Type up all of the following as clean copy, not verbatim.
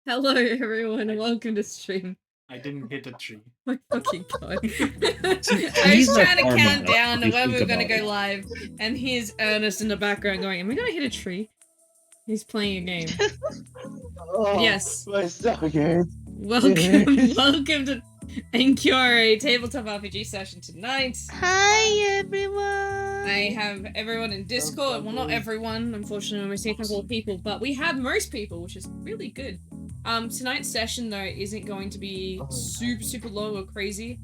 Hello, everyone, and welcome to stream. I didn't hit a tree. My fucking god. I He's was a trying to farmer count now, down if to you when we were think gonna about go it. live, and here's Ernest in the background going, "Am I gonna hit a tree?" He's playing a game. Oh, Yes. my stomach. Welcome to NQRA Tabletop RPG Session tonight. Hi everyone! I have everyone in Discord. Well, not everyone, unfortunately, we see a couple of people, but we have most people, which is really good. Tonight's session though isn't going to be super long or crazy.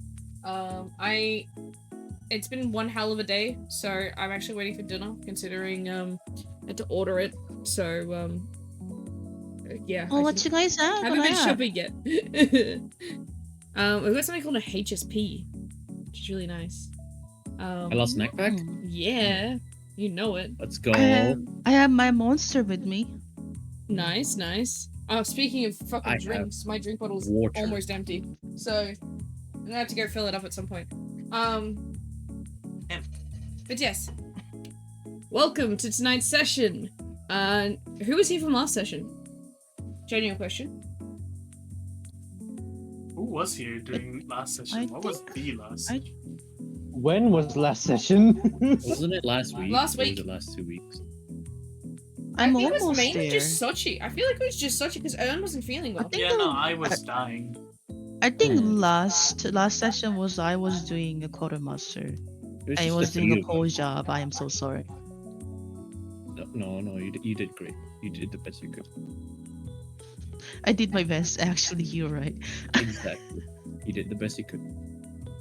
It's been one hell of a day, so I'm actually waiting for dinner, considering I had to order it. So yeah. Oh, what you guys have? I haven't been shopping yet. We've got something called a HSP, which is really nice. Hello, snack pack? Yeah, you know it. Let's go. I have my monster with me. Nice. Oh, speaking of fucking drinks, my drink bottle's almost empty, so I'm gonna have to go fill it up at some point. But yes, welcome to tonight's session. Who was here from last session? Genuine question. Who was here during last session? What was the last session? When was last session? Wasn't it last week? Last week. Or was it last 2 weeks? I'm I think almost it was mainly there. just Sochi. I feel like it was just Sochi because Ern wasn't feeling well. Yeah, no, I was dying. I think last session was I was doing a quartermaster. I was doing a poor job. I am so sorry. No, you did great. You did the best you could. I did my best, actually. You're right. Exactly. You did the best you could.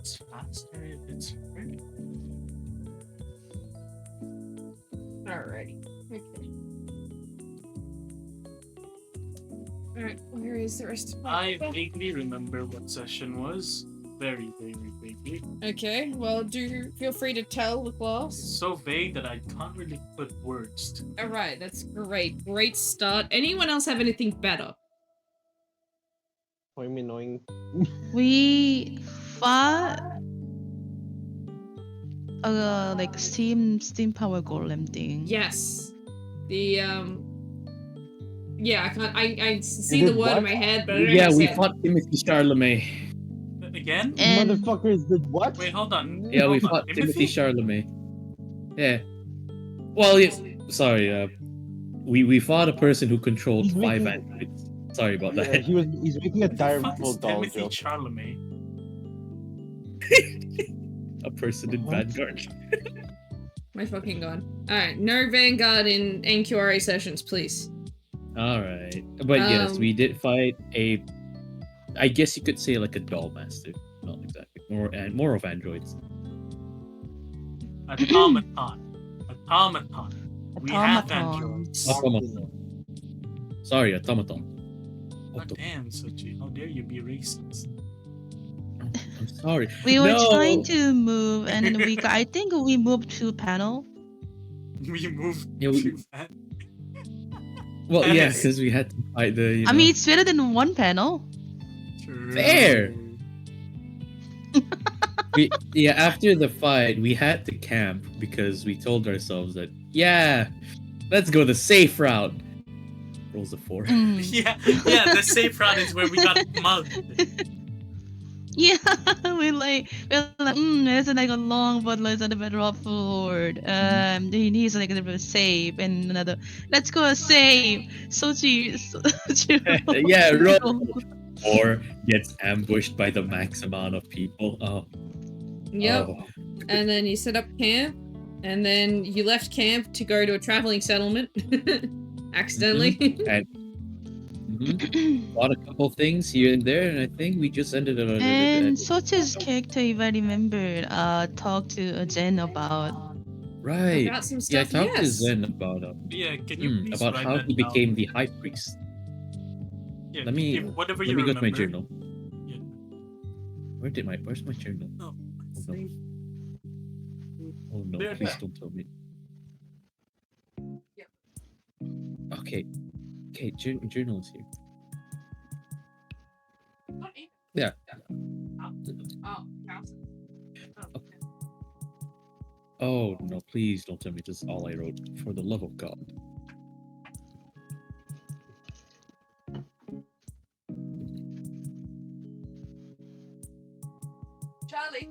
It's faster if it's ready. Alrighty. Okay. Alright, where is the rest of my I vaguely remember what session was. Very vaguely. Okay, well, feel free to tell the class. It's so vague that I can't really put words to it. Alright, that's great. Great start. Anyone else have anything better? What do you mean annoying? We fought like steam power golem thing. Yes. The yeah, I see the word in my head, but I don't know how to we say it. fought Timothy Charlemagne. Again? And Motherfuckers did what? Wait, hold on. Yeah, we Hold on. fought Timothy Charlemagne. Yeah. Well, yes. Sorry. We fought a person who controlled He's 5 making- androids. Sorry about Yeah, that. he's making a Who the fuck direful is doll Timothy joke. Charlemagne? A person in What? Vanguard. My fucking god. Alright, no Vanguard in NQRA sessions, please. Alright. But yes, we did fight a... I guess you could say like a doll master. Not exactly. More of androids. Automaton. We have automatons. androids. Automaton. Sorry, automaton. God damn, Sochi. How dare you be racist? I'm sorry. We were No! trying to move, and I think we moved to panel. We moved Yeah, we- too fast. Well, yeah, Yes. because we had to fight the... I mean, it's better than one panel. Fair. After the fight, we had to camp because we told ourselves that, yeah, let's go the safe route. Rolls a 4. Yeah, the safe route is where we got mugged. Yeah, we're like, there's like a long but there's a better off forward. He needs like a save and another. Let's go save. Sochi. Yeah, roll 4 gets ambushed by the max amount of people. Oh. Yep. Oh. And then you set up camp, and then you left camp to go to a traveling settlement. Accidentally. And bought a couple things here and there, and I think we just ended up. And Sochi's character, if I remember, talked to Jen about. Right. About some Yeah, I stuff, talked to yes. Zen about Yeah, can you please about write how that he down? became the high priest. Yeah, Let me whatever let you me go to remember. my journal. Yeah. Where's my journal? No. Oh no. Oh no, There, please there. don't tell me. Okay, journal is here. Yeah. Oh no, please don't tell me this is all I wrote. For the love of God. Charlie,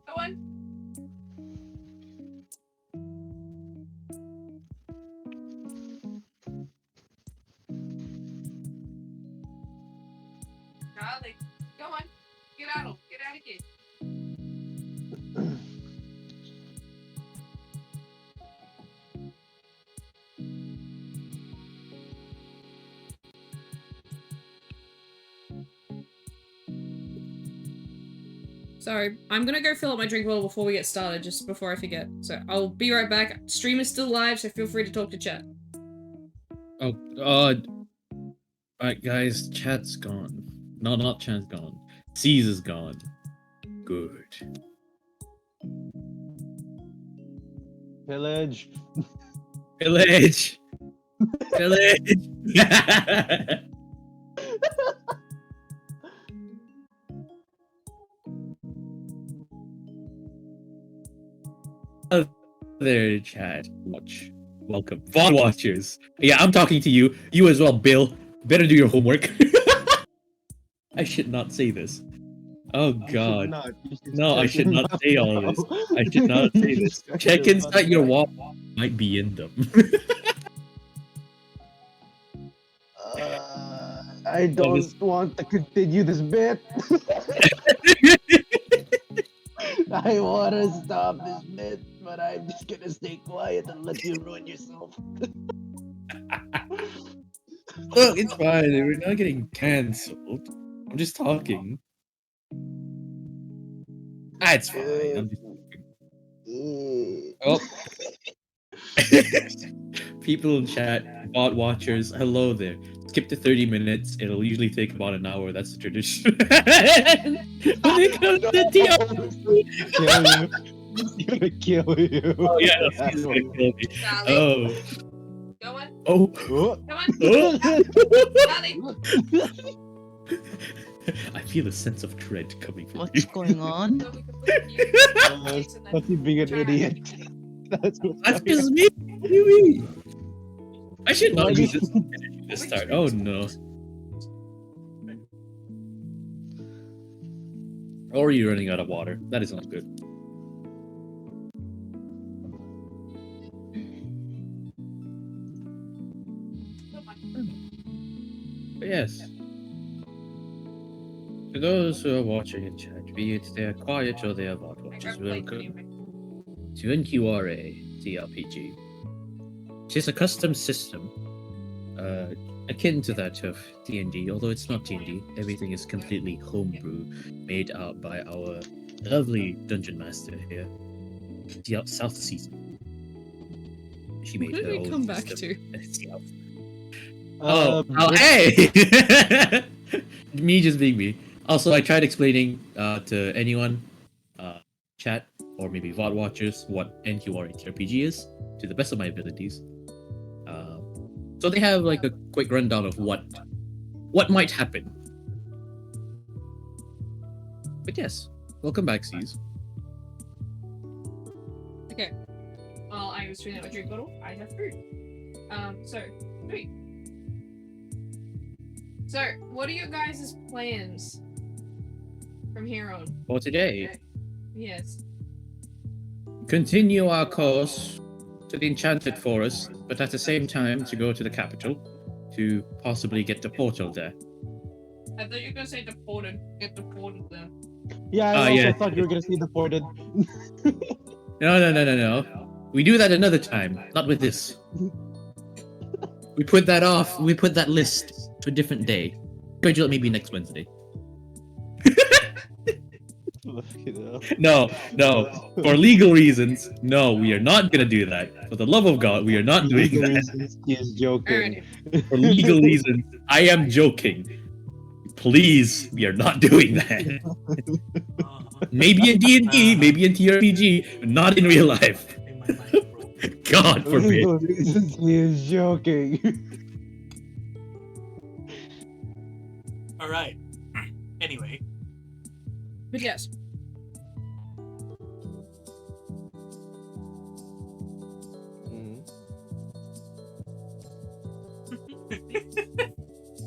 go on. Charlie, go on. Get out of here. Sorry, I'm gonna go fill up my drink bottle before we get started, just before I forget. So I'll be right back. Stream is still live, so feel free to talk to chat. Oh God. Alright, guys, chat's gone. No, not chat's gone. C's is gone. Good. Pillage. Pillage! Pillage! There, chat. Watch. Welcome. VOD watchers. Yeah, I'm talking to you. You as well, Bill. Better do your homework. I should not say this. Oh God. No, I should not say all this. I should not say this. Check inside your wall. Might be in them. I don't want to continue this bit. I want to stop this bit, but I'm just gonna stay quiet and let you ruin yourself. Look, it's fine. We're not getting cancelled. I'm just talking. It's fine. I'm just talking. Oh. People in chat, bot watchers, hello there. Skip to 30 minutes. It'll usually take about an hour. That's the tradition. When it comes to TRPG. He's gonna kill you. Oh yeah, he's gonna kill me. Oh. Go on. Oh. Come on. Oh. Charlie. I feel a sense of dread coming from What's going on? So we can put you- That's you being an idiot. That's That's just me. What do you mean? I should not use this energy to start. Oh no. Or are you running out of water? That is not good. But yes. To those who are watching in chat, be it they are quiet or they are bot watchers, welcome to NQRA TRPG. It is a custom system, akin to that of D&D, although it's not D&D. Everything is completely homebrew, made out by our lovely dungeon master here, South Season. She made Who did her we own come back system. to? Hey! Me just being me. Also, I tried explaining to anyone, chat, or maybe VOD watchers, what NQRA TRPG is, to the best of my abilities. So they have like a quick rundown of what might happen. But yes, welcome back, C's. Okay. While I was filling out my drink bottle, I have food. So, sweet. So, what are your guys' plans from here on? For today, Okay. Yes. continue our course to the Enchanted Forest, but at the same time to go to the capital to possibly get the portal there. I thought you were gonna say deported. Get deported there. Yeah, I also yeah. thought you were gonna say deported. No. We do that another time, not with this. We put that off. We put that list to a different day. Schedule it maybe next Wednesday. No. For legal reasons, no, we are not gonna do that. For the love of God, we are not doing that. He is joking. Alrighty. For legal reasons, I am joking. Please, we are not doing that. Maybe in D&D, maybe in TRPG, but not in real life. God forbid. He is joking. All right. Anyway, But yes.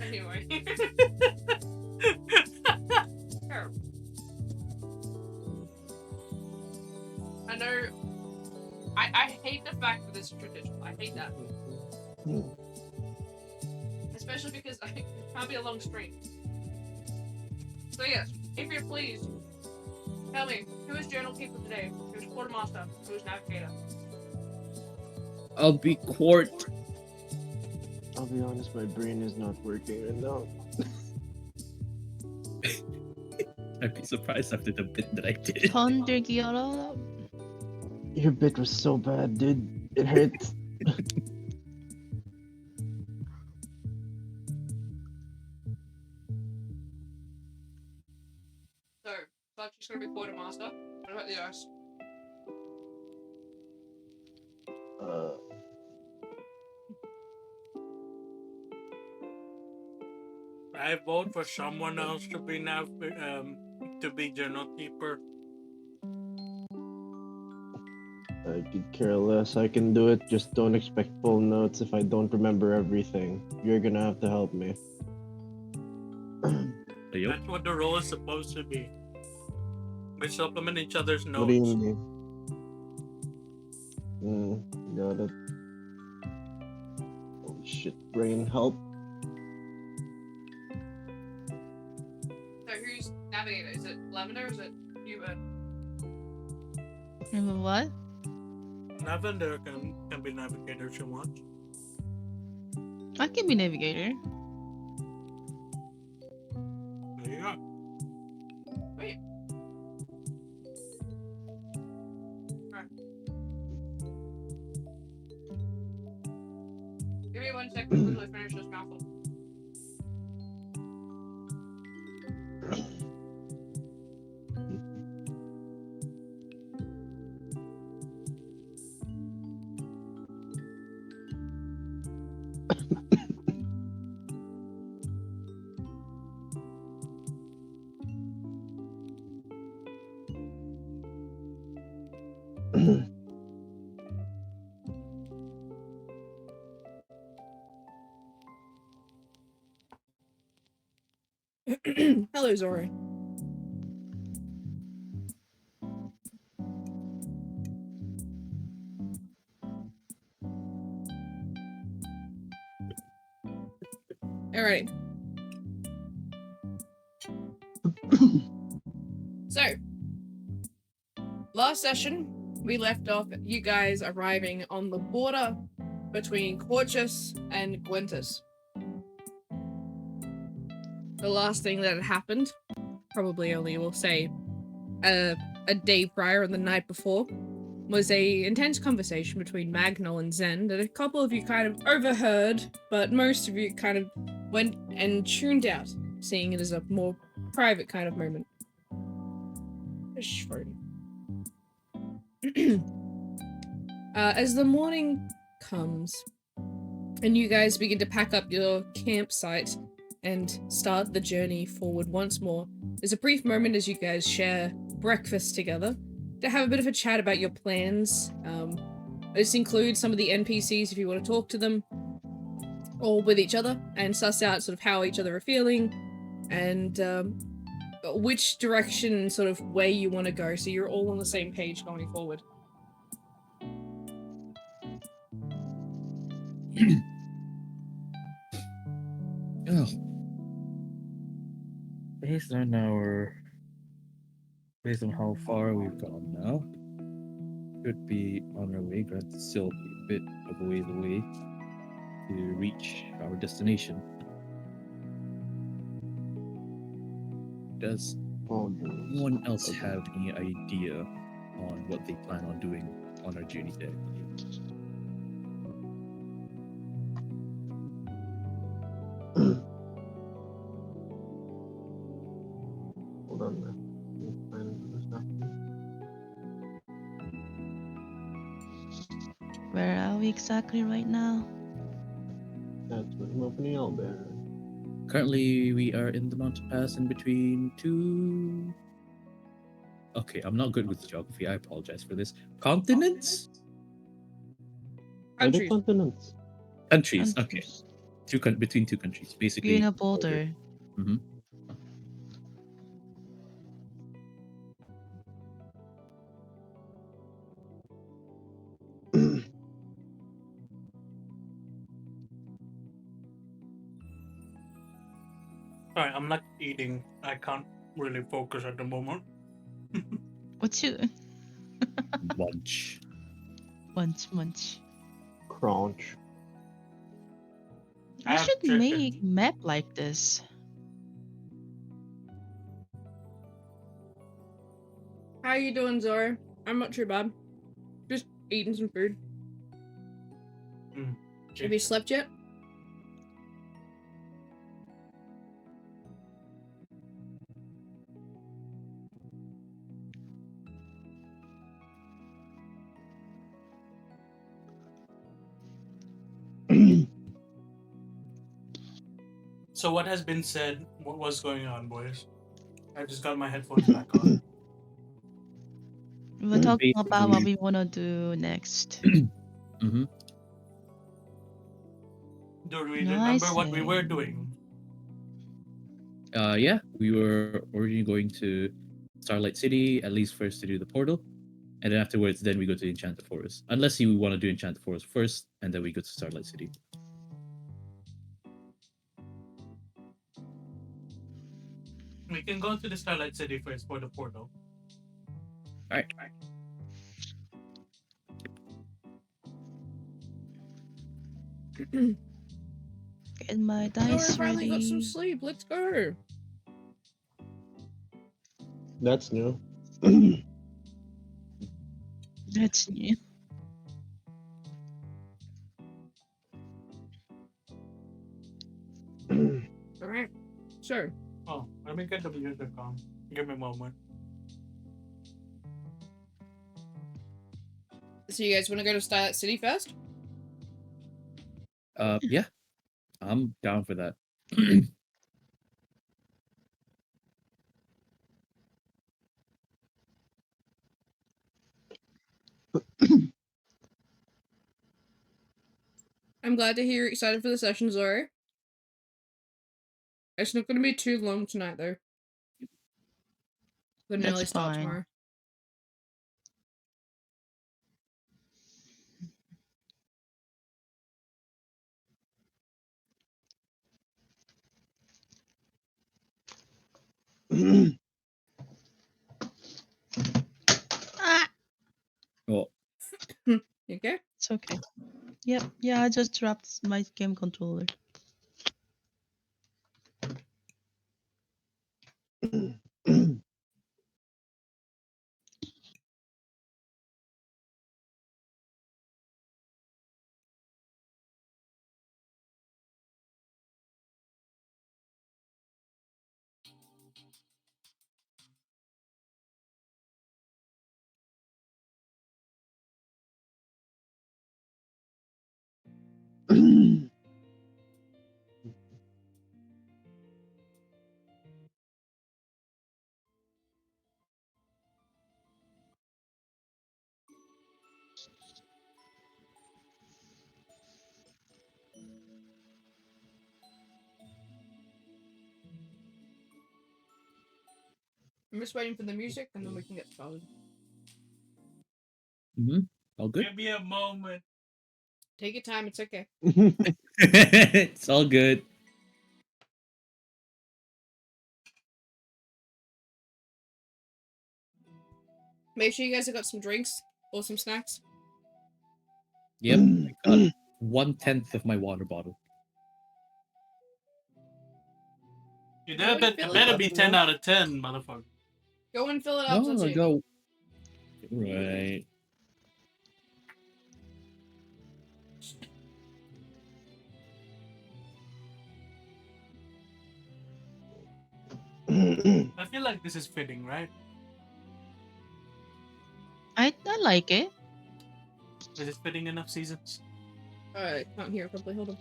Anyway. Terrible. this tradition. I hate that. Especially because I think it can't be a long stream. So yes, if you're pleased, tell me, who is Journal Keeper today? Who's Quartermaster? Who's Navigator? I'll be court. I'll be honest, my brain is not working right now. I'd be surprised after the bit that I did. Thunder Gyara. Your bit was so bad, dude. It hurts. So, Sachi's gonna be Quartermaster. What about the rest? I vote for someone else to be to be Journal Keeper. I could care less. I can do it. Just don't expect full notes if I don't remember everything. You're gonna have to help me. Yep. That's what the role is supposed to be. We supplement each other's notes. What do you mean? Got it. Holy shit, brain help. So who's Navigator? Is it Lavender or is it Hubert? Remember what? Lavender can be Navigator if you want. I can be navigator. There you go. Wait. Right. Give me 1 second to quickly finish this mouthful. Hello, Zoro. Alright. So, last session, we left off at you guys arriving on the border between Corchus and Gwentus. The last thing that had happened, probably only we'll say a day prior and the night before, was a intense conversation between Magnol and Zen that a couple of you kind of overheard, but most of you kind of went and tuned out, seeing it as a more private kind of moment. As the morning comes, and you guys begin to pack up your campsite and start the journey forward once more, there's a brief moment as you guys share breakfast together to have a bit of a chat about your plans. This includes some of the NPCs if you want to talk to them, or with each other, and suss out sort of how each other are feeling, and which direction, sort of way you want to go, so you're all on the same page going forward. Oh. Based on how far we've gone now, should be on our way, granted still a bit of a ways away to reach our destination. Does anyone else have any idea on what they plan on doing on our journey there? Hold on there. Where are we exactly right now? That's what I'm opening all there. Currently, we are in the mountain pass in between two... Okay, I'm not good with geography. I apologize for this. Continents? Are they Countries. continents? Countries, okay. Between two countries, basically. Being a border. Mm-hmm. Sorry, I'm not eating. I can't really focus at the moment. What's you? Munch. Munch. Crunch. I You have should chicken. make map like this. How you doing, Zora? I'm not too bad. Just eating some food. Have you slept yet? So what has been said? What was going on, boys? I just got my headphones back on. We're talking about what Basically- we wanna do next. Mm-hmm. Do we No, I remember what we see. were doing? Yeah, we were originally going to Starlight City, at least first to do the portal. And then afterwards, then we go to Enchanted Forest. Unless you want to do Enchanted Forest first, and then we go to Starlight City. We can go to the Starlight City first for the portal. Alright. Get my Zora dice finally got some ready. sleep. Let's go. That's new. That's new. Alright. Sure. Oh, let me get the music on. Give me a moment. So you guys want to go to Starlight City first? Yeah. I'm down for that. I'm glad to hear you're excited for the session, Zora. It's not going to be too long tonight, though. The That's nearly start fine. tomorrow. Ah! Oh, You okay? It's okay. Yep. Yeah, I just dropped my game controller. I'm just waiting for the music and then we can get started. all good. Give me a moment. Take your time, it's okay. It's all good. Make sure you guys have got some drinks or some snacks. Yep. I got 1/10 of my water bottle. You Go and better, fill it better up, be 10 out of 10, motherfucker. Go and fill it up, No, I Sachi. go. Right. I feel like this is fitting, right? I like it. Is it fitting enough seasons? I can't hear it properly. Hold on.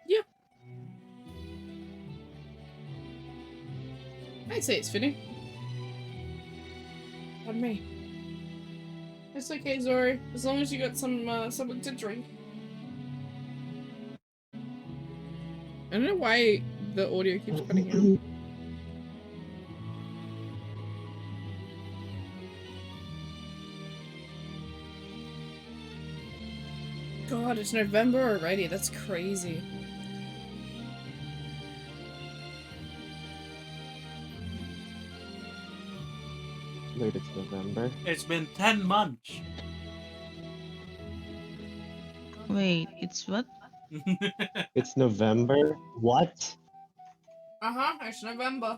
Yeah. I'd say it's fitting. Pardon me. It's okay, Zori. As long as you got some something to drink. I don't know why the audio keeps cutting out. God, it's November already. That's crazy. Wait, it's November. It's been 10 months. Wait, it's what? It's November? What? Uh-huh, it's November.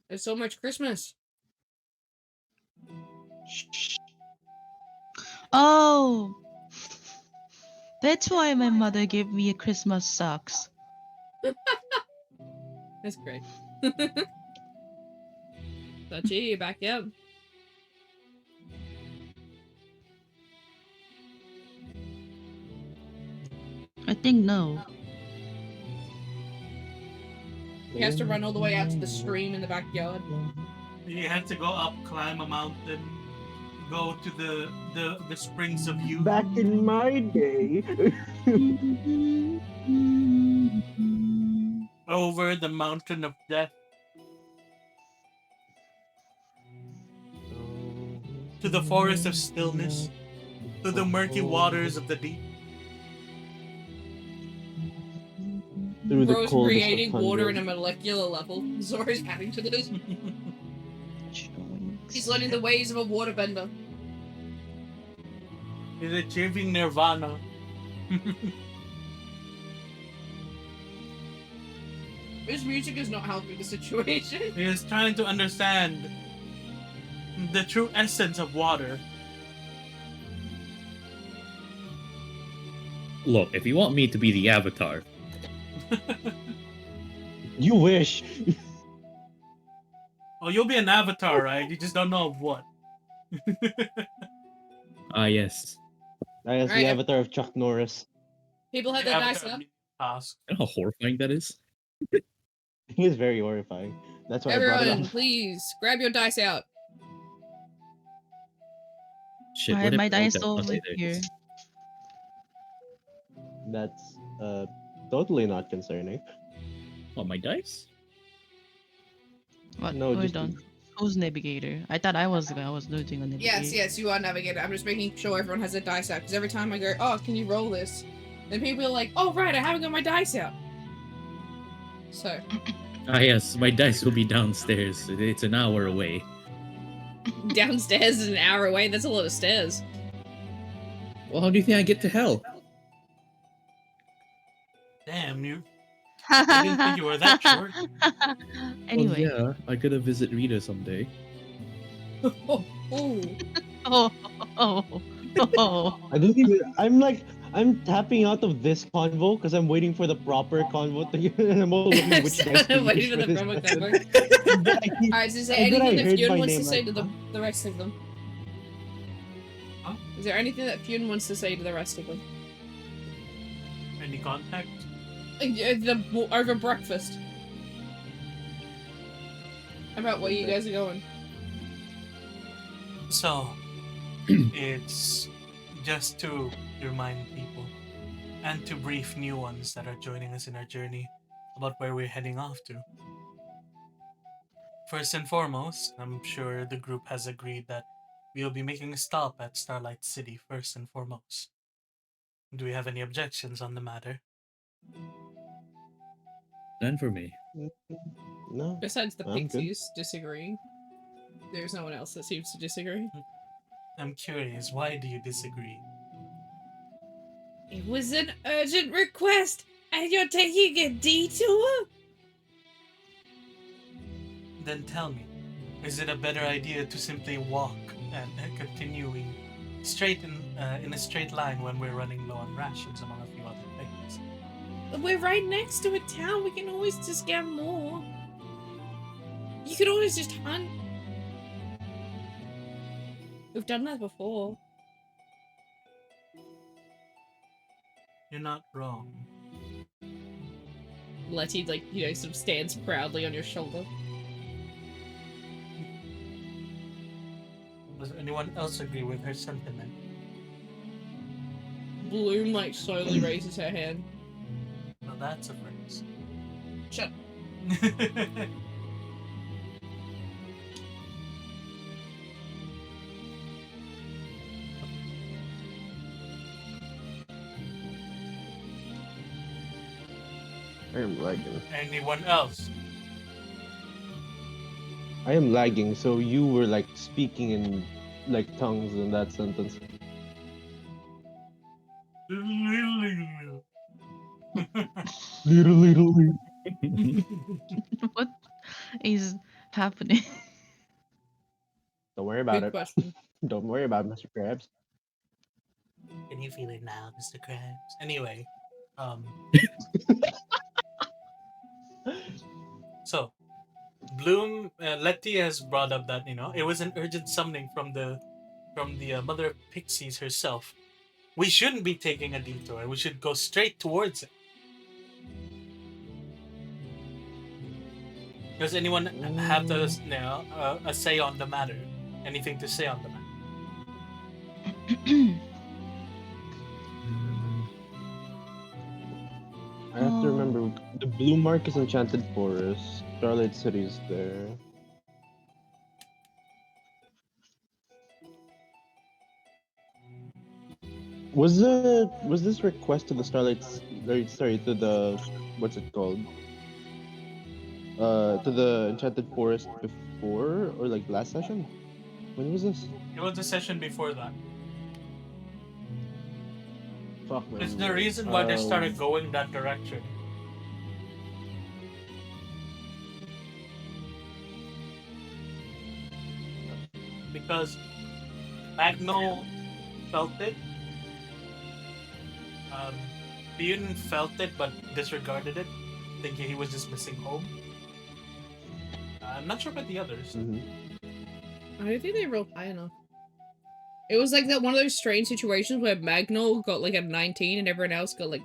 It's so much Christmas. Shh. Oh, that's why my mother gave me a Christmas socks. That's great. Dutchy, back up. I think no. He has to run all the way out to the stream in the backyard. You had to go up, climb a mountain, go to the springs of youth. Back in my day. Over the mountain of death. To the forest of stillness. To the murky waters of the deep. Through the Bro's coldest creating of water in a tundra. molecular level. Zora's adding to this. He's learning the ways of a waterbender. He's achieving nirvana. This music is not helping the situation. He is trying to understand the true essence of water. Look, if you want me to be the avatar, You wish. Oh, you'll be an avatar, right? You just don't know of what. yes. I as the Alright. avatar of Chuck Norris. People have The their dice avatar up. task. You know how horrifying that is? He is very horrifying. That's why I brought Everyone, it up. please, grab your dice out. Shit, I what have if my oh, dice that- over okay, there it here. is. That's totally not concerning. Oh, my dice? What? No, Hold just on. Who's navigator? I thought I was the guy. I was looting on navigator. Yes, you are navigator. I'm just making sure everyone has their dice out, because every time I go, oh, can you roll this? Then people are like, oh, right, I haven't got my dice out. So, Yes, my dice will be downstairs. It's an hour away. downstairs is an hour away. That's a lot of stairs. Well, how do you think I get to hell? Damn, I didn't think you were that short. Anyway. Well, yeah, I gotta visit Rita someday. Oh, oh. Oh, oh, oh. I don't even. I'm tapping out of this convo because I'm waiting for the proper convo to and I'm also looking at which dice to Waiting use for the this proper lesson. convo. But I keep- Alright, so is there And then I anything that heard Fionn my wants to name, say like, to the rest of them? Huh? Is there anything that Fionn wants to say to the rest of them? Any contact? Over breakfast. About where you guys are going. So, it's just to remind people and to brief new ones that are joining us in our journey about where we're heading off to. First and foremost, I'm sure the group has agreed that we'll be making a stop at Starlight City first and foremost. Do we have any objections on the matter? None for me. No. Besides the I'm good. pixies disagreeing, there's no one else that seems to disagree. I'm curious, why do you disagree? It was an urgent request, and you're taking a detour? Then tell me, is it a better idea to simply walk and continuing straight in a straight line when we're running low on rations among a few other things? We're right next to a town. We can always just get more. You could always just hunt. We've done that before. You're not wrong. Letty, sort of stands proudly on your shoulder. Does anyone else agree with her sentiment? Bloom, slowly raises her hand. Well, that's a first. Shut up. I am lagging. Anyone else? I am lagging, so you were like speaking in like tongues in that sentence. Little. What is happening? Don't worry about Good it. question. Don't worry about it, Mr. Krabs. Can you feel it now, Mr. Krabs? Anyway, so Bloom, Letty has brought up that it was an urgent summoning from the mother of pixies herself. We shouldn't be taking a detour. We should go straight towards it. Does anyone have a say on the matter? Anything to say on the matter? I have to remember the blue mark is Enchanted Forest. Starlight City is there. Was this request to the sorry, to the what's it called? To the Enchanted Forest before or like last session? When was this? It was the session before that. Fuck my It's the memory. reason why they started going that direction. Because Magno felt it. Bune felt it but disregarded it, thinking he was just missing home. I'm not sure about the others. Mm-hmm. I don't think they rolled high enough. It was like that one of those strange situations where Magnol got like a 19 and everyone else got like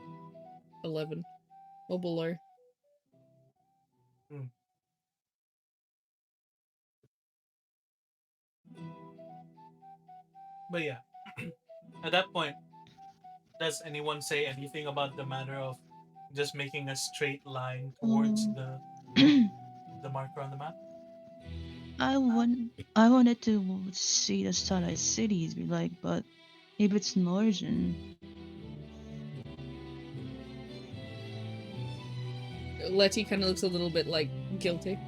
11 or below. But yeah, at that point, does anyone say anything about the matter of just making a straight line towards the marker on the map? I wanted to see the Starlight Cities be like, but if it's Northern, Letty kind of looks a little bit like guilty.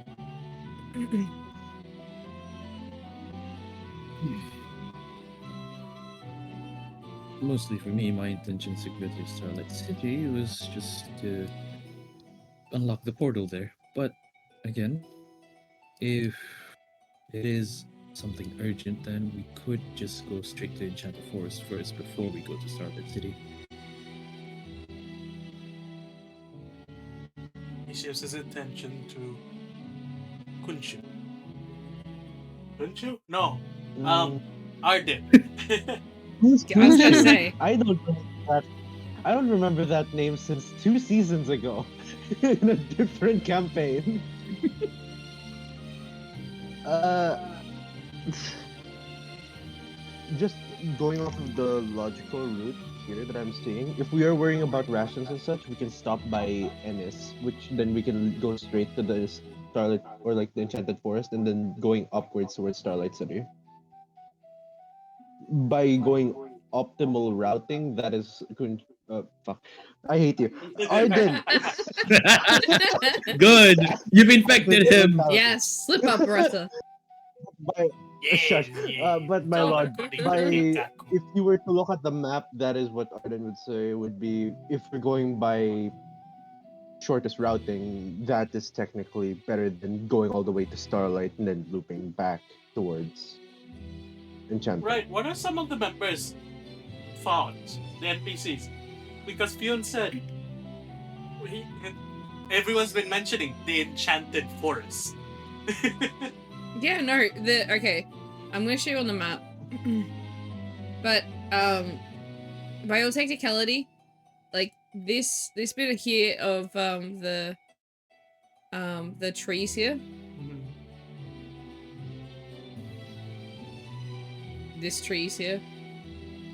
Mostly for me, my intention to go to Starlight City was just to unlock the portal there. But again, if it is something urgent, then we could just go straight to Enchanted Forest first before we go to Starlight City. He shifts his attention to Kunshu. Kunshu? No. Arden. I was gonna say. I don't remember that name since 2 seasons ago in a different campaign. Just going off of the logical route here that I'm seeing, if we are worrying about rations and such, we can stop by Ennis, which then we can go straight to the Starlight or like the Enchanted Forest, and then going upwards towards Starlight City. By going optimal routing, that is fuck. I hate you. Arden. Good! You've infected him! Yes, slip up, Bertha. Shush. But my lord, if you were to look at the map, that is what Arden would say would be, if we're going by shortest routing, that is technically better than going all the way to Starlight and then looping back towards Enchantment. Right, what are some of the members found, the NPCs? Because Fionn said everyone's been mentioning the Enchanted Forest. Yeah, no, okay. I'm gonna show you on the map. But, by all technicality, like, this bit here of, the trees here. This trees here.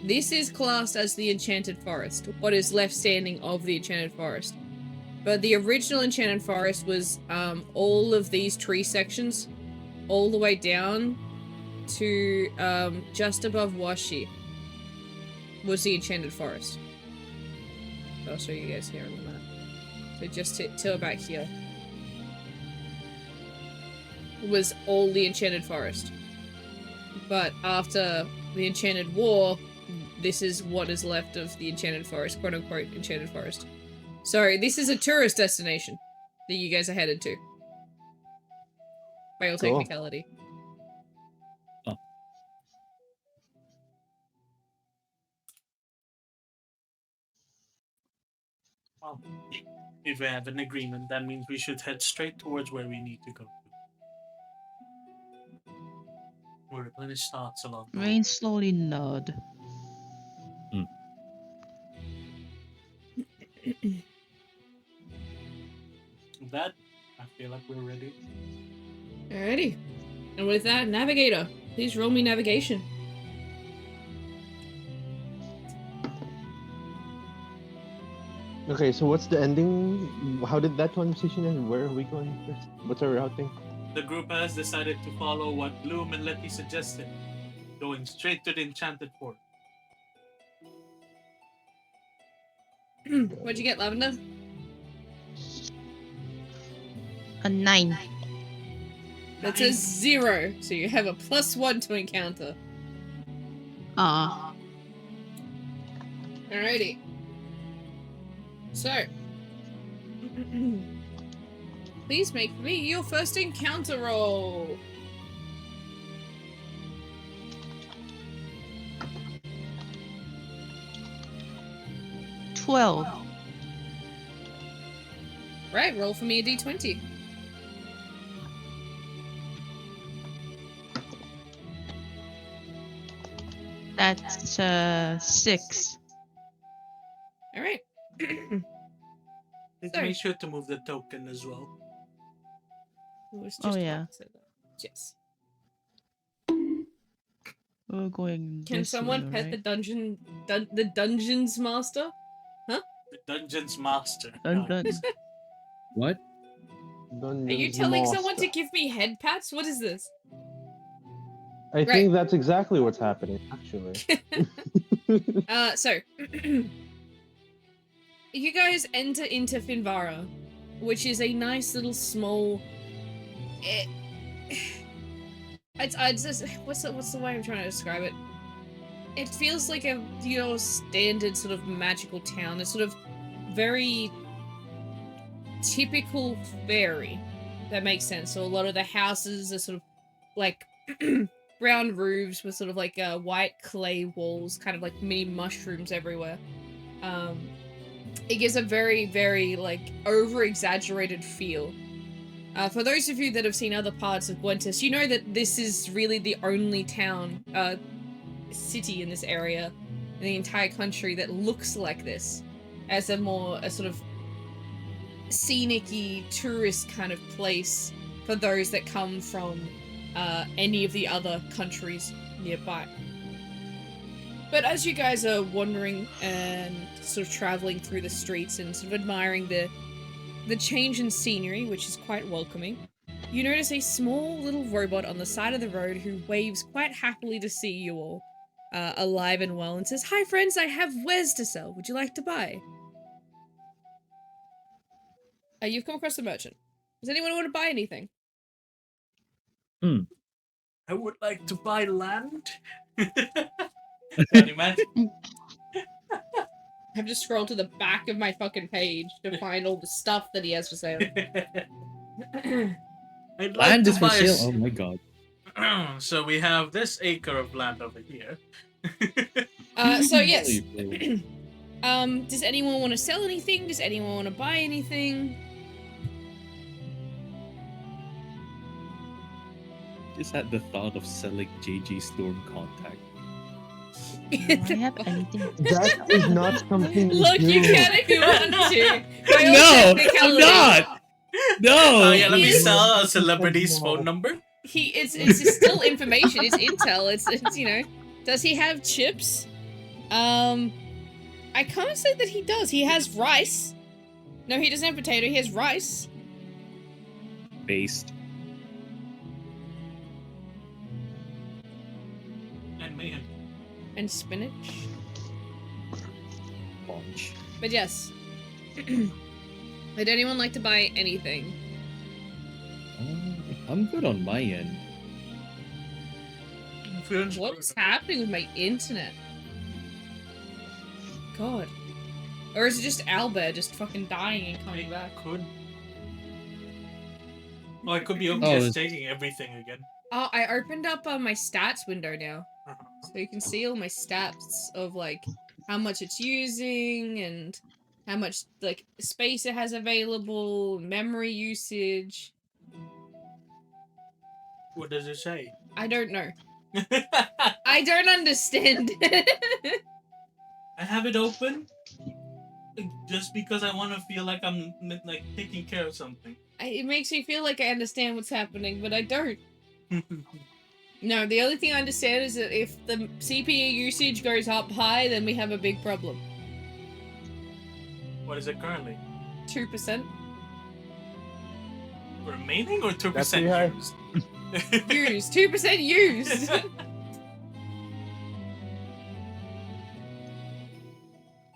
This is classed as the Enchanted Forest, what is left standing of the Enchanted Forest. But the original Enchanted Forest was, all of these tree sections, all the way down to just above Washi was the Enchanted Forest. I'll show you guys here on the map. so just to about here, was all the Enchanted Forest. But after the Enchanted War, this is what is left of the Enchanted Forest, quote-unquote Enchanted Forest. So this is a tourist destination that you guys are headed to. By all Cool. technicality. Well, if we have an agreement, that means we should head straight towards where we need to go. We'll replenish thoughts along the way. Rain slowly nod. With that, I feel like we're ready. Alrighty. And with that, Navigator, please roll me navigation. Okay, so what's the ending? How did that conversation end? Where are we going first? What's our routing? The group has decided to follow what Bloom and Letty suggested, going straight to the Enchanted Forest. What'd you get, Lavender? A 9. That's a 0, so you have a +1 to encounter. Ah. Alrighty. So, please make me your first encounter roll. Uh, 12. Right, roll for me a d20. That's 6. Alright. Please Sorry. make sure to move the token as well. Oh, yeah. Yes. We're going. Can this someone way, pet right? the dungeon's master? The Dungeon's Master. Dun, dun. What? Are you telling someone to give me head pats? What is this? I think that's exactly what's happening, actually. So you guys enter into Finvara, which is a nice little small. It's just, what's the way I'm trying to describe it? It feels like your standard sort of magical town. It's sort of very typical fairy. That makes sense. So a lot of the houses are sort of like brown roofs with sort of like white clay walls, kind of like mini mushrooms everywhere. It gives a very, very like over-exaggerated feel. For those of you that have seen other parts of Gwentis, you know that this is really the only town, city in this area, in the entire country that looks like this, as a sort of scenic-y tourist kind of place for those that come from any of the other countries nearby. But as you guys are wandering and sort of traveling through the streets and sort of admiring the change in scenery, which is quite welcoming, you notice a small little robot on the side of the road who waves quite happily to see you all, alive and well, and says, "Hi friends, I have wares to sell. Would you like to buy?" You've come across a merchant. Does anyone want to buy anything? I would like to buy land. Can you imagine? I've just scrolled to the back of my fucking page to find all the stuff that he has for sale. I'd like Land to is for buy a sale. Oh my god. So we have this acre of land over here. So yes. Does anyone want to sell anything? Does anyone want to buy anything? Just had the thought of selling JG Storm contact. Do I have anything to That is not something Look, do. you can if you want to. By all No, I'm technicality. not. No. Oh yeah, let me Yes. sell a celebrity's phone number. It's still information. It's intel. It's you know. Does he have chips? I can't say that he does. He has rice. No, he doesn't have potato. He has rice. Based. And mayhem. And spinach. Bunch. But yes. Would anyone like to buy anything? I'm good on my end. What is happening with my internet? God. Or is it just Albert just fucking dying and coming back? Could. Oh, it could be Oh, OBS it's- taking everything again. Oh, I opened up my stats window now. Uh-huh. So you can see all my stats of, like, how much it's using and how much, like, space it has available, memory usage. What does it say? I don't know. I don't understand. I have it open just because I want to feel like I'm like taking care of something. It makes me feel like I understand what's happening, but I don't. No, the only thing I understand is that if the CPU usage goes up high, then we have a big problem. What is it currently? 2%. Remaining or 2% That's pretty high. used? Used. 2% used!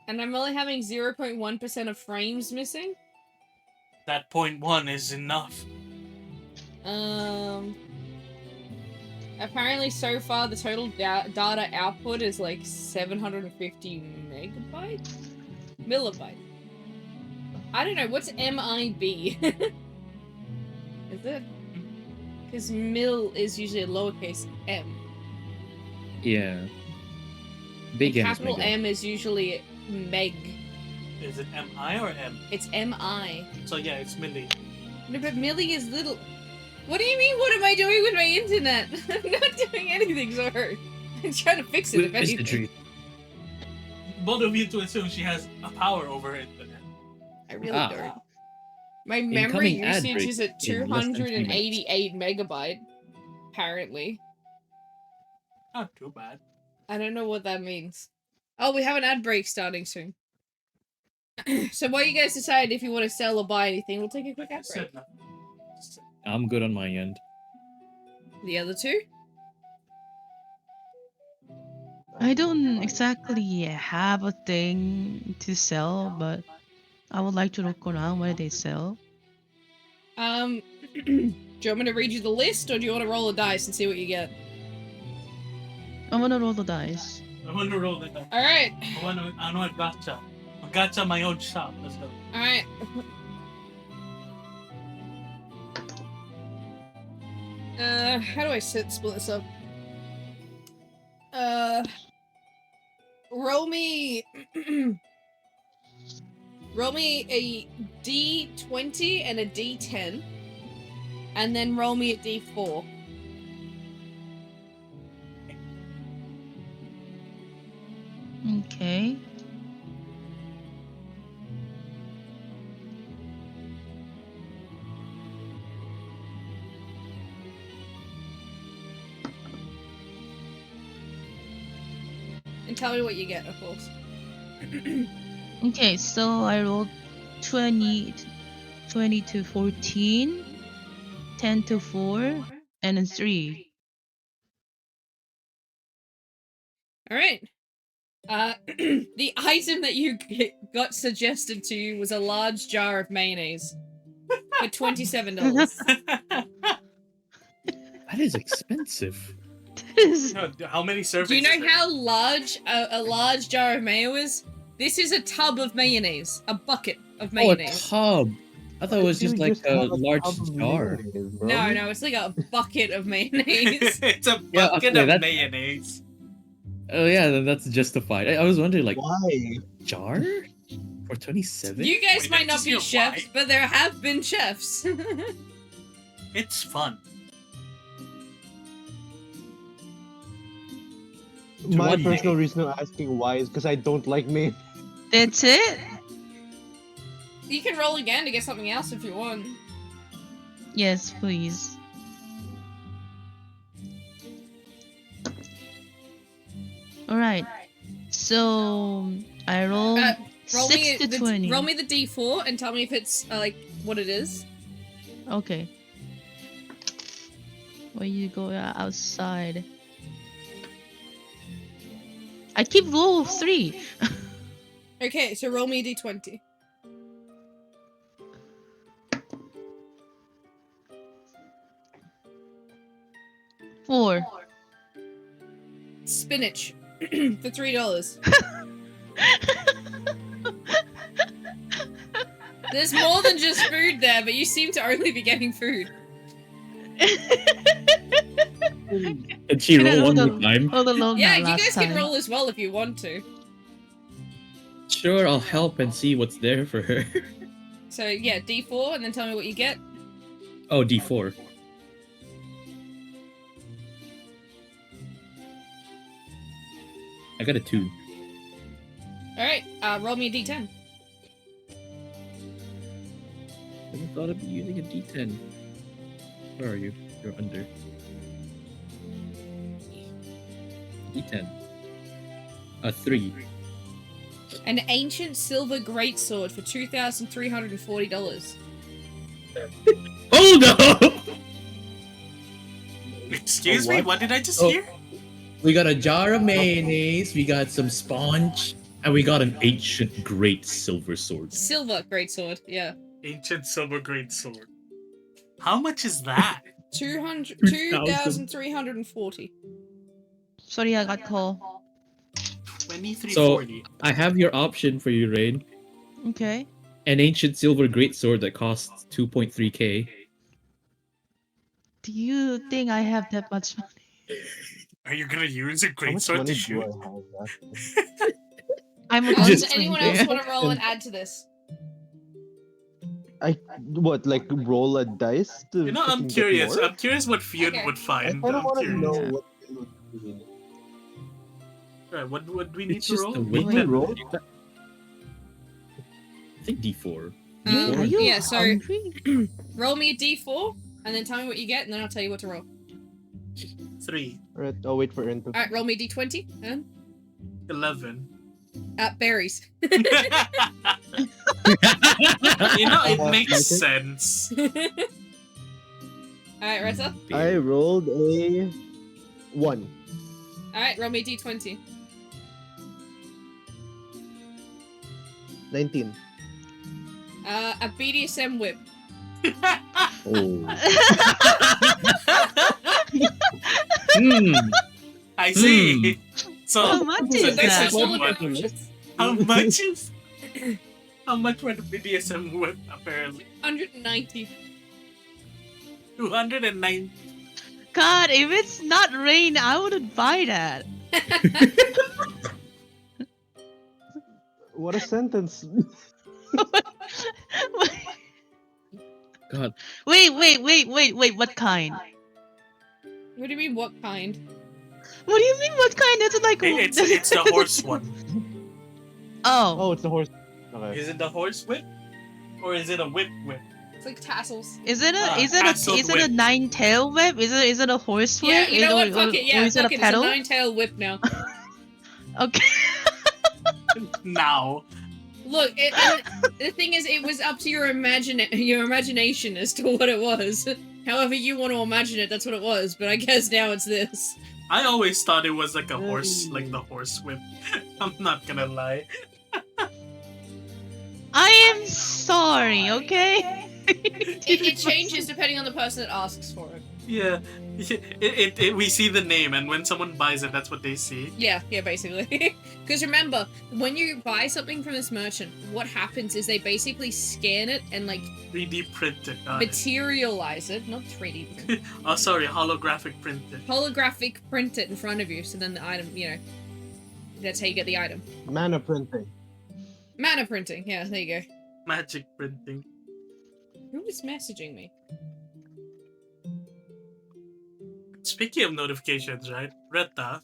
And I'm only having 0.1% of frames missing? That 0.1 is enough. Apparently so far the total data output is like 750 megabytes? Millibyte. I don't know, what's MIB? Is it? Because mil is usually a lowercase m. Yeah. Big M. Capital M is usually meg. Is it MI or M? It's MI. So yeah, it's milli. No, but milli is little. What do you mean, what am I doing with my internet? I'm not doing anything, sorry. I'm trying to fix it, if anything. Both of you to assume she has a power over her internet. I really Ah. don't. My memory Incoming ad usage break is at in less than 3 minutes. 288 megabyte. Apparently. Not too bad. I don't know what that means. Oh, we have an ad break starting soon. So while you guys decide if you want to sell or buy anything, we'll take a quick ad break. Said nothing. I'm good on my end. The other two? I don't exactly have a thing to sell, but I would like to look around where they sell. Do you want me to read you the list, or do you want to roll a dice and see what you get? I wanna roll the dice. I want to roll the dice. Alright. I want to gacha. I gacha my own shop. Let's go. Alright. How do I split this up? Roll me... roll me a D20 and a D10. And then roll me a D4. Okay. And tell me what you get, of course. Okay, so I rolled 20 to 14, 10 to 4, and a 3. Alright. The item that you got suggested to you was a large jar of mayonnaise. For $27. That is expensive. How many servings? Do you know is it? how large a large jar of mayo is? This is a tub of mayonnaise. A bucket of Oh, a mayonnaise. tub. I thought it was just You like a have large tub of jar. mayonnaise, bro. No, it's like a bucket of mayonnaise. It's a Yeah, bucket okay, of that's- mayonnaise. Oh yeah, then that's justified. I was wondering, like, Why? jar for 27? You guys Wait, might not that's be your chefs, why? but there have been chefs. It's fun. My what personal reason of asking why is because I don't like mayonnaise. That's it? You can roll again to get something else if you want. Yes, please. Alright. So I rolled Roll 6 me to 20. roll me the D4 and tell me if it's like what it is. Okay. Where you go outside? I keep roll 3. Okay, so roll me a D20. spinach for $3. There's more than just food there, but you seem to only be getting food. Can she And then roll all one the- more time? all alone Yeah, now you last guys time. can roll as well if you want to. Sure, I'll help and see what's there for her. So yeah, D4, and then tell me what you get. Oh, D4. I got a 2. Alright, roll me a D10. Never thought of using a D10. Where are you? You're under. D10. A 3. An ancient silver greatsword for $2,340. Oh no! Excuse me, what? what did I just Oh. hear? We got a jar of mayonnaise, we got some sponge, and we got an ancient great silver sword. Silver greatsword, yeah. Ancient silver great sword. How much is that? 2,340. Sorry, I got call. 2340. I have your option for you, Rain. Okay. An ancient silver greatsword that costs 2.3k. Do you think I have that much money? Are you gonna use a How great much sword money to do shoot? I have? Actually? I'm a Does Just- anyone gunslinger. else want to roll and add to this? Like roll a dice to You know, I'm freaking get curious. more? I'm curious what Fionn Okay. would I find. kind of I'm want to know curious. Yeah. what they would do. Right, what do we need It's to just roll? a Did win. we roll? I think D4. Um, Are you yeah, so hungry? roll me a D4, and then tell me what you get, and then I'll tell you what to roll. 3, Alright, I'll wait for Ern to. Alright, roll me a D20, and 11. berries. You know, it makes okay. sense. Alright, Retta. I rolled a 1. Alright, roll me a D20. 19. A BDSM whip. Oh. Hmm. I see. So, How much so is this that? is the one. How much is? How much for the BDSM whip? Apparently, 190. 209. God, if it's not rain, I wouldn't buy that. What a sentence. God. Wait, what kind? What do you mean, what kind? What do you mean, what kind? That's like... It's the horse one. Oh. Oh, it's the horse. Okay. Is it the horse whip, or is it a whip whip? It's like tassels. Is it a Hassled is it a whip. 9-tail whip? Is it a horse whip? Yeah, you know what? Or- Fuck it, or yeah, is it fuck a it. It's a pedal? 9-tail whip now. Okay. Now, Look, and the thing is, it was up to your imagination as to what it was. However you want to imagine it, that's what it was. But I guess now it's this. I always thought it was like a horse, like the horse whip. I'm not gonna lie. I am sorry, okay? It changes depending on the person that asks for it. Yeah, we see the name, and when someone buys it, that's what they see. Yeah, basically. Because remember, when you buy something from this merchant, what happens is they basically scan it and like 3D printed. materialize it, not 3D print. Oh, sorry, holographic printed. Holographic print it in front of you, so then the item, that's how you get the item. Mana printing. Mana printing, yeah, there you go. Magic printing. Who is messaging me? Speaking of notifications, right? Retta,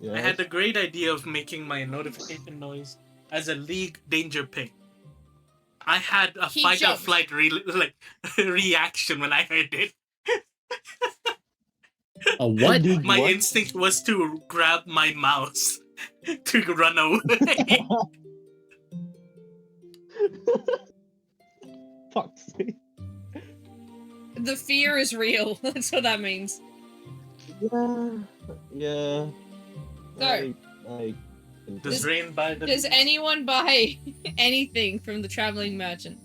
Yeah. I had the great idea of making my notification noise as a League danger ping. I had a He fight or jumped. flight reaction when I heard it. A what? Dude, My what? instinct was to grab my mouse to run away. Fuck's sake. The fear is real. That's what that means. Yeah. So, I Does Rain buy the... does anyone buy anything from the traveling merchant?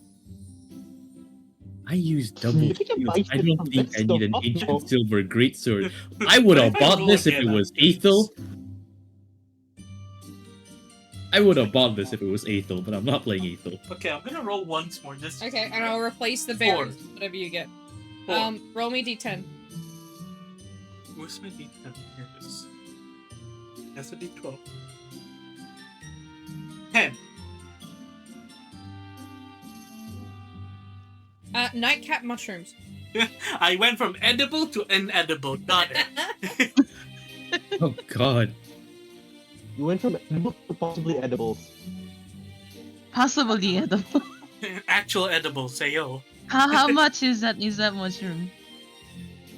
I use double You can buy shields. I shit don't from think this I need an stuff, ancient bro. silver greatsword. I would have What if I bought roll this if again it was after this? Aethel. I would have bought this if it was Aethel, but I'm not playing Aethel. Okay, I'm gonna roll once more. Just Okay, and I'll replace the 4. berries, whatever you get. 4. Roll me d10. Where's my D10? Here it is. That's a D12. 10. Nightcap mushrooms. I went from edible to inedible. Got it. Oh god. You went from edible to possibly edibles. Possibly edible. Actual edible. Say yo. How much is that mushroom?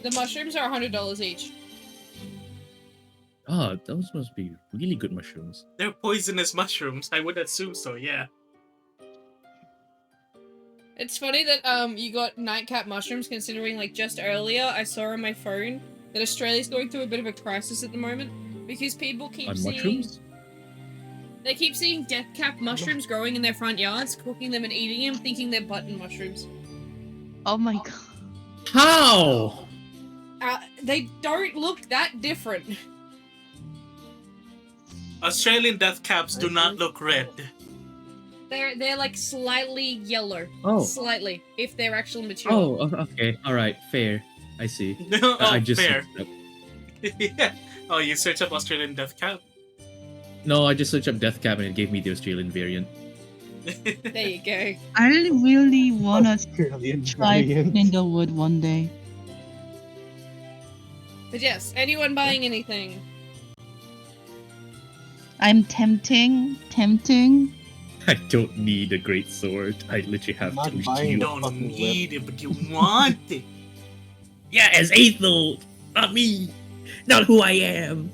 The mushrooms are $100 each. Ah, those must be really good mushrooms. They're poisonous mushrooms. I would assume so. Yeah. It's funny that you got nightcap mushrooms, considering like just earlier I saw on my phone that Australia's going through a bit of a crisis at the moment because people keep On seeing mushrooms? they keep seeing deathcap mushrooms growing in their front yards, cooking them and eating them, thinking they're button mushrooms. Oh my god. How? They don't look that different. Australian death caps do not look red. They're like slightly yellow. Oh. Slightly, if they're actually mature. Oh, okay. Alright, fair. I see. Oh, I just fair. searched up. Yeah. Oh, you search up Australian death cap. No, I just searched up Death Cab and it gave me the Australian variant. There you go. I really wanna Australian try variant. Sandalwood one day. But yes, anyone buying anything? I'm tempting. I don't need a great sword. I literally have Not 2 buying You shields. don't fucking need it, but you want it. Yeah, as Aethel! Not me! Not who I am!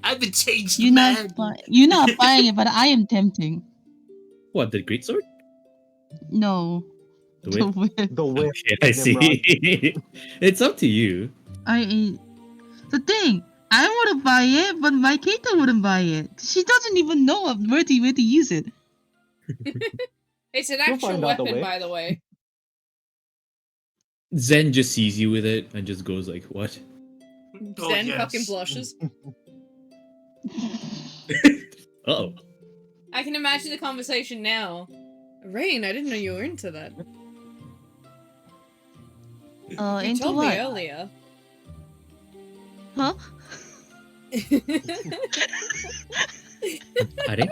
I've been changed, You're man. not buying it, but I am tempting. What, the great sword? No. The The whip? whip. The Oh, whip. shit, I see. It's up to you. The thing, I want to buy it, but my Keita wouldn't buy it. She doesn't even know where to use it. It's an You'll actual find out the weapon, way. by the way. Zen just sees you with it and just goes like, what? Oh, Zen yes. fucking blushes. Uh-oh. I can imagine the conversation now. Rain, I didn't know you were into that. You Into told what? me earlier. Huh? Are they?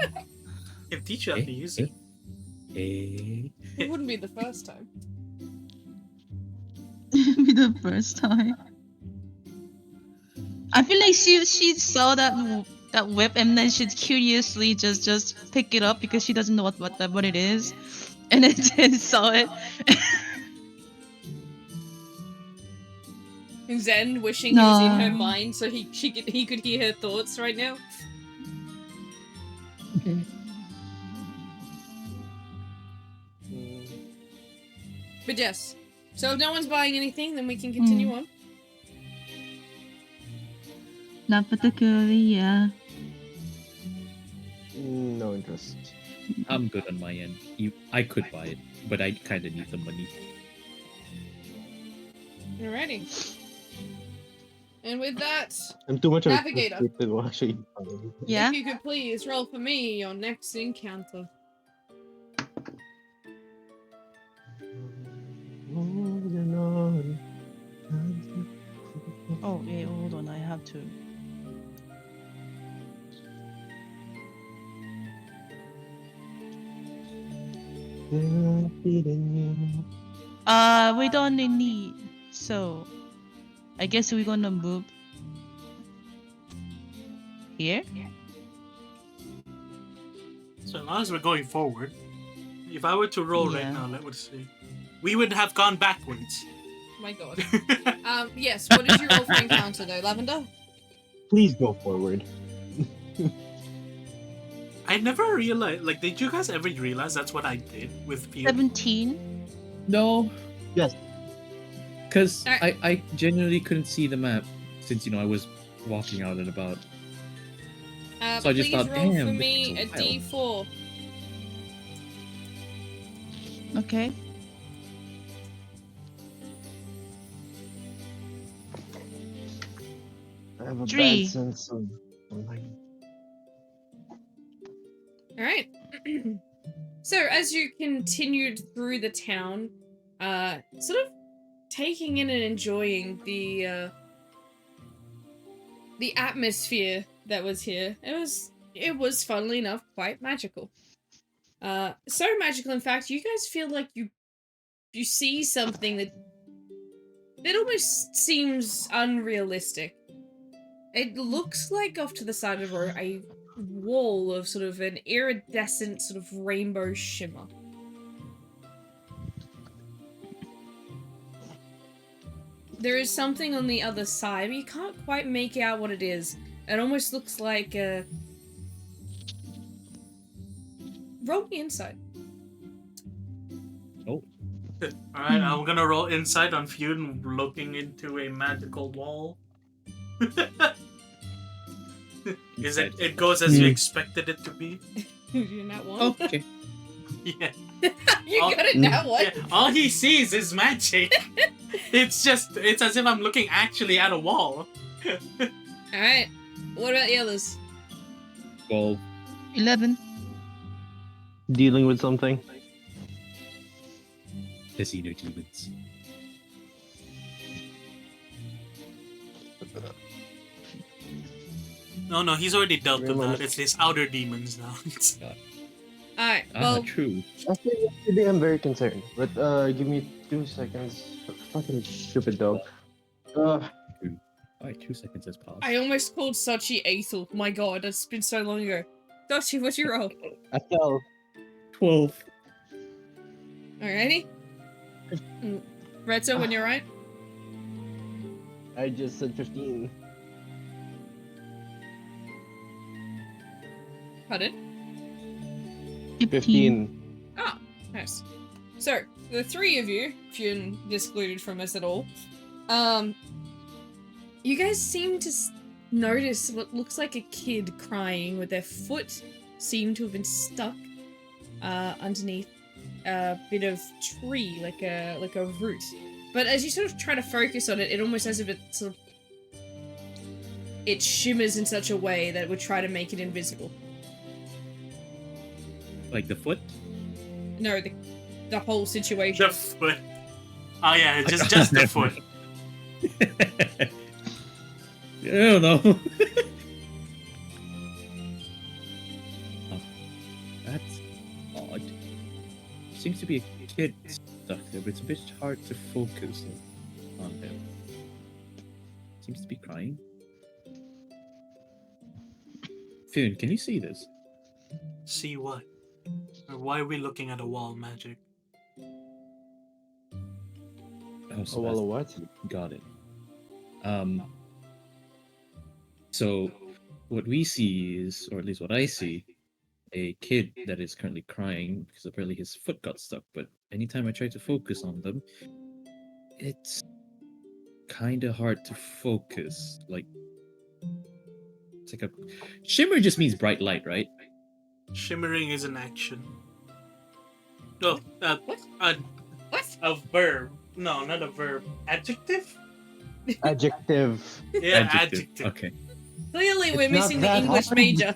Can teach you how to use it. It wouldn't be the first time. Be the first time. I feel like she saw that whip and then she'd curiously just pick it up because she doesn't know what it is, and then saw it. Zen wishing he was in her No. mind so he could hear her thoughts right now. But yes. So if no one's buying anything, then we can continue on. Not particularly, yeah. No interest. I'm good on my end. I could buy it, but I kind of need the money. Alrighty. And with that, I'm too much of a Navigator. kid to actually. Yeah. if you could please roll for me your next encounter. Oh, wait, hold on. I have to. We don't need. So, I guess we're gonna move here. So as long as we're going forward, if I were to roll right Yeah. now, let me see. We would have gone backwards. My god. Yes, what did you roll for encounter though, Lavender? Please go forward. I never realized, like, did you guys ever realize that's what I did with Field? 17. No. Yes. Because Alright. I genuinely couldn't see the map since, I was walking out and about. So I just Please thought, roll damn, for this me a takes a d4. Okay. have a 3. bad sense of mind. All right. So as you continued through the town, sort of taking in and enjoying the atmosphere that was here, it was funnily enough quite magical. So magical, in fact, you guys feel like you see something that almost seems unrealistic. It looks like off to the side of a wall of sort of an iridescent sort of rainbow shimmer. There is something on the other side, but you can't quite make out what it is. It almost looks like a... Roll me inside. Oh, Alright, I'm gonna roll insight on Feud looking into a magical wall. Is it? It goes as you expected it to be. You're not one. Oh, okay. Yeah. You Oh, got it now, what? Yeah. All he sees is magic. It's as if I'm looking actually at a wall. Alright. What about the others? 12. 11. Dealing with something. Casino demons. No, he's already dealt with Really? that. It's his outer demons now. Alright, Ah, well, true. Actually, I'm very concerned. But give me 2 seconds. Fucking stupid dog. Alright, 2 seconds has passed. I almost called Sachi Aethel. My god, that's been so long ago. Sachi, what's your roll? I fell. 12. Alrighty. Retzo, when you're right. I just said 15. Pardon? 15. Ah, nice. So, the three of you, if you're excluded from us at all, you guys seem to notice what looks like a kid crying with their foot seem to have been stuck underneath a bit of tree, like a root. But as you sort of try to focus on it, it almost as if it sort of it shimmers in such a way that it would try to make it invisible. Like the foot? No, the whole situation. The foot. Oh yeah, just the foot. I don't know. Oh, that's odd. Seems to be a kid stuck there, but it's a bit hard to focus on him. Seems to be crying. Fune, can you see this? See what? Or why are we looking at a wall, Magic? Oh, so Oh, well, that's- what? Got it. So what we see is, or at least what I see, a kid that is currently crying because apparently his foot got stuck. But anytime I try to focus on them, it's kind of hard to focus. Like, it's like a shimmer just means bright light, right? Shimmering is an action. Oh, What? a verb. No, not a verb. Adjective? Adjective. Yeah, adjective. Okay. Clearly, we're It's not missing the that English hard. major.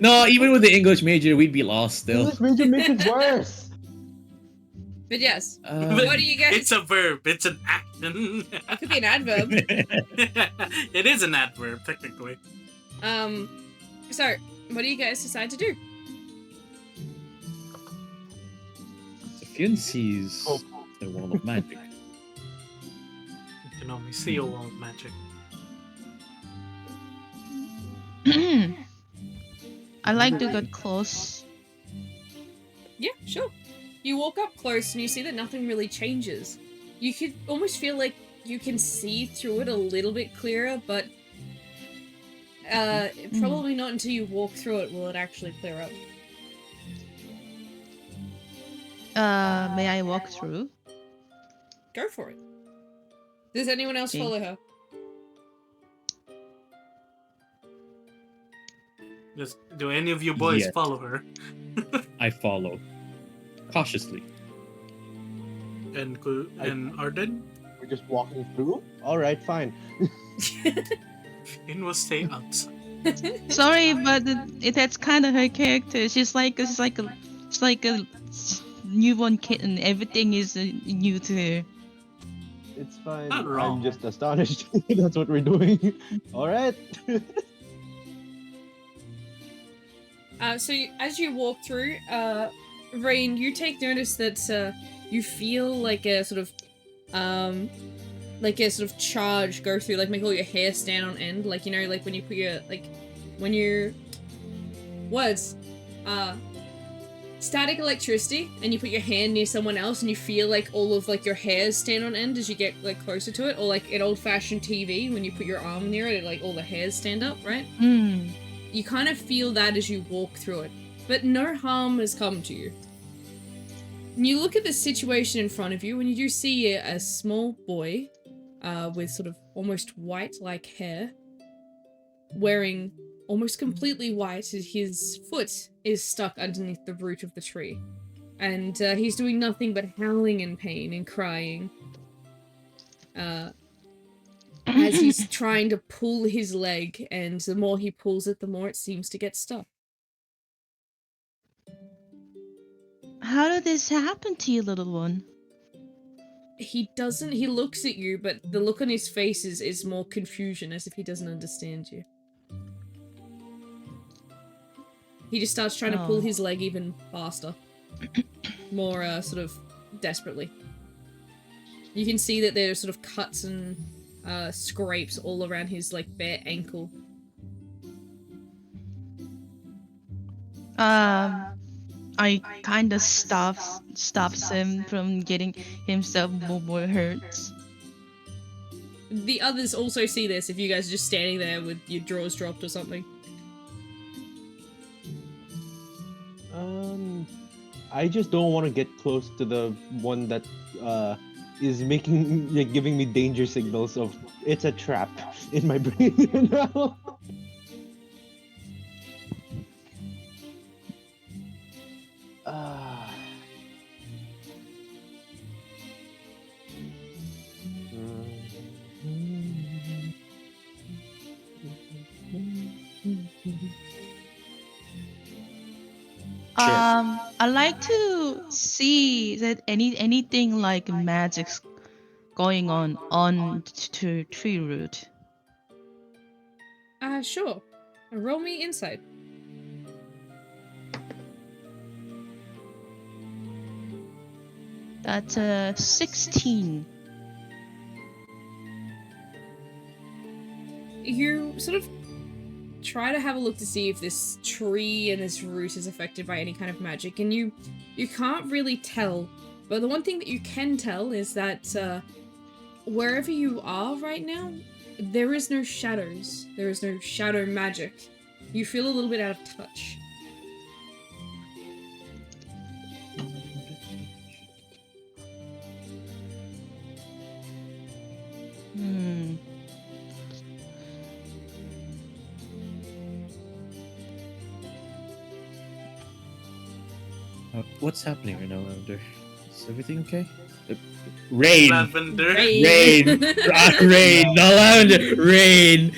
No, even with the English major, we'd be lost still. English major makes it worse. But yes, Uh, what do you guys? It's a verb. It's an action. It could be an adverb. It is an adverb, technically. So what do you guys decide to do? So Fionn sees Oh. the wall of magic. You can only see a wall of magic. I like to get close. Yeah, sure. You walk up close and you see that nothing really changes. You could almost feel like you can see through it a little bit clearer, but probably not until you walk through it will it actually clear up. May I walk through? Go for it. Does anyone else Okay. follow her? Just, do any of you boys Yes. follow her? I follow cautiously. And Arden? just walking through. All right, fine. In will stay outside. Sorry, but that's kind of her character. She's like a newborn kitten. Everything is new to her. It's fine. Not wrong. I'm just astonished. That's what we're doing. All right. So as you walk through, Rain, you take notice that you feel like a sort of charge go through, like make all your hair stand on end, like you know, like when you put your when you're static electricity and you put your hand near someone else and you feel like all of like your hairs stand on end as you get like closer to it, or like an old-fashioned TV when you put your arm near it, like all the hairs stand up, right? You kind of feel that as you walk through it, but no harm has come to you. And you look at the situation in front of you and you do see a small boy with sort of almost white-like hair, wearing almost completely white, as his foot is stuck underneath the root of the tree. And he's doing nothing but howling in pain and crying. As he's trying to pull his leg, and the more he pulls it, the more it seems to get stuck. How did this happen to you, little one? He looks at you, but the look on his face is more confusion, as if he doesn't understand you. He just starts trying to pull his leg even faster. More, sort of, desperately. You can see that there are sort of cuts and scrapes all around his, like, bare ankle. I kind of stops him from getting himself more hurts. The others also see this, if you guys are just standing there with your drawers dropped or something. I just don't want to get close to the one that is making, like, giving me danger signals of it's a trap in my brain now. I like to see that anything like magic's going on to tree root. Sure. Roll me insight. That's 16. You sort of try to have a look to see if this tree and this root is affected by any kind of magic, and you can't really tell, but the one thing that you can tell is that wherever you are right now, there is no shadows. There is no shadow magic. You feel a little bit out of touch. What's happening right now, Lavender? Is everything okay? Rain! Lavender. Rain! Rain! Not Lavender! Rain!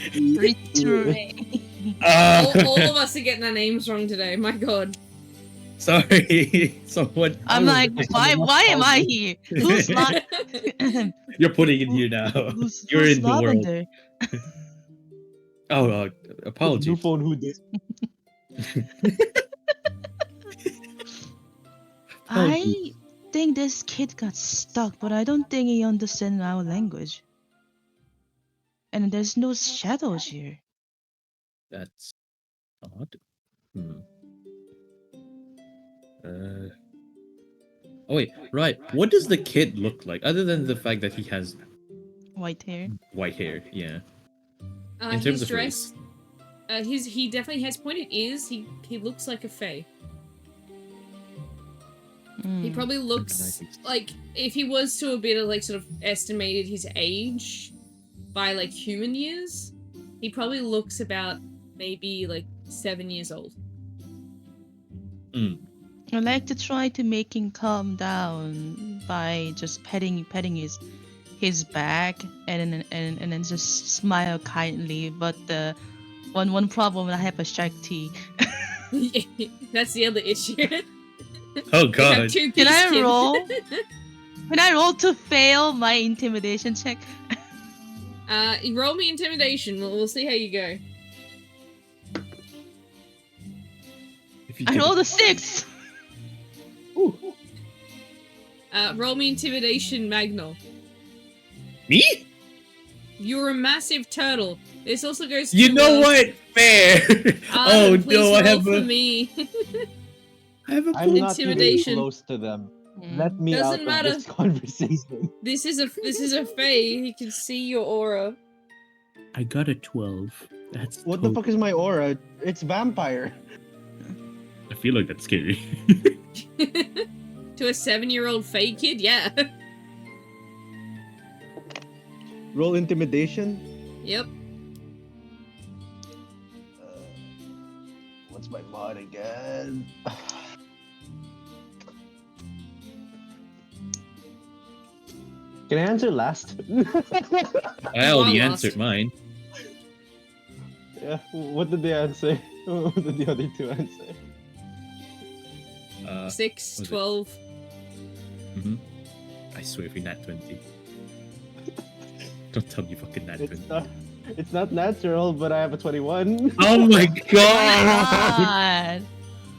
All of us are getting our names wrong today, my god. Sorry, someone. I'm like, why am I here? Who's not? You're putting it here now. You're who's in the world. Lavender? Oh, apologies. New phone, who this? I think this kid got stuck, but I don't think he understands our language. And there's no shadows here. That's odd. Oh wait, right. What does the kid look like, other than the fact that he has White hair. white hair? Yeah. In terms His of dress, he definitely has pointed ears. He looks like a fae. He probably looks like, if he was to a bit of like sort of estimated his age by like human years, he probably looks about maybe like 7 years old. I like to try to make him calm down by just petting his back and then just smile kindly. But the one problem, I have a shark tea. That's the other issue. Oh You have god. 2 Can I piece kid. roll? Can I roll to fail my intimidation check? You roll me intimidation. We'll see how you go. If you I could- rolled a 6. Roll me intimidation, Magnol. Me? You're a massive turtle. This also goes to, You know what? Fair. Oh Please no, I roll have for a. me. I have a. I'm not even Intimidation. close to them. Let me Doesn't out matter. of this conversation. This is a Fae. He can see your aura. I got a 12. That's What the fuck is my aura? It's vampire. I feel like that's scary. To a 7-year-old Fae kid, yeah. Roll intimidation. Yep. What's my mod again? Can I answer last? I already Well, answered mine. Yeah. What did they answer? What did the other two answer? 6, was it? 12. I swear if we nat 20. Don't tell me fucking nat 20. It's not natural, but I have a 21. Oh my Oh god! my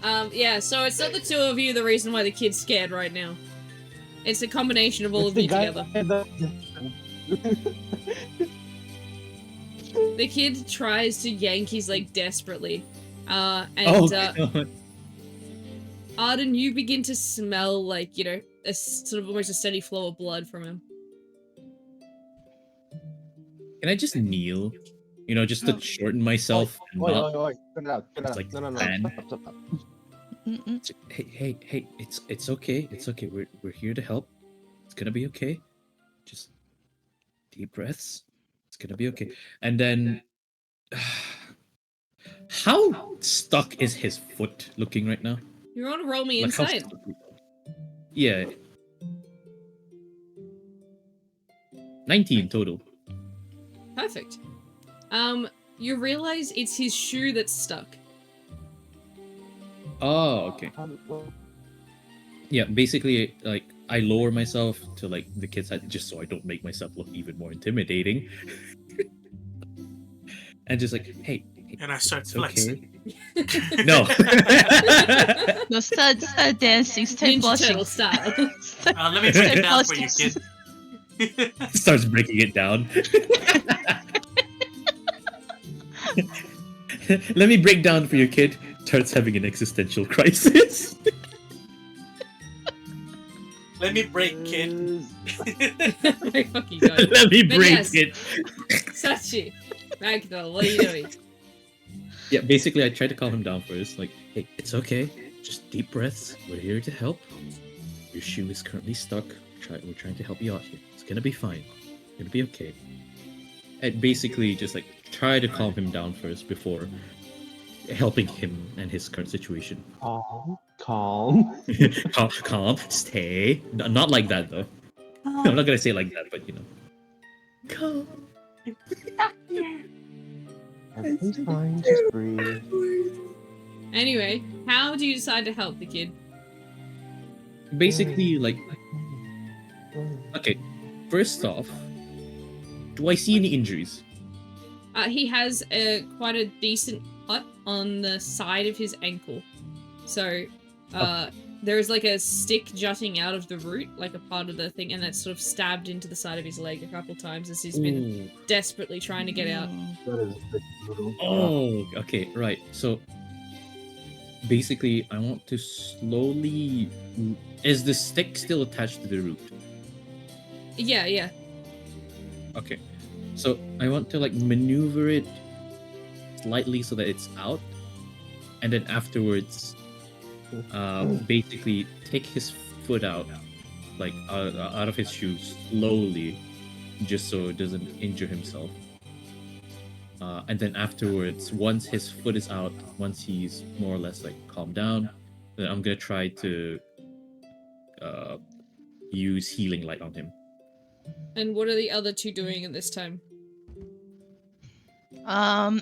god. Yeah, so it's not the two of you the reason why the kid's scared right now. It's a combination of all of you together. The kid tries to yank his leg desperately. Oh god. Arden, you begin to smell like, you know, a sort of almost a steady flow of blood from him. Can I just kneel? You know, just to shorten myself and Oi, not. oi, oi. Cut it out. Cut it It's out. like No. fan. Stop. Hey, it's okay. It's okay. We're here to help. It's gonna be okay. Just deep breaths. It's gonna be okay. And then how stuck is his foot looking right now? You want to roll me Like how inside. stuck- Yeah. 19 total. Perfect. You realize it's his shoe that's stuck. Oh, okay. Yeah, basically, like, I lower myself to, like, the kid's height just so I don't make myself look even more intimidating. And just like, hey, And I start it's flexing. okay. No. No, start dancing, start Ninja blushing. Turtle style. Let me break it down for you, kid. Starts breaking it down. Let me break down for you, kid. Starts having an existential crisis. Let me break, kid. My fucking god. Let me But break yes. it. Sachi. Magda, what are you doing? Yeah, basically, I tried to calm him down first. Like, hey, it's okay. Just deep breaths. We're here to help. Your shoe is currently stuck. We're trying to help you out here. It's gonna be fine. It's gonna be okay. And basically, just like try to calm him down first before helping him and his current situation. Calm. Calm. Stay. Not like that though. I'm not gonna say it like that, but you know. Calm. Everything's fine. Just breathe. Anyway, how do you decide to help the kid? Basically, like, okay. First off, do I see any injuries? He has quite a decent cut on the side of his ankle. So, there is like a stick jutting out of the root, like a part of the thing, and that's sort of stabbed into the side of his leg a couple times as he's been Ooh. desperately trying to get out. That is brutal. Oh, okay, right. So basically, I want to slowly. Is the stick still attached to the root? Yeah. Okay. So I want to like maneuver it slightly so that it's out, and then afterwards, basically take his foot out, like out of his shoes slowly, just so it doesn't injure himself. And then afterwards, once his foot is out, once he's more or less like calmed down, then I'm gonna try to use healing light on him. And what are the other two doing at this time? I'm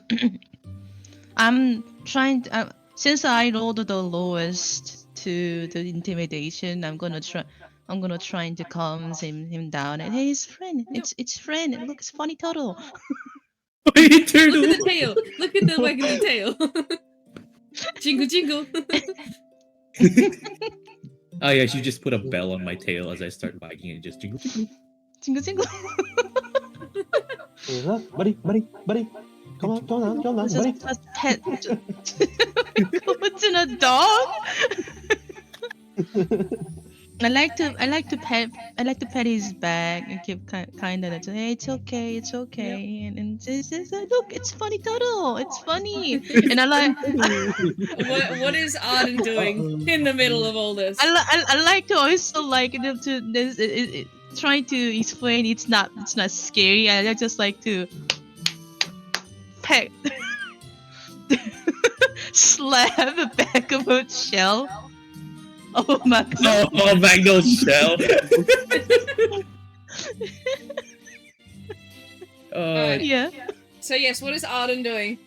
trying to, since I rolled the lowest to the intimidation, I'm gonna try to calm him down. And hey, it's friend. It's friend. Look, it's funny turtle. Wait, Look turtle. at the tail. Look at the waggly tail. Jingle, jingle. Oh yeah, you just put a bell on my tail as I start wagging it. Just jingle, jingle. Jingle, jingle. Hey, look, buddy. Come on, buddy. Just pet. What's in a dog? I like to pet his back and keep kind of say, hey, it's okay, and just look, it's funny turtle, it's funny, and I like. What is Arden doing in the middle of all this? I like to also like trying to explain it's not scary. I just like to pet, slap the back of a shell. Oh my god. Oh, Magno's shell. Yeah. So yes, what is Arden doing?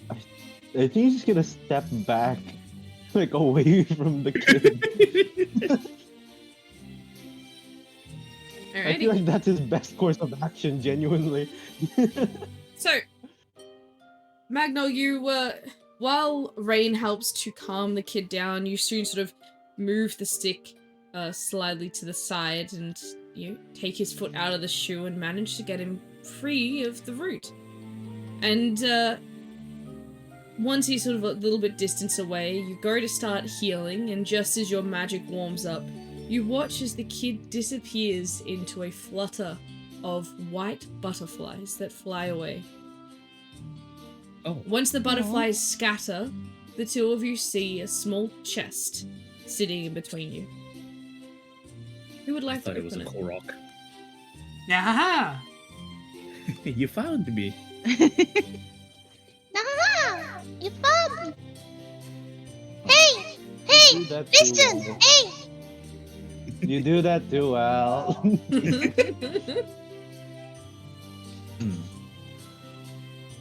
I think he's just gonna step back, like away from the kid. I feel like that's his best course of action, genuinely. So, Magno, you while Rain helps to calm the kid down, you soon sort of move the stick slightly to the side and you take his foot out of the shoe and manage to get him free of the root. And once he's sort of a little bit distance away, you go to start healing, and just as your magic warms up, you watch as the kid disappears into a flutter of white butterflies that fly away. Oh. Once the butterflies scatter, the two of you see a small chest sitting in between you. Who would like to I thought it was open a it? Korok. Yeah. You found me. You found me. Hey, Do that too listen, well. hey. You do that too well.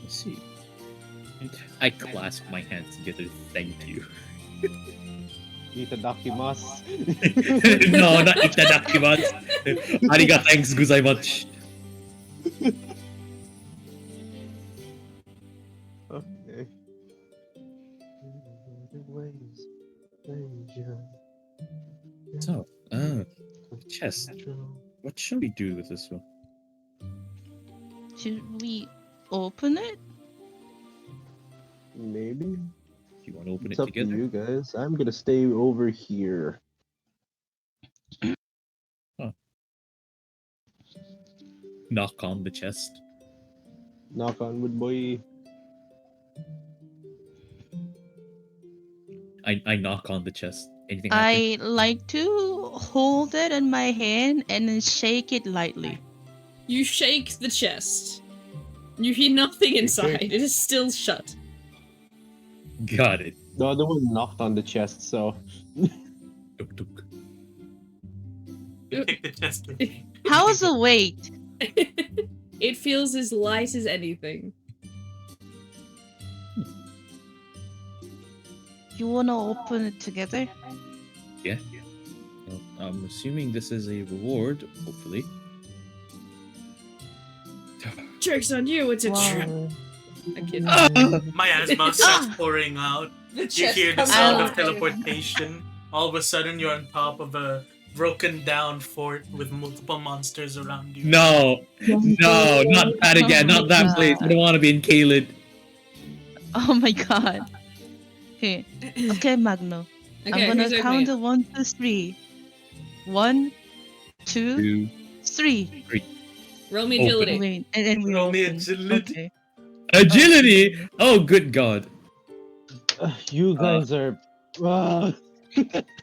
Let's see. I clasp my hands together. Thank you. Itadakimasu. No, not itadakimasu. Ariga thanks gozaimasu. Okay. So, chest. What should we do with this one? Should we open it? Maybe. Do you want to open It's it up to together? you guys. I'm gonna stay over here. Knock on the chest. Knock on wood, boy. I knock on the chest. Anything happen? I like to hold it in my hand and then shake it lightly. You shake the chest. You hear nothing inside. It is still shut. Got it. The other one knocked on the chest, so Tuk tuk. You take the chest. How's the weight? It feels as light as anything. You wanna open it together? Yeah. Well, I'm assuming this is a reward, hopefully. Joke's on you, it's a Wow. trap. I kid. My asthma starts pouring out. The You chest hear the comes sound out. of teleportation. All of a sudden, you're on top of a broken down fort with multiple monsters around you. No! No, not that again, not that place. I don't want to be in Kaled. Oh my god. Okay. Okay, Magno. Okay, I'm who's gonna opening count it? to 1, 2, 3. 1, 2, 2, 3. Roll me Open. agility. Wait, and then we Roll me open. agility. Okay. agility! Oh, good god. you guys are.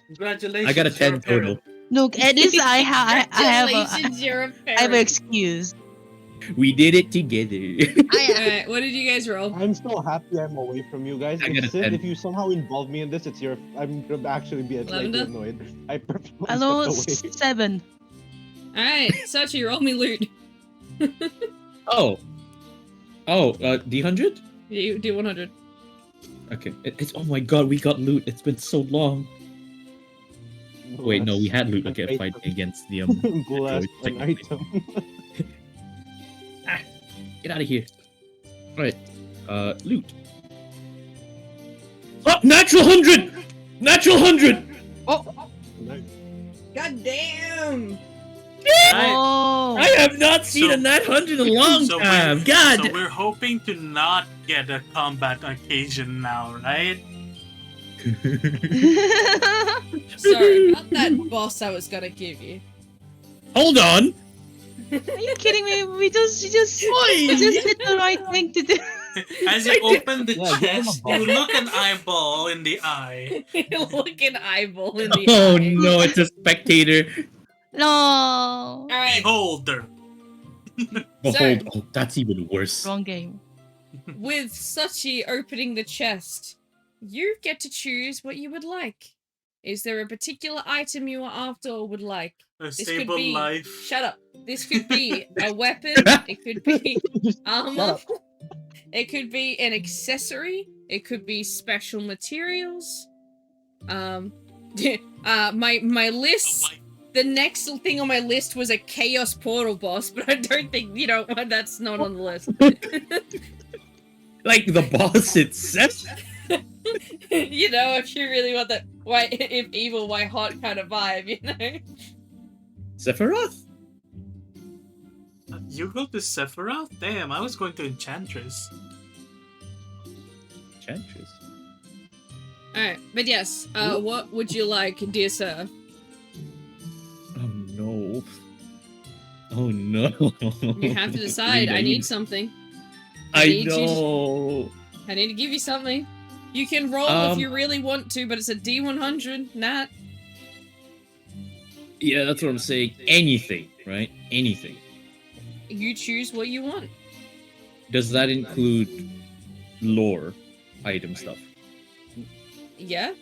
Congratulations. I got a you're 10 hero. total. Look, at this I have Congratulations, you're a I have an fairy. excuse. We did it together. Alright, what did you guys roll? I'm so happy I'm away from you guys. I got a If, Sid, 10. if you somehow involve me in this, it's your. I'm gonna actually be slightly Lavender? annoyed. I purposely Hello, stepped away. 7. Alright, Sachi, roll me loot. Oh, D100. You do 100. Okay. It's oh my god, we got loot. It's been so long. Wait, no, we had loot. Okay, fighting against the Bless an technically. item. Get out of here. Alright. Loot. Oh, natural 100! Natural 100! Nice. God damn! Oh! I have not seen So- a nat 100 in a long so time. God! So we're hoping to not get a combat occasion now, right? Sorry, not that boss I was gonna give you. Hold on! Are you kidding me? We just did the right thing to do. As you open the Yeah, give him a chest, ball. you look an eyeball in the eye. Look an eyeball in the Oh eye. no, it's a spectator. No. Alright, Beholder. Behold, oh, that's even worse. Wrong game. with Sachi opening the chest, you get to choose what you would like. Is there a particular item you are after or would like? A This could stable be. life. Shut up. This could be a weapon. It could be Just armor. up. It could be an accessory. It could be special materials. My list. The next thing on my list was a chaos portal boss, but I don't think that's not on the list. Like the boss itself. If you really want that, why if evil, why hot kind of vibe, Sephiroth? You go to Sephiroth? Damn, I was going to Enchantress. Enchantress. Alright, but yes, what would you like, dear sir? Oh no. Oh no. You have to decide. I need something. I need you to- know. I need to give you something. You can roll if you really want to, but it's a D100, Nat. Yeah, that's what I'm saying. Anything, right? Anything. You choose what you want. Does that include lore item stuff? Yeah?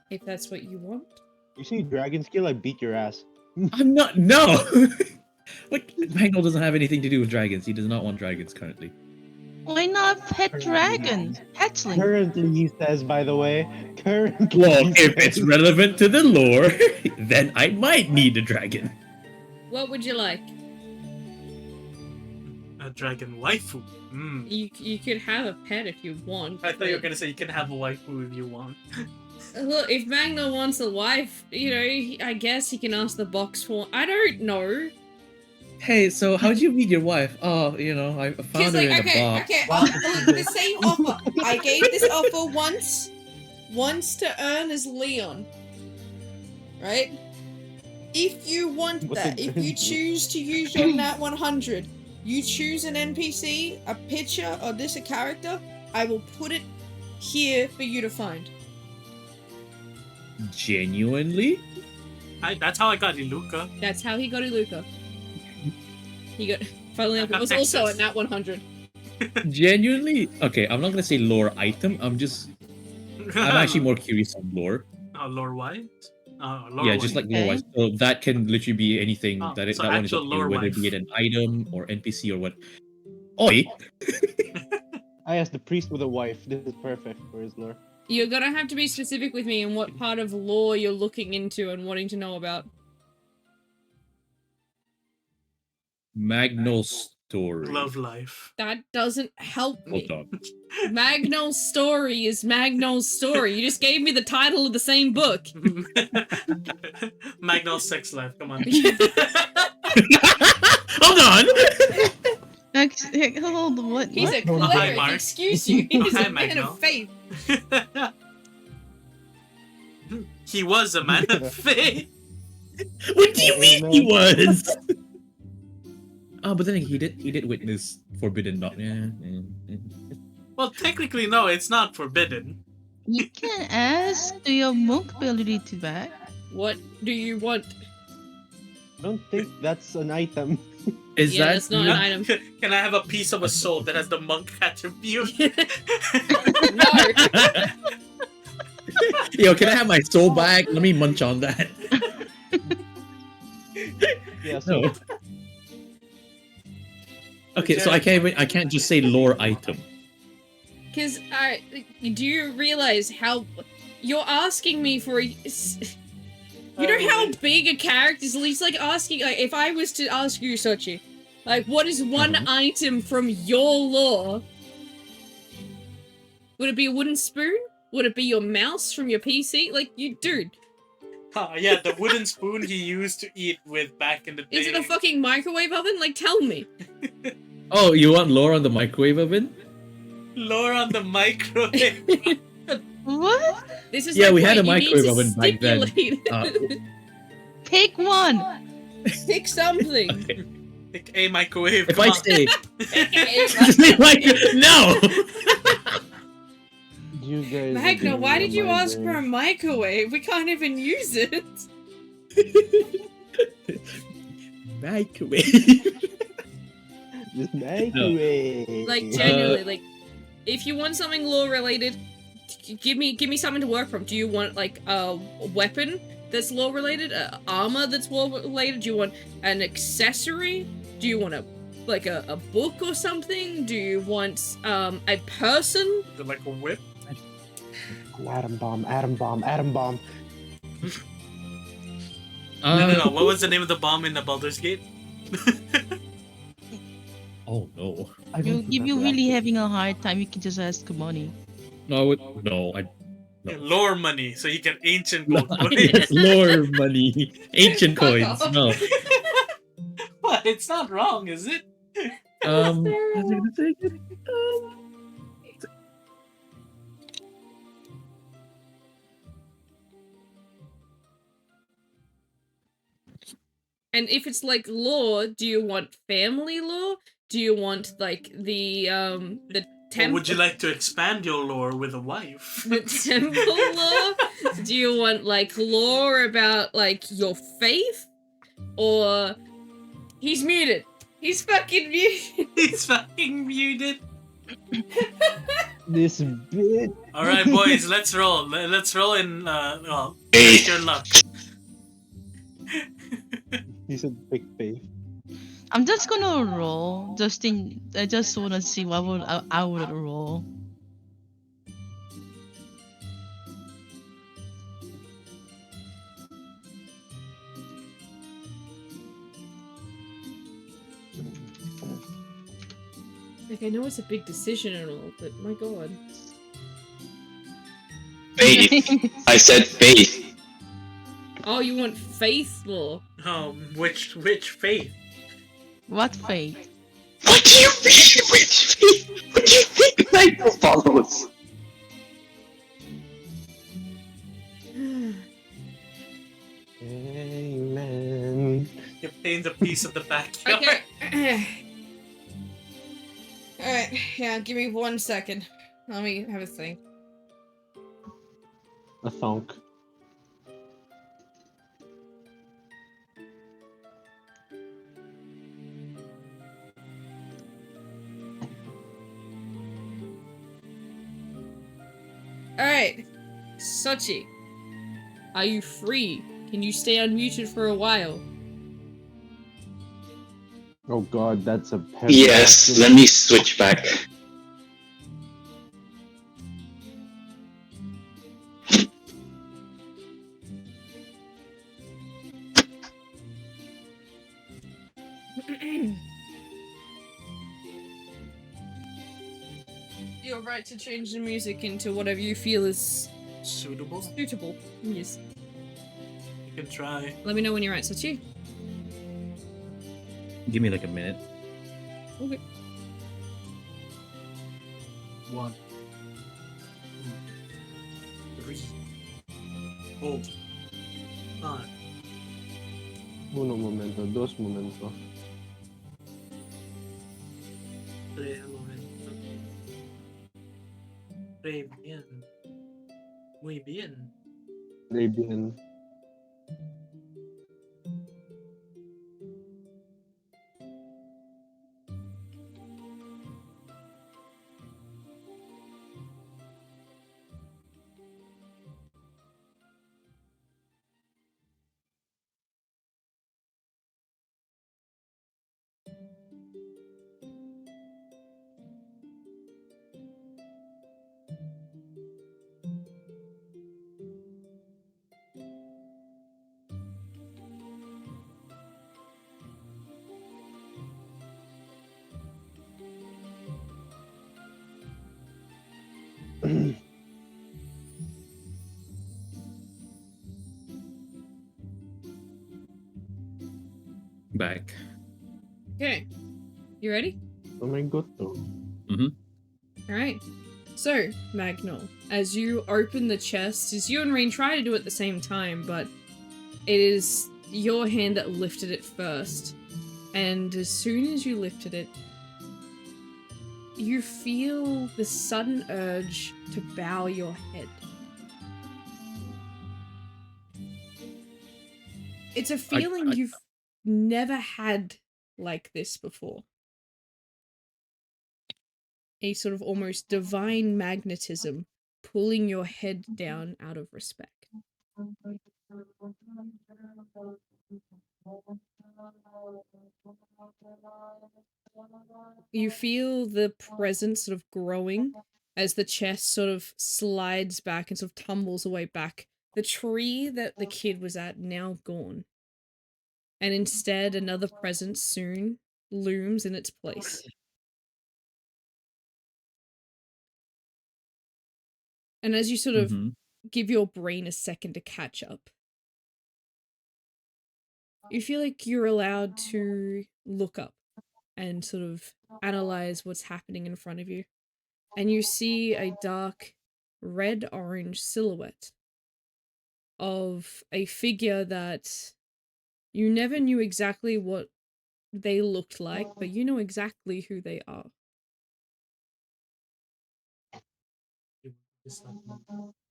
If that's what you want. You see dragon skill, I beat your ass. I'm not. No! Like, Magnol doesn't have anything to do with dragons. He does not want dragons currently. Why not pet dragon? Hatchling. Currently, he says, by the way. Currently. Well, he if says- it's relevant to the lore, then I might need a dragon. What would you like? A dragon waifu. Mm. You could have a pet if you want. I thought you were but- gonna say you can have a waifu if you want. Look, if Magno wants a wife, I guess he can ask the box for. I don't know. Hey, so how'd you meet your wife? Oh, I found her in a box. The same offer. I gave this offer once to earn as Leon. Right? If you want What's that, it if you do? choose to use your Nat 100, you choose an NPC, a picture, or a character, I will put it here for you to find. Genuinely? That's how I got Iluka. That's how he got Iluka. He got. Funnily enough, it got was also a Texas. Nat 100. Genuinely? Okay, I'm not gonna say lore item. I'm actually more curious on lore. Oh, lore white? Lore Yeah, just white. like lore wise. So that can literally be anything Oh, that so that one is actual up to you, lore whether wife. be it an item or NPC or what. Oi! I asked the priest with a wife. This is perfect for his lore. You're gonna have to be specific with me in what part of lore you're looking into and wanting to know about. Magnol's story. Love life. That doesn't help me. Hold on. Magnol's story is Magnol's story. You just gave me the title of the same book. Magnol's sex life, come on. Hold on! Hold on, what? He's a What? Hi, cleric, Mark. excuse you. He's Hi, a man Magnol. of faith. He was a man of faith. What do you mean he was? Oh, but then he did witness forbidden not. Yeah. Well, technically, no, it's not forbidden. You can ask to your monk ability to back. What do you want? I don't think that's an item. Is Yeah, that that's not an item. Can I have a piece of a soul that has the monk attribute? No. Yo, can I have my soul back? Let me munch on that. Yeah, so No. Okay, so I can't just say lore item. Because do you realize how you're asking me for a? You know how big a character is? At least like asking, like, if I was to ask you, Sochi, like, what is one item from your lore? Would it be a wooden spoon? Would it be your mouse from your PC? Like, you dude. Yeah, the wooden spoon he used to eat with back in the day. Is it a fucking microwave oven? Like, tell me. Oh, you want lore on the microwave oven? Lore on the microwave. What? This is Yeah, my we had point. a You need microwave to oven back then. stipulate. Pick one. Pick something. Okay. Pick a microwave. If come I on. say Magna, no. you guys. are giving why me a did you ask for a migraine. microwave? We can't even use it. Microwave. Just microwave. Like, genuinely, like, if you want something lore related, give me something to work from. Do you want, like, a weapon that's lore related? Armor that's lore related? Do you want an accessory? Do you want a book or something? Do you want, a person? Is it like a whip? Atom bomb, atom bomb, atom bomb. No. What was the name of the bomb in the Baldur's Gate? Oh no. I don't If you're remember, really actually. having a hard time, you can just ask for money. No, no. No. Lore money, so you get ancient gold coins. Yes, lore money. Ancient Fuck coins. off. No. What? It's not wrong, is it? What was I gonna say again? And if it's like lore, do you want family lore? Do you want like the Or temple? would you like to expand your lore with a wife? The temple lore? Do you want like lore about like your faith? Or he's muted. He's fucking muted. He's fucking muted. This bit. All right, boys, let's roll. Let's roll in. Well, test your luck. He said big face. I'm just gonna roll. I just wanna see what I would roll. Like, I know it's a big decision and all, but my god. Faith. I said faith. Oh, you want faith lore? Which faith? What fate? What do you mean which faith? What do you think Michael follows? Amen. He obtains a piece of the backyard. Okay. Alright, yeah, give me 1 second. Let me have a think. A thonk. Alright. Sochi. Are you free? Can you stay unmuted for a while? Oh god, that's a heavy Yes, action. let me switch back. You're right to change the music into whatever you feel is Suitable? suitable. Yes. You can try. Let me know when you're right, Sochi. Give me like a minute. Okay. 1, 2, 3, 4, 5. Uno momento, dos momento. 3 momento. 3 bien. Muy bien. Arabian. Back. Okay. You ready? Oh my god, though. Alright. So, Magnol, as you open the chest, as you and Rain try to do it at the same time, but it is your hand that lifted it first. And as soon as you lifted it, you feel the sudden urge to bow your head. It's a feeling you've never had like this before. A sort of almost divine magnetism pulling your head down out of respect. You feel the presence sort of growing as the chest sort of slides back and sort of tumbles away back. The tree that the kid was at now gone. And instead another presence soon looms in its place. And as you sort of give your brain a second to catch up, you feel like you're allowed to look up and sort of analyze what's happening in front of you. And you see a dark red-orange silhouette of a figure that you never knew exactly what they looked like, but you know exactly who they are.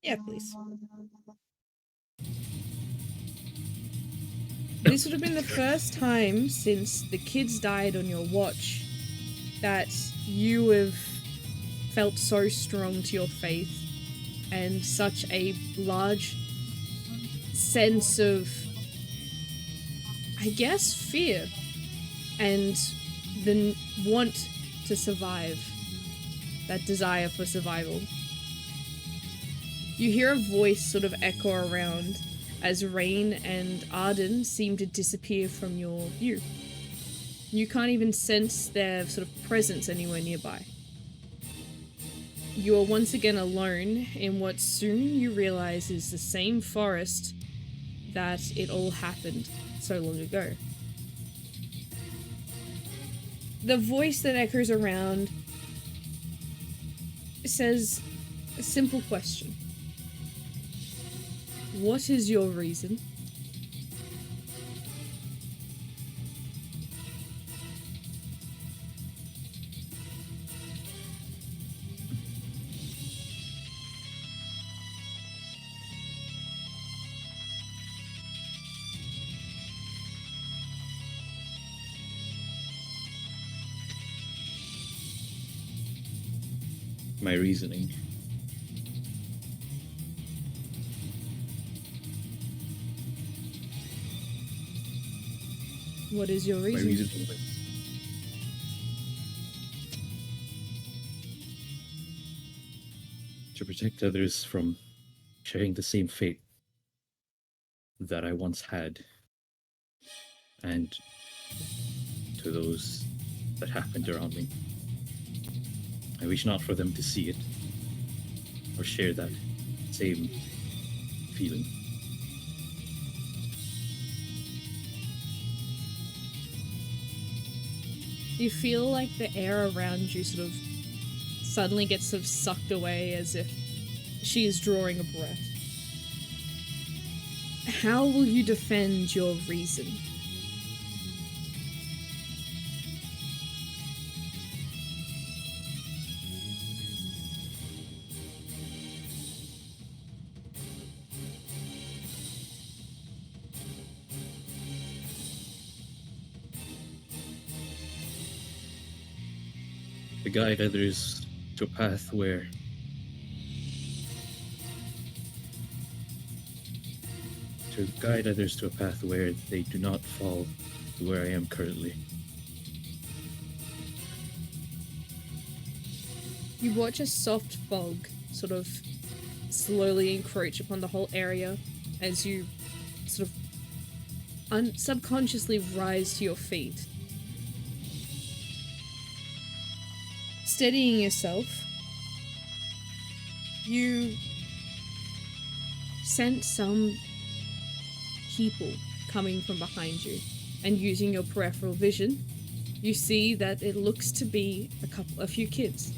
Yeah, please. This would have been the first time since the kids died on your watch that you have felt so strong to your faith and such a large sense of, I guess, fear and the want to survive, that desire for survival. You hear a voice sort of echo around as Rain and Arden seem to disappear from your view. You can't even sense their sort of presence anywhere nearby. You are once again alone in what soon you realize is the same forest that it all happened so long ago. The voice that echoes around says a simple question. What is your reason? My reasoning. What is your My reason? reasoning was to protect others from sharing the same fate that I once had, and to those that happened around me. I wish not for them to see it or share that same feeling. You feel like the air around you sort of suddenly gets sort of sucked away as if she is drawing a breath. How will you defend your reason? to guide others to a path where they do not fall to where I am currently. You watch a soft fog sort of slowly encroach upon the whole area as you sort of subconsciously rise to your feet. Steadying yourself, you sense some people coming from behind you, and using your peripheral vision, you see that it looks to be a few kids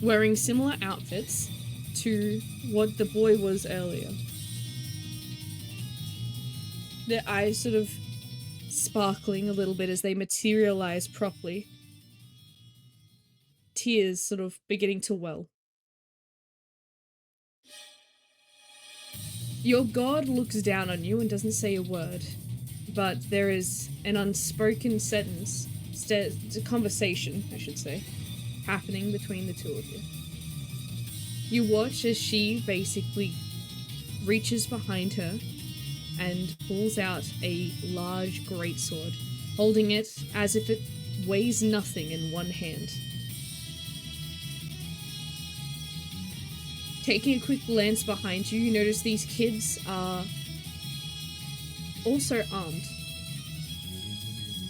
wearing similar outfits to what the boy was earlier. Their eyes sort of sparkling a little bit as they materialize properly. Tears sort of beginning to well. Your god looks down on you and doesn't say a word, but there is an unspoken sentence, conversation, I should say, happening between the two of you. You watch as she basically reaches behind her and pulls out a large greatsword, holding it as if it weighs nothing in one hand. Taking a quick glance behind you, you notice these kids are also armed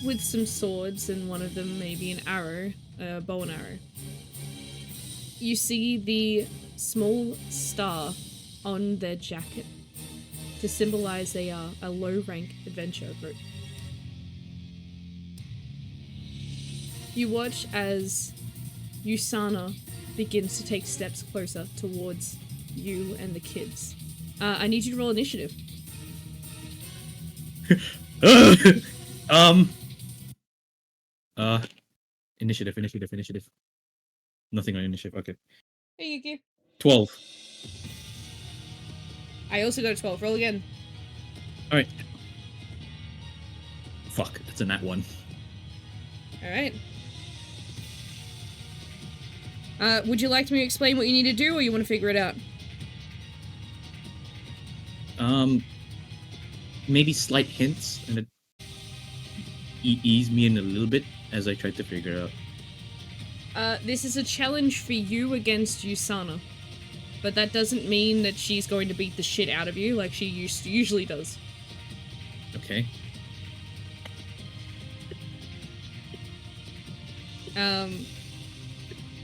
with some swords, and one of them maybe an arrow, a bow and arrow. You see the small star on their jacket to symbolize they are a low-rank adventure group. You watch as Usana begins to take steps closer towards you and the kids. I need you to roll initiative. Initiative. Nothing on initiative. Okay. Hey, Yuki. 12. I also got a 12. Roll again. Alright. Fuck, that's a nat 1. Alright. Would you like me to explain what you need to do, or you want to figure it out? Maybe slight hints, and it ease me in a little bit as I try to figure it out. This is a challenge for you against Usana. But that doesn't mean that she's going to beat the shit out of you like she usually does. Okay.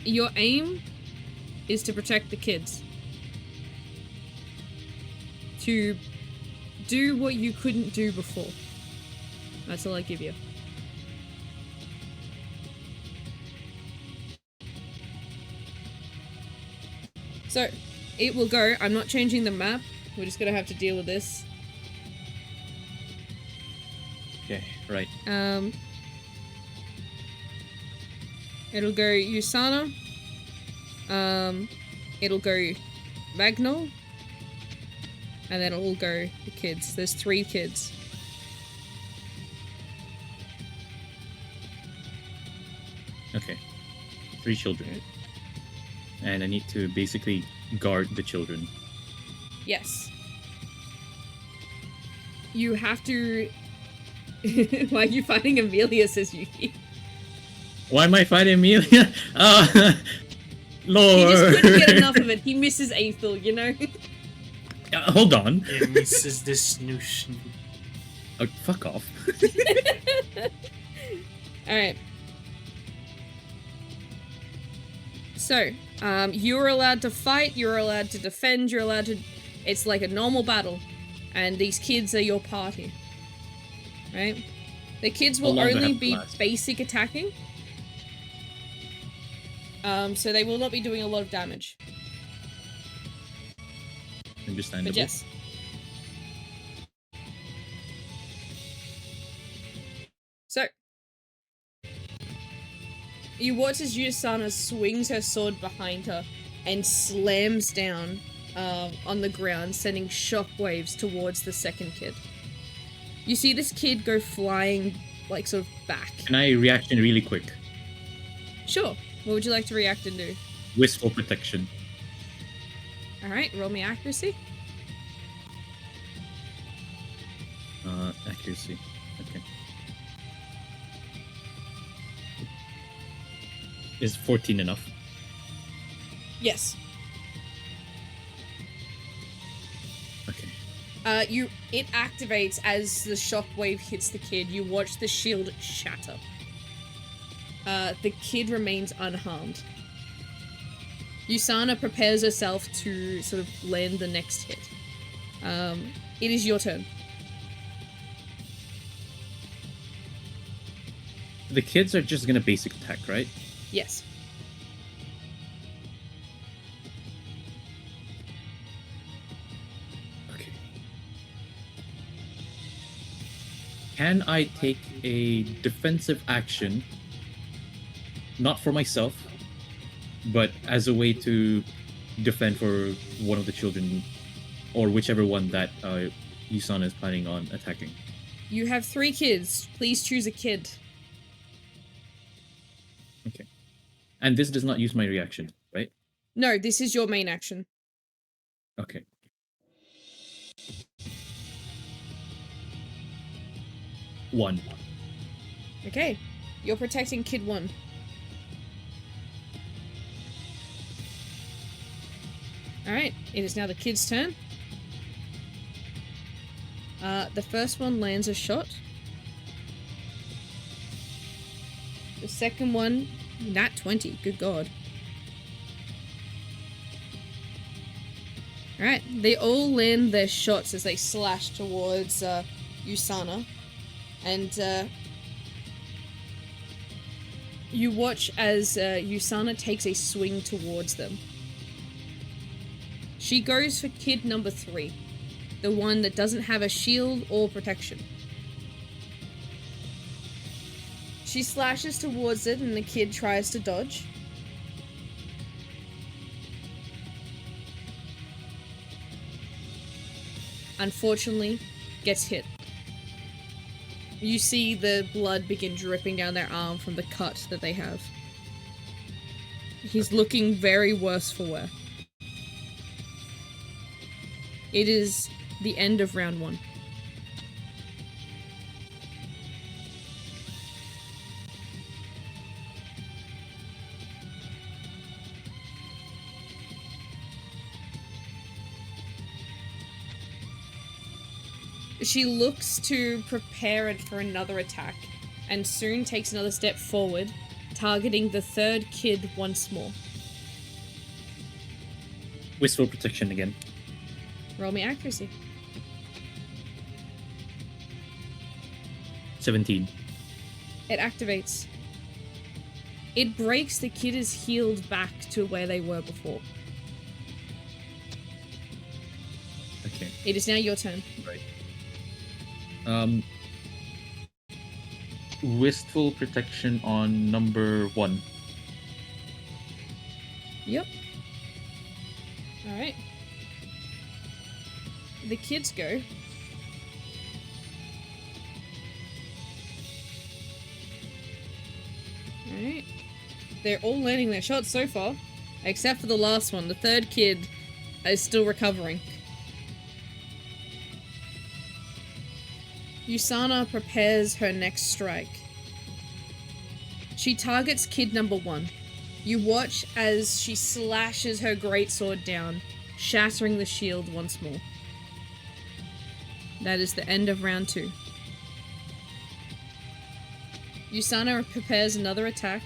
Your aim is to protect the kids. To do what you couldn't do before. That's all I give you. So, it will go. I'm not changing the map. We're just gonna have to deal with this. Okay, right. It'll go Usana. It'll go Magnol. And then it'll go the kids. There's 3 kids. Okay. 3 children. And I need to basically guard the children. Yes. You have to... Why are you fighting Amelia, says Yuki? Why am I fighting Amelia? Lord! He just couldn't get enough of it. He misses Aethel, you know? Hold on. He misses this snoosh. Oh, fuck off. Alright. So, you're allowed to fight, you're allowed to defend, you're allowed to... It's like a normal battle. And these kids are your party. Right? The kids will only be basic attacking. So they will not be doing a lot of damage. Understandable. But yes. So, you watch as Yusana swings her sword behind her and slams down on the ground, sending shockwaves towards the second kid. You see this kid go flying, like, sort of back. Can I reaction really quick? Sure. What would you like to react and do? Wistful protection. Alright, roll me accuracy. Accuracy. Okay. Is 14 enough? Yes. Okay. It activates as the shockwave hits the kid. You watch the shield shatter. The kid remains unharmed. Usana prepares herself to sort of land the next hit. It is your turn. The kids are just gonna basic attack, right? Yes. Okay. Can I take a defensive action, not for myself, but as a way to defend for one of the children, or whichever one that Yusana is planning on attacking? You have 3 kids. Please choose a kid. Okay. And this does not use my reaction, right? No, this is your main action. Okay. One. Okay. You're protecting kid 1. Alright, it is now the kid's turn. The first one lands a shot. The second one, nat 20, good god. Alright, they all land their shots as they slash towards Usana. And you watch as Usana takes a swing towards them. She goes for kid number 3, the one that doesn't have a shield or protection. She slashes towards it and the kid tries to dodge. Unfortunately, gets hit. You see the blood begin dripping down their arm from the cut that they have. He's looking very worse for wear. It is the end of round 1. She looks to prepare it for another attack, and soon takes another step forward, targeting the third kid once more. Wistful protection again. Roll me accuracy. 17. It activates. It breaks. The kid is healed back to where they were before. Okay. It is now your turn. Right. Wistful protection on number 1. Yep. Alright. The kids go. Alright. They're all landing their shots so far, except for the last one. The third kid is still recovering. Usana prepares her next strike. She targets kid number 1. You watch as she slashes her greatsword down, shattering the shield once more. That is the end of round 2. Usana prepares another attack.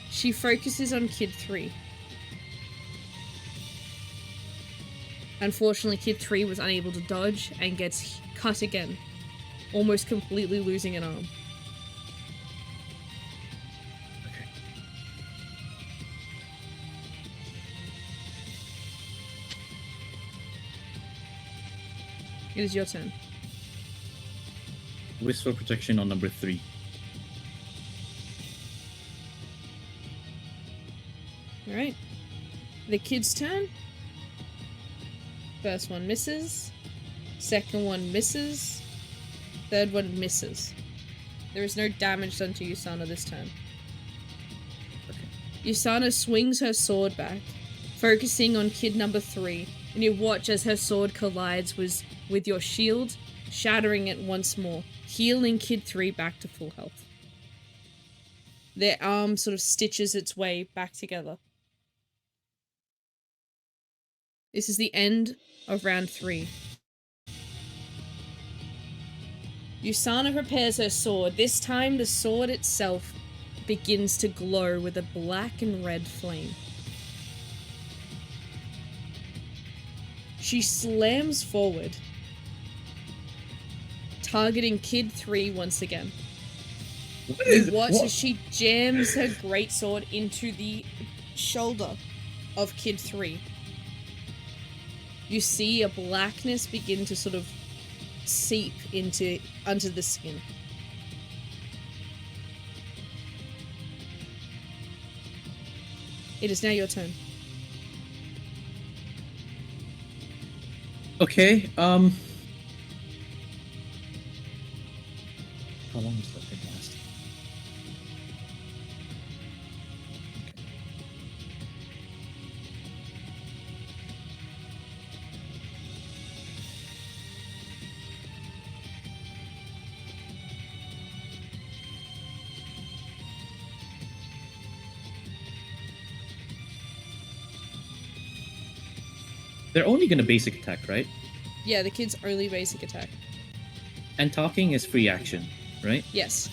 She focuses on kid 3. Unfortunately, kid 3 was unable to dodge and gets cut again, almost completely losing an arm. Okay. It is your turn. Wistful protection on number 3. Alright. The kid's turn. First one misses. Second one misses. Third one misses. There is no damage done to Yusana this turn. Okay. Yusana swings her sword back, focusing on kid number 3, and you watch as her sword collides with your shield, shattering it once more, healing kid 3 back to full health. Their arm sort of stitches its way back together. This is the end of round 3. Yusana prepares her sword. This time the sword itself begins to glow with a black and red flame. She slams forward, targeting Kid 3 once again. You watch as she jams her greatsword into the shoulder of Kid 3. You see a blackness begin to sort of seep under the skin. It is now your turn. Okay, how long does that thing last? They're only gonna basic attack, right? Yeah, the kid's early basic attack. And talking is free action, right? Yes.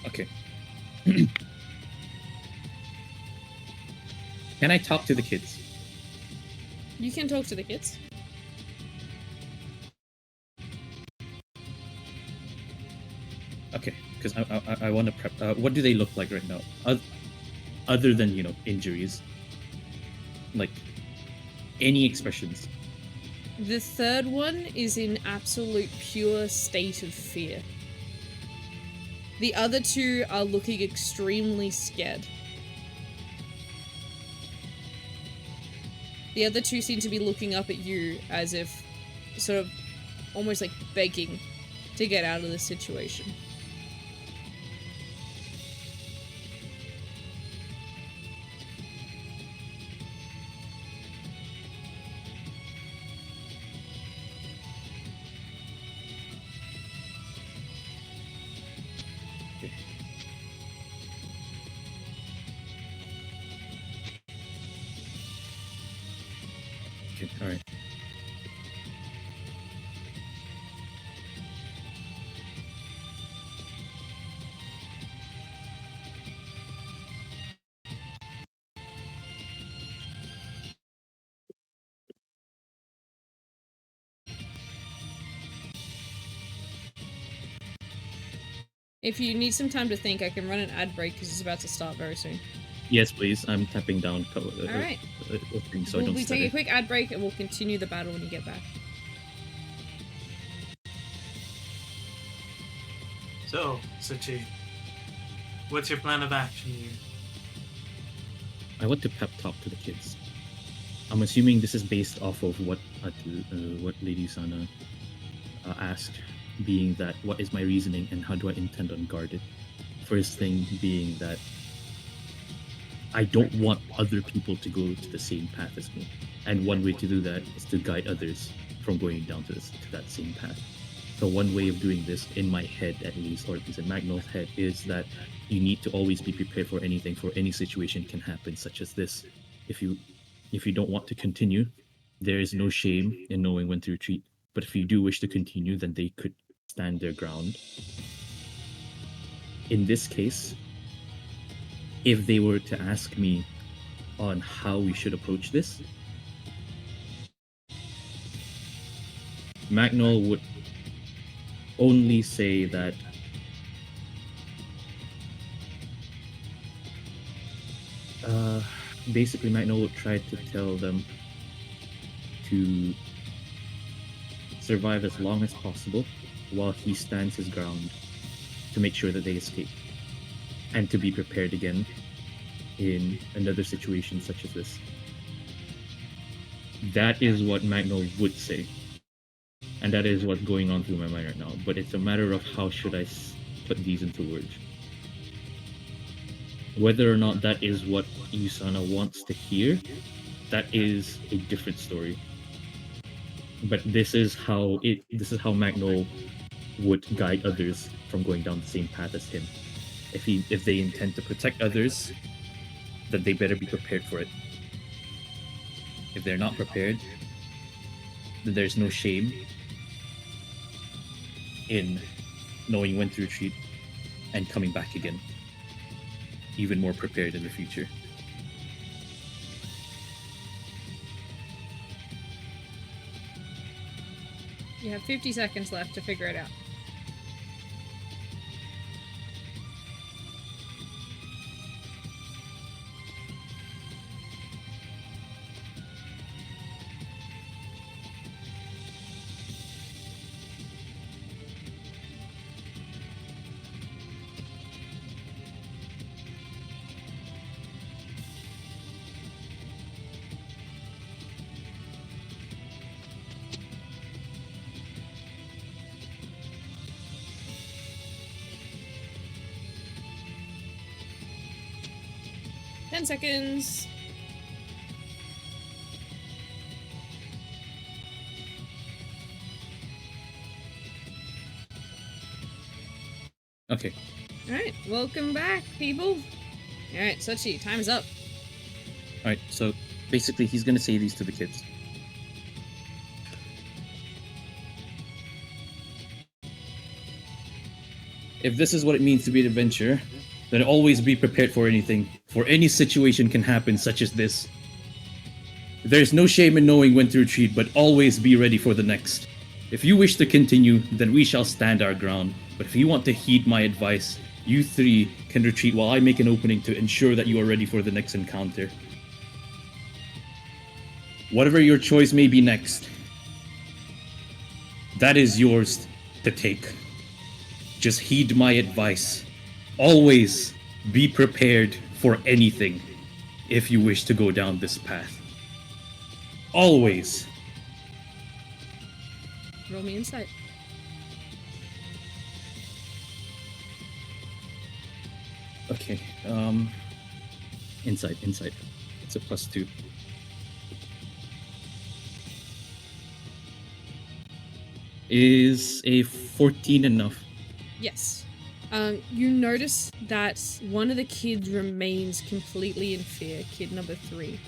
Okay. Can I talk to the kids? You can talk to the kids. Okay, because I want to prep. What do they look like right now? Other than, you know, injuries. Like, any expressions. The third one is in absolute pure state of fear. The other two are looking extremely scared. The other two seem to be looking up at you as if sort of almost like begging to get out of the situation. Okay, alright. If you need some time to think, I can run an ad break because it's about to start very soon. Yes, please. I'm tapping down. Alright. So I don't We take stutter. a quick ad break and we'll continue the battle when you get back. So, Suchi, what's your plan of action here? I want to pep talk to the kids. I'm assuming this is based off of what Lady Sana asked, being that what is my reasoning and how do I intend on guard it. First thing being that I don't want other people to go to the same path as me, and one way to do that is to guide others from going down to that same path. So one way of doing this, in my head at least, or at least in Magnol's head, is that you need to always be prepared for anything, for any situation can happen, such as this. If you don't want to continue, there is no shame in knowing when to retreat. But if you do wish to continue, then they could stand their ground. In this case, if they were to ask me on how we should approach this, Magnol would only say that basically Magnol would try to tell them to survive as long as possible while he stands his ground to make sure that they escape. and to be prepared again in another situation such as this. That is what Magno would say. And that is what's going on through my mind right now. But it's a matter of how should I put these into words. Whether or not that is what Yusana wants to hear, that is a different story. But this is how Magno would guide others from going down the same path as him. If they intend to protect others, then they better be prepared for it. If they're not prepared, then there's no shame in knowing when to retreat and coming back again, even more prepared in the future. You have 50 seconds left to figure it out. Ten seconds. Okay. Alright, welcome back, people. Alright, Sochi, time's up. Alright, so basically he's gonna say these to the kids. If this is what it means to be an adventurer, then always be prepared for anything, for any situation can happen such as this. There's no shame in knowing when to retreat, but always be ready for the next. If you wish to continue, then we shall stand our ground. But if you want to heed my advice, you three can retreat while I make an opening to ensure that you are ready for the next encounter. Whatever your choice may be next, that is yours to take. Just heed my advice. Always be prepared for anything if you wish to go down this path. Always. Roll me insight. Okay, insight. It's a +2. Is a 14 enough? Yes. You notice that one of the kids remains completely in fear, kid number 3.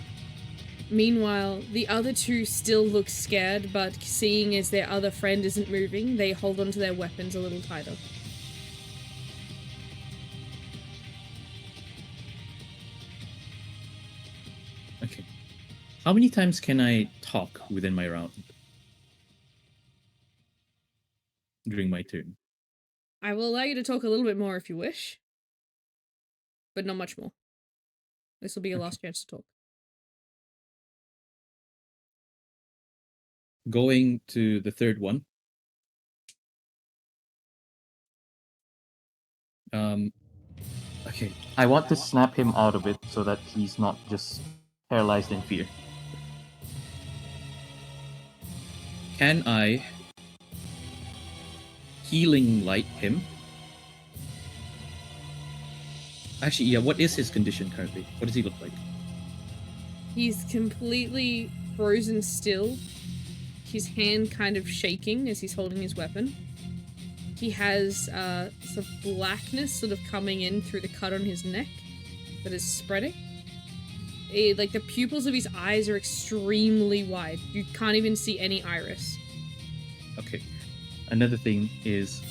Meanwhile, the other two still look scared, but seeing as their other friend isn't moving, they hold onto their weapons a little tighter. Okay. How many times can I talk within my round? During my turn. I will allow you to talk a little bit more if you wish, but not much more. This will be your last chance to talk. Going to the third one. Okay. I want to snap him out of it so that he's not just paralyzed in fear. Can I healing light him? Actually, yeah, what is his condition currently? What does he look like? He's completely frozen still, his hand kind of shaking as he's holding his weapon. He has some blackness sort of coming in through the cut on his neck that is spreading. Like the pupils of his eyes are extremely wide. You can't even see any iris. Okay. Another thing is,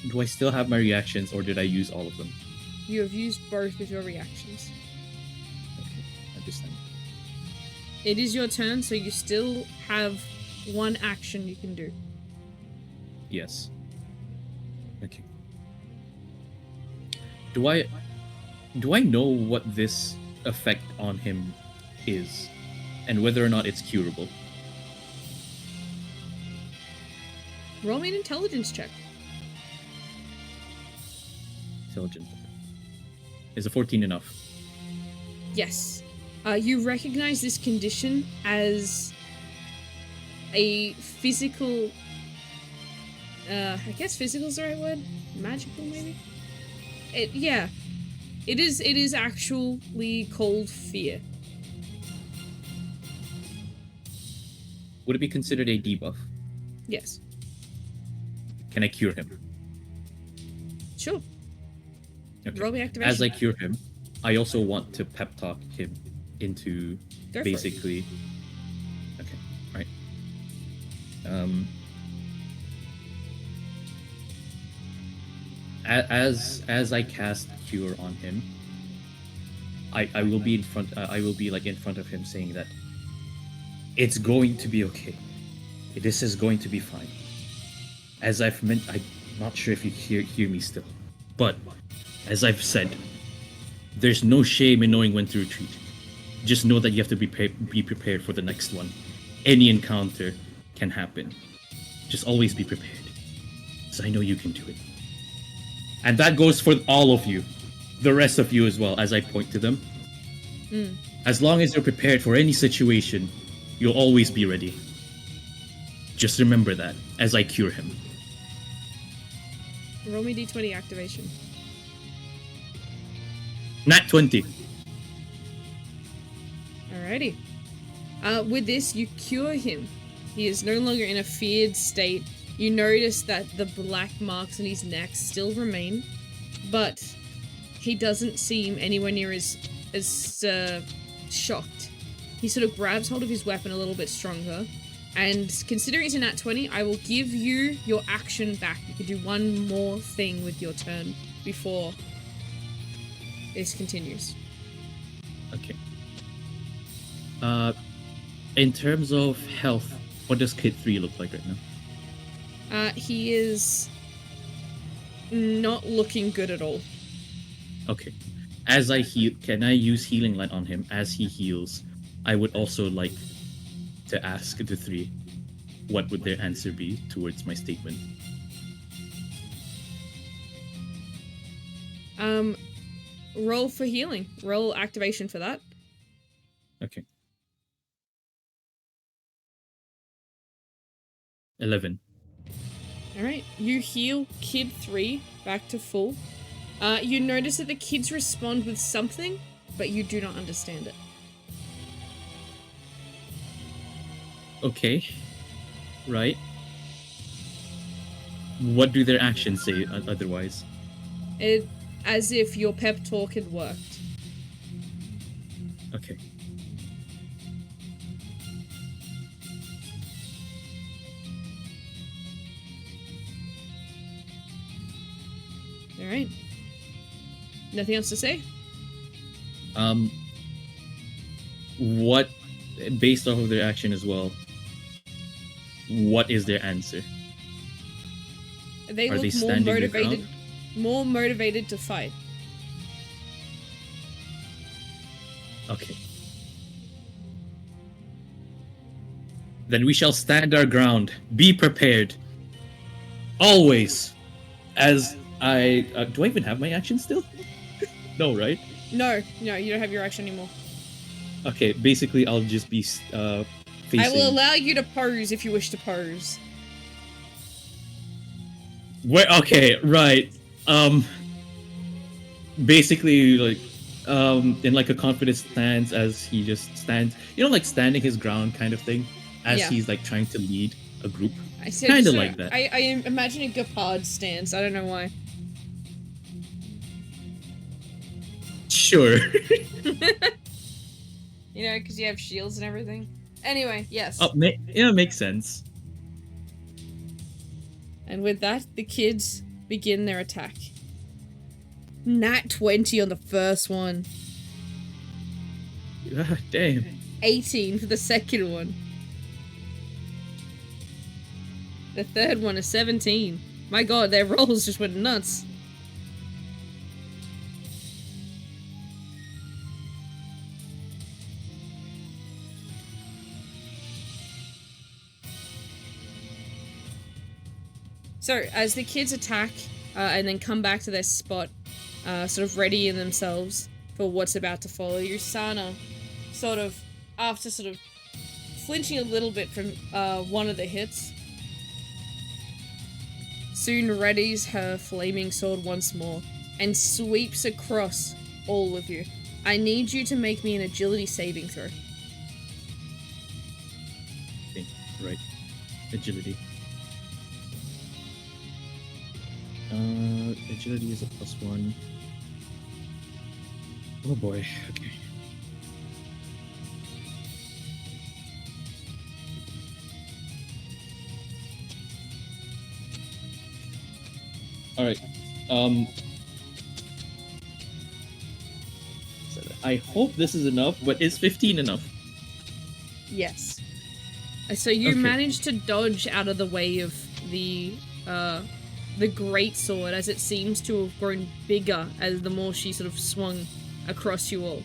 do I still have my reactions or did I use all of them? You have used both of your reactions. Okay, understand. It is your turn, so you still have one action you can do. Yes. Okay. Do I know what this effect on him is and whether or not it's curable? Roll me an intelligence check. intelligence. Is a 14 enough? Yes. You recognize this condition as a physical... I guess physical is the right word? Magical, maybe? Yeah. It is actually called fear. Would it be considered a debuff? Yes. Can I cure him? Sure. Okay. Roll the activation. As I cure him, I also want to pep talk him into Go for it. basically. Okay, right. As I cast cure on him, I will be in front. I will be like in front of him, saying that it's going to be okay. This is going to be fine. As I've meant, I'm not sure if you hear me still, but as I've said, there's no shame in knowing when to retreat. Just know that you have to be prepared for the next one. Any encounter can happen. Just always be prepared. So I know you can do it. And that goes for all of you. The rest of you as well, as I point to them. As long as you're prepared for any situation, you'll always be ready. Just remember that as I cure him. Roll me d20 activation. Nat 20. Alrighty. With this, you cure him. He is no longer in a feared state. You notice that the black marks on his neck still remain, but he doesn't seem anywhere near as shocked. He sort of grabs hold of his weapon a little bit stronger, and considering it's a nat 20, I will give you your action back. You can do one more thing with your turn before this continues. Okay. In terms of health, what does Kid 3 look like right now? He is not looking good at all. Okay. As I heal, can I use Healing Light on him as he heals? I would also like to ask the three, what would their answer be towards my statement? Roll for healing. Roll activation for that. Okay. 11. Alright, you heal Kid 3 back to full. You notice that the kids respond with something, but you do not understand it. Okay. Right. What do their actions say otherwise? As if your pep talk had worked. Okay. Alright. Nothing else to say? What, based off of their action as well, what is their answer? They Are look they more standing their motivated. ground? More motivated to fight. Okay. Then we shall stand our ground. Be prepared. Always. As I... do I even have my action still? No, right? No, you don't have your action anymore. Okay, basically I'll just be facing... I will allow you to pose if you wish to pose. Where? Okay, right. Basically, like, in like a confident stance as he just stands, like standing his ground kind of thing, as Yeah. he's like trying to lead a group. I said Kinda so. like that. I imagine a Gepard stance. I don't know why. Sure. Because you have shields and everything. Anyway, yes. Makes sense. And with that, the kids begin their attack. Nat 20 on the first one. Ah, damn. 18 for the second one. The third one is 17. My god, their rolls just went nuts. So, as the kids attack and then come back to their spot, sort of readying themselves for what's about to follow. Yusana, sort of, after sort of flinching a little bit from one of the hits, soon readies her flaming sword once more and sweeps across all of you. I need you to make me an agility saving throw. Okay, right. Agility. Agility is a +1. Oh boy, okay. Alright. I hope this is enough, but is 15 enough? Yes. So you Okay. managed to dodge out of the way of the great sword, as it seems to have grown bigger as the more she sort of swung across you all.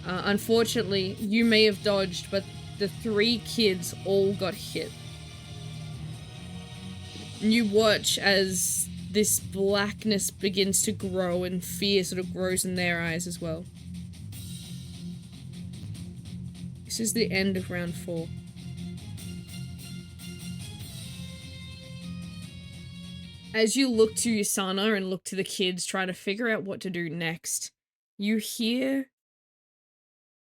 Unfortunately, you may have dodged, but the 3 kids all got hit. You watch as this blackness begins to grow and fear sort of grows in their eyes as well. This is the end of round 4. As you look to Yusana and look to the kids trying to figure out what to do next, you hear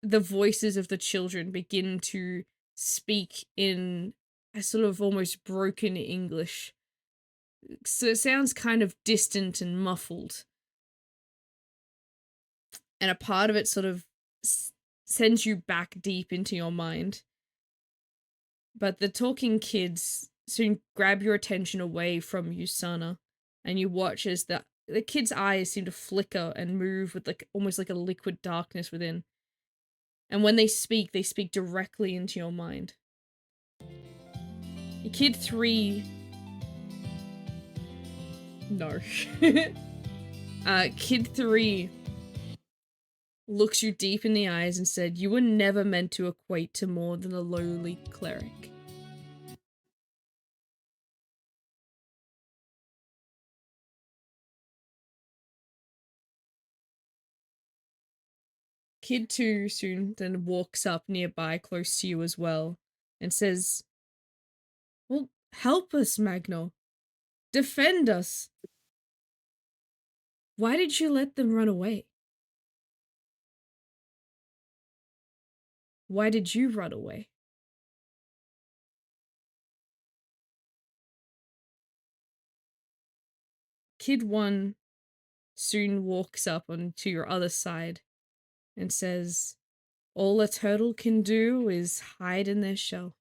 the voices of the children begin to speak in a sort of almost broken English. So it sounds kind of distant and muffled. And a part of it sort of sends you back deep into your mind. But the talking kids soon grab your attention away from Yusana, and you watch as the kids' eyes seem to flicker and move with like almost like a liquid darkness within. And when they speak directly into your mind. Kid 3... No. Kid 3 looks you deep in the eyes and said, "You were never meant to equate to more than a lowly cleric." Kid 2 soon then walks up nearby close to you as well and says, "Well, help us, Magno. Defend us. Why did you let them run away? Why did you run away?" Kid 1 soon walks up onto your other side and says, "All a turtle can do is hide in their shell."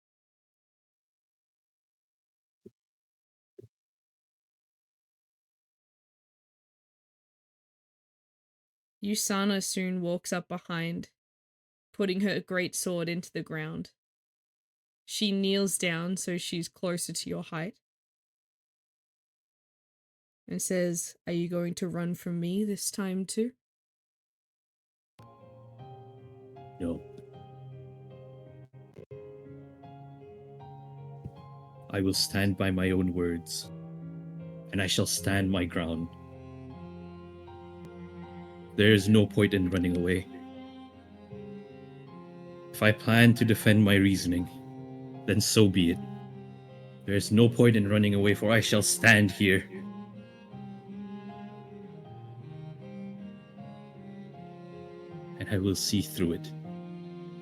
Yusana soon walks up behind, putting her great sword into the ground. She kneels down so she's closer to your height and says, "Are you going to run from me this time too?" No. I will stand by my own words, and I shall stand my ground. There is no point in running away. If I plan to defend my reasoning, then so be it. There is no point in running away, for I shall stand here. And I will see through it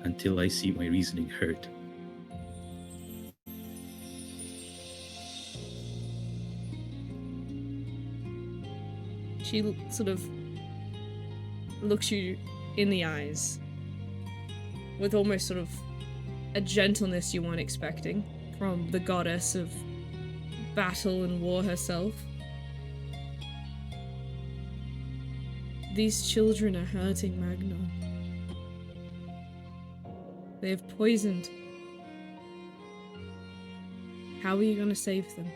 until I see my reasoning hurt. She sort of looks you in the eyes with almost sort of a gentleness you weren't expecting from the goddess of battle and war herself. "These children are hurting, Magno. They have poisoned. How are you going to save them?"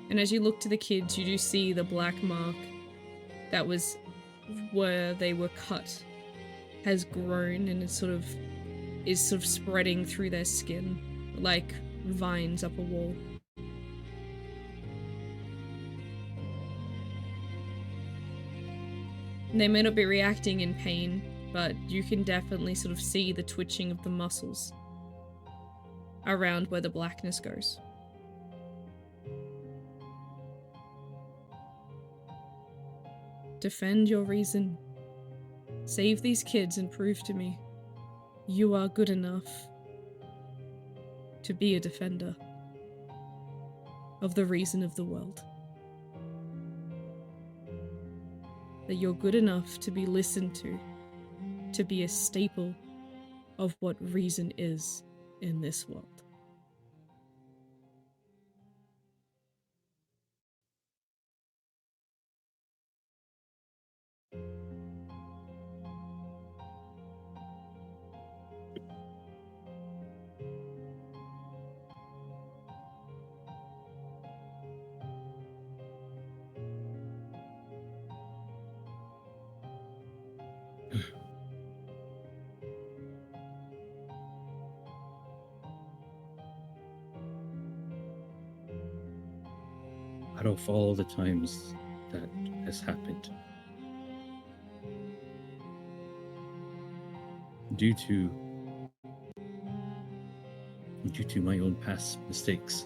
And as you look to the kids, you do see the black mark that was where they were cut has grown, and it's sort of is sort of spreading through their skin, like vines up a wall. They may not be reacting in pain, but you can definitely sort of see the twitching of the muscles around where the blackness goes. Defend your reason. Save these kids and prove to me you are good enough to be a defender of the reason of the world. That you're good enough to be listened to be a staple of what reason is in this world. Out of all the times that has happened, due to my own past mistakes,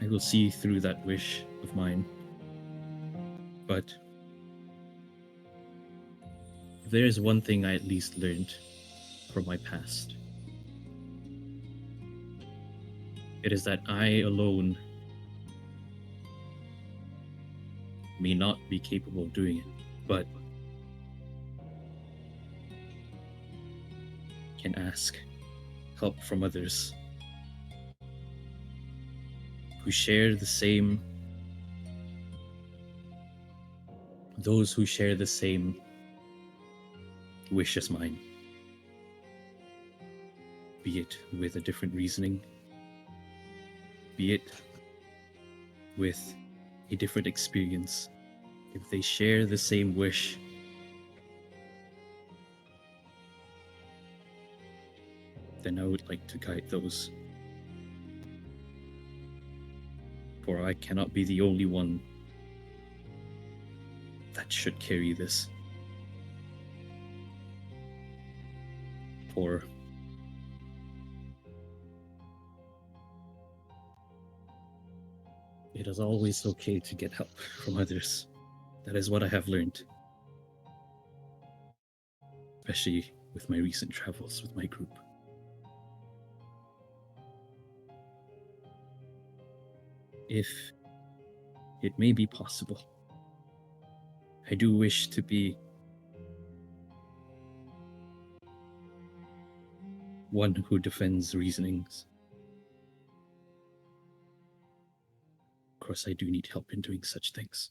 I will see through that wish of mine. But if there is one thing I at least learned from my past, it is that I alone may not be capable of doing it, but can ask help from others who share the same, those who share the same wish as mine, be it with a different reasoning, be it with a different experience. If they share the same wish, then I would like to guide those. For I cannot be the only one that should carry this. For it is always okay to get help from others. That is what I have learned. Especially with my recent travels with my group. If it may be possible, I do wish to be one who defends reasonings. Of course, I do need help in doing such things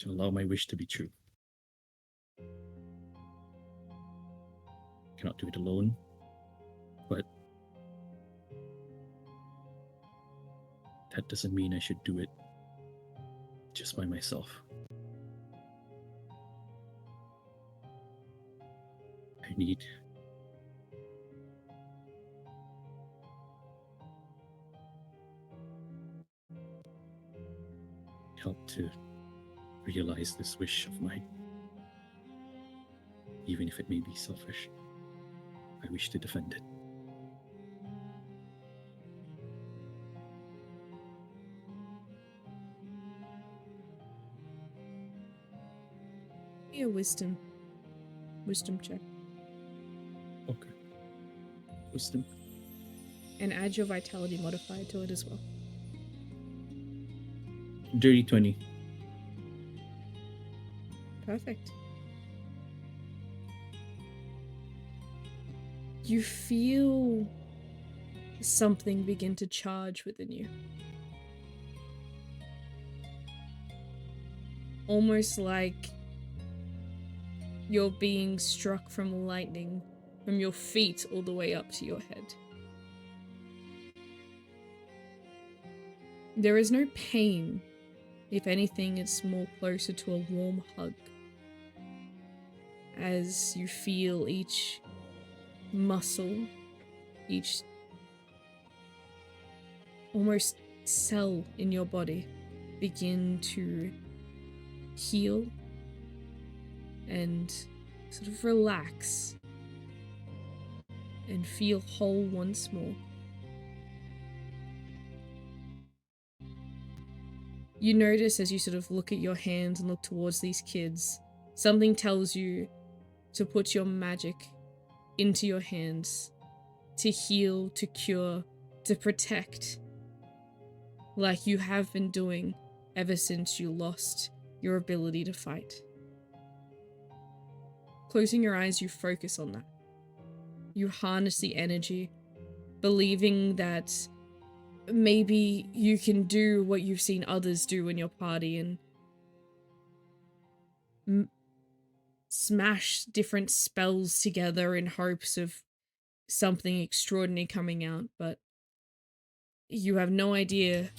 to allow my wish to be true. I cannot do it alone, but that doesn't mean I should do it just by myself. I need help to realize this wish of mine. Even if it may be selfish, I wish to defend it. Be a wisdom check. Okay. Wisdom. And add your vitality modifier to it as well. Dirty 20. Perfect. You feel something begin to charge within you. Almost like you're being struck from lightning from your feet all the way up to your head. There is no pain. If anything, it's more closer to a warm hug. as you feel each muscle, each almost cell in your body begin to heal and sort of relax and feel whole once more. You notice as you sort of look at your hands and look towards these kids, something tells you to put your magic into your hands, to heal, to cure, to protect, like you have been doing ever since you lost your ability to fight. Closing your eyes, you focus on that. You harness the energy, believing that maybe you can do what you've seen others do in your party and smash different spells together in hopes of something extraordinary coming out, but you have no idea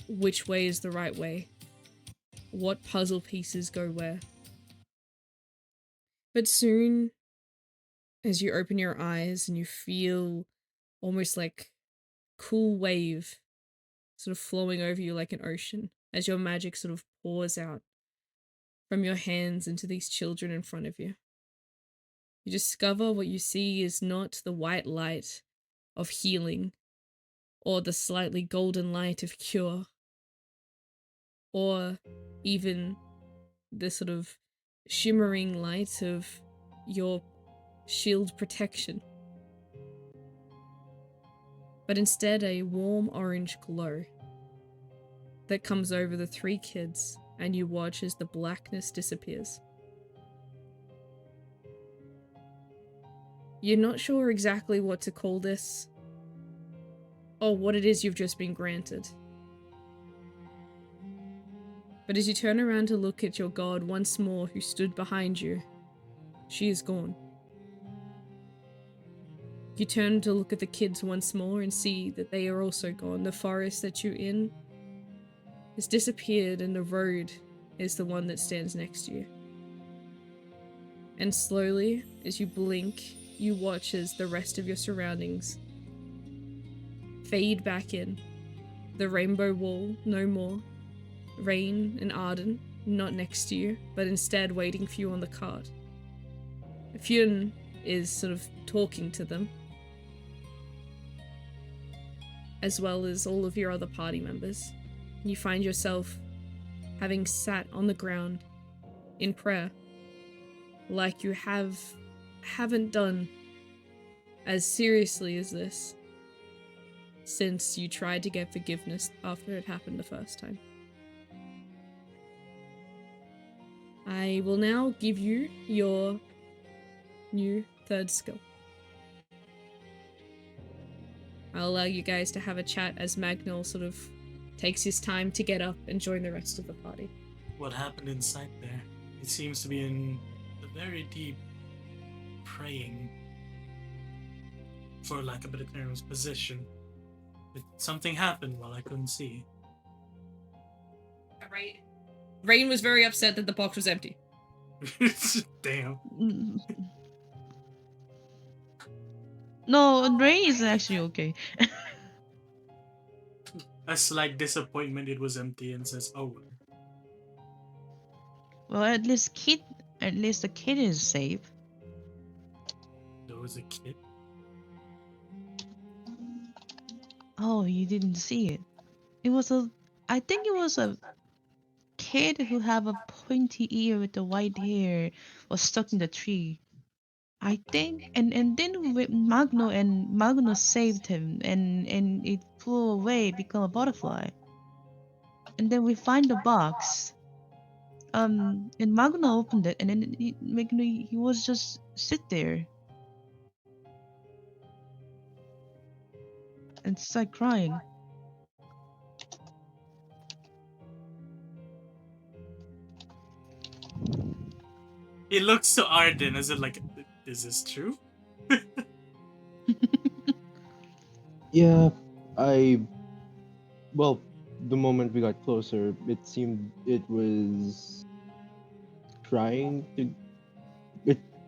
which way is the right way, what puzzle pieces go where. But soon, as you open your eyes and you feel almost like cool wave sort of flowing over you like an ocean, as your magic sort of pours out from your hands into these children in front of you. You discover what you see is not the white light of healing, or the slightly golden light of cure, or even the sort of shimmering light of your shield protection, but instead a warm orange glow that comes over the three kids, and you watch as the blackness disappears. You're not sure exactly what to call this, or what it is you've just been granted. But as you turn around to look at your god once more who stood behind you, she is gone. You turn to look at the kids once more and see that they are also gone. The forest that you're in has disappeared, and the road is the one that stands next to you. And slowly, as you blink, you watch as the rest of your surroundings fade back in. The rainbow wall, no more. Rain and Arden, not next to you, but instead waiting for you on the cart. Fionn is sort of talking to them, as well as all of your other party members. You find yourself having sat on the ground in prayer, like you haven't done as seriously as this since you tried to get forgiveness after it happened the first time. I will now give you your new third skill. I'll allow you guys to have a chat as Magnol sort of takes his time to get up and join the rest of the party. What happened inside there? It seems to be in a very deep praying, for lack of a better terms, position. But something happened while I couldn't see. Right. Rain was very upset that the box was empty. Damn. No, Ray is actually okay. A slight disappointment it was empty and says, oh. Well, at least the kid is safe. There was a kid? Oh, you didn't see it. I think it was a kid who have a pointy ear with the white hair was stuck in the tree. I think, and then Magno saved him, and it flew away, become a butterfly. And then we find the box. And Magno opened it, and then he was just sit there and start crying. He looks so ardent. Is it like, is this true? Yeah, well, the moment we got closer, it seemed it was trying to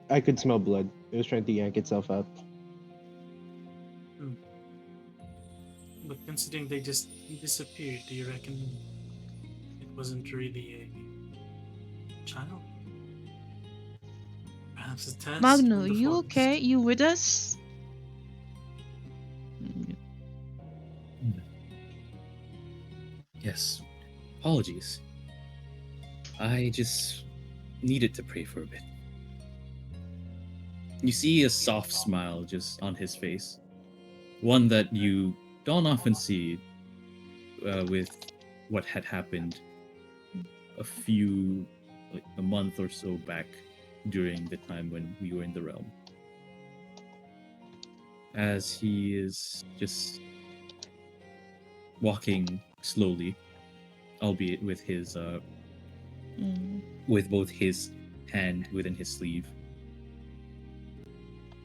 I could smell blood. It was trying to yank itself out. But considering they just disappeared, do you reckon it wasn't really a child? Perhaps a test Magno, from the you forest. okay? You with us? Yes. Apologies. I just needed to pray for a bit. You see a soft smile just on his face. One that you don't often see with what had happened a month or so back during the time when we were in the realm. As he is just walking slowly, albeit with his with both his hand within his sleeve.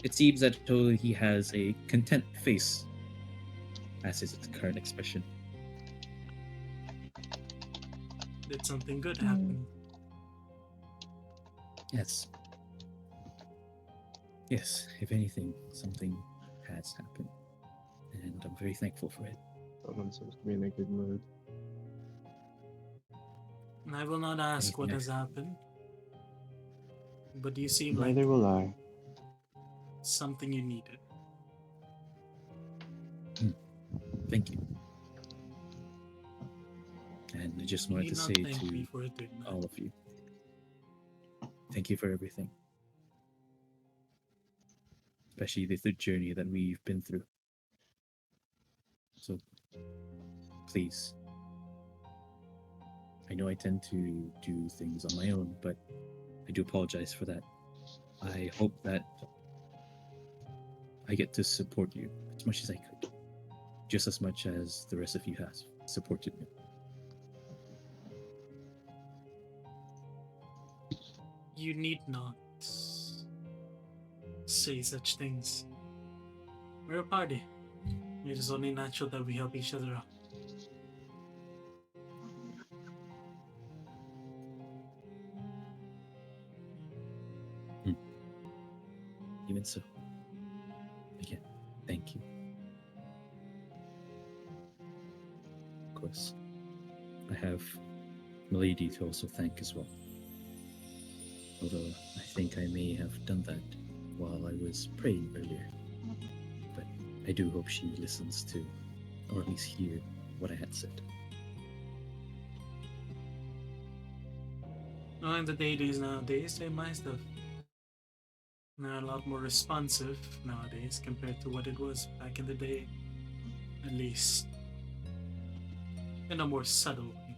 It seems that he has a content face, as is its current expression. Did something good happen? Yes. Yes, if anything, something has happened. And I'm very thankful for it. Someone seems to be in a good mood. I will not ask Anything what I- has happened. But you seem like Neither will I. something you needed. Thank you. And I just wanted Need to not say thank me to for it, did not. all of you, thank you for everything. Especially the journey that we've been through. So, please. I know I tend to do things on my own, but I do apologize for that. I hope that I get to support you as much as I could. Just as much as the rest of you have supported me. You need not say such things. We're a party. It is only natural that we help each other out. Even so, again, thank you. Of course, I have Milady to also thank as well. Although I think I may have done that while I was praying earlier. But I do hope she listens to, or at least hear, what I had said. Knowing the dailies nowadays, they might have. They're a lot more responsive nowadays compared to what it was back in the day. At least in a more subtle way.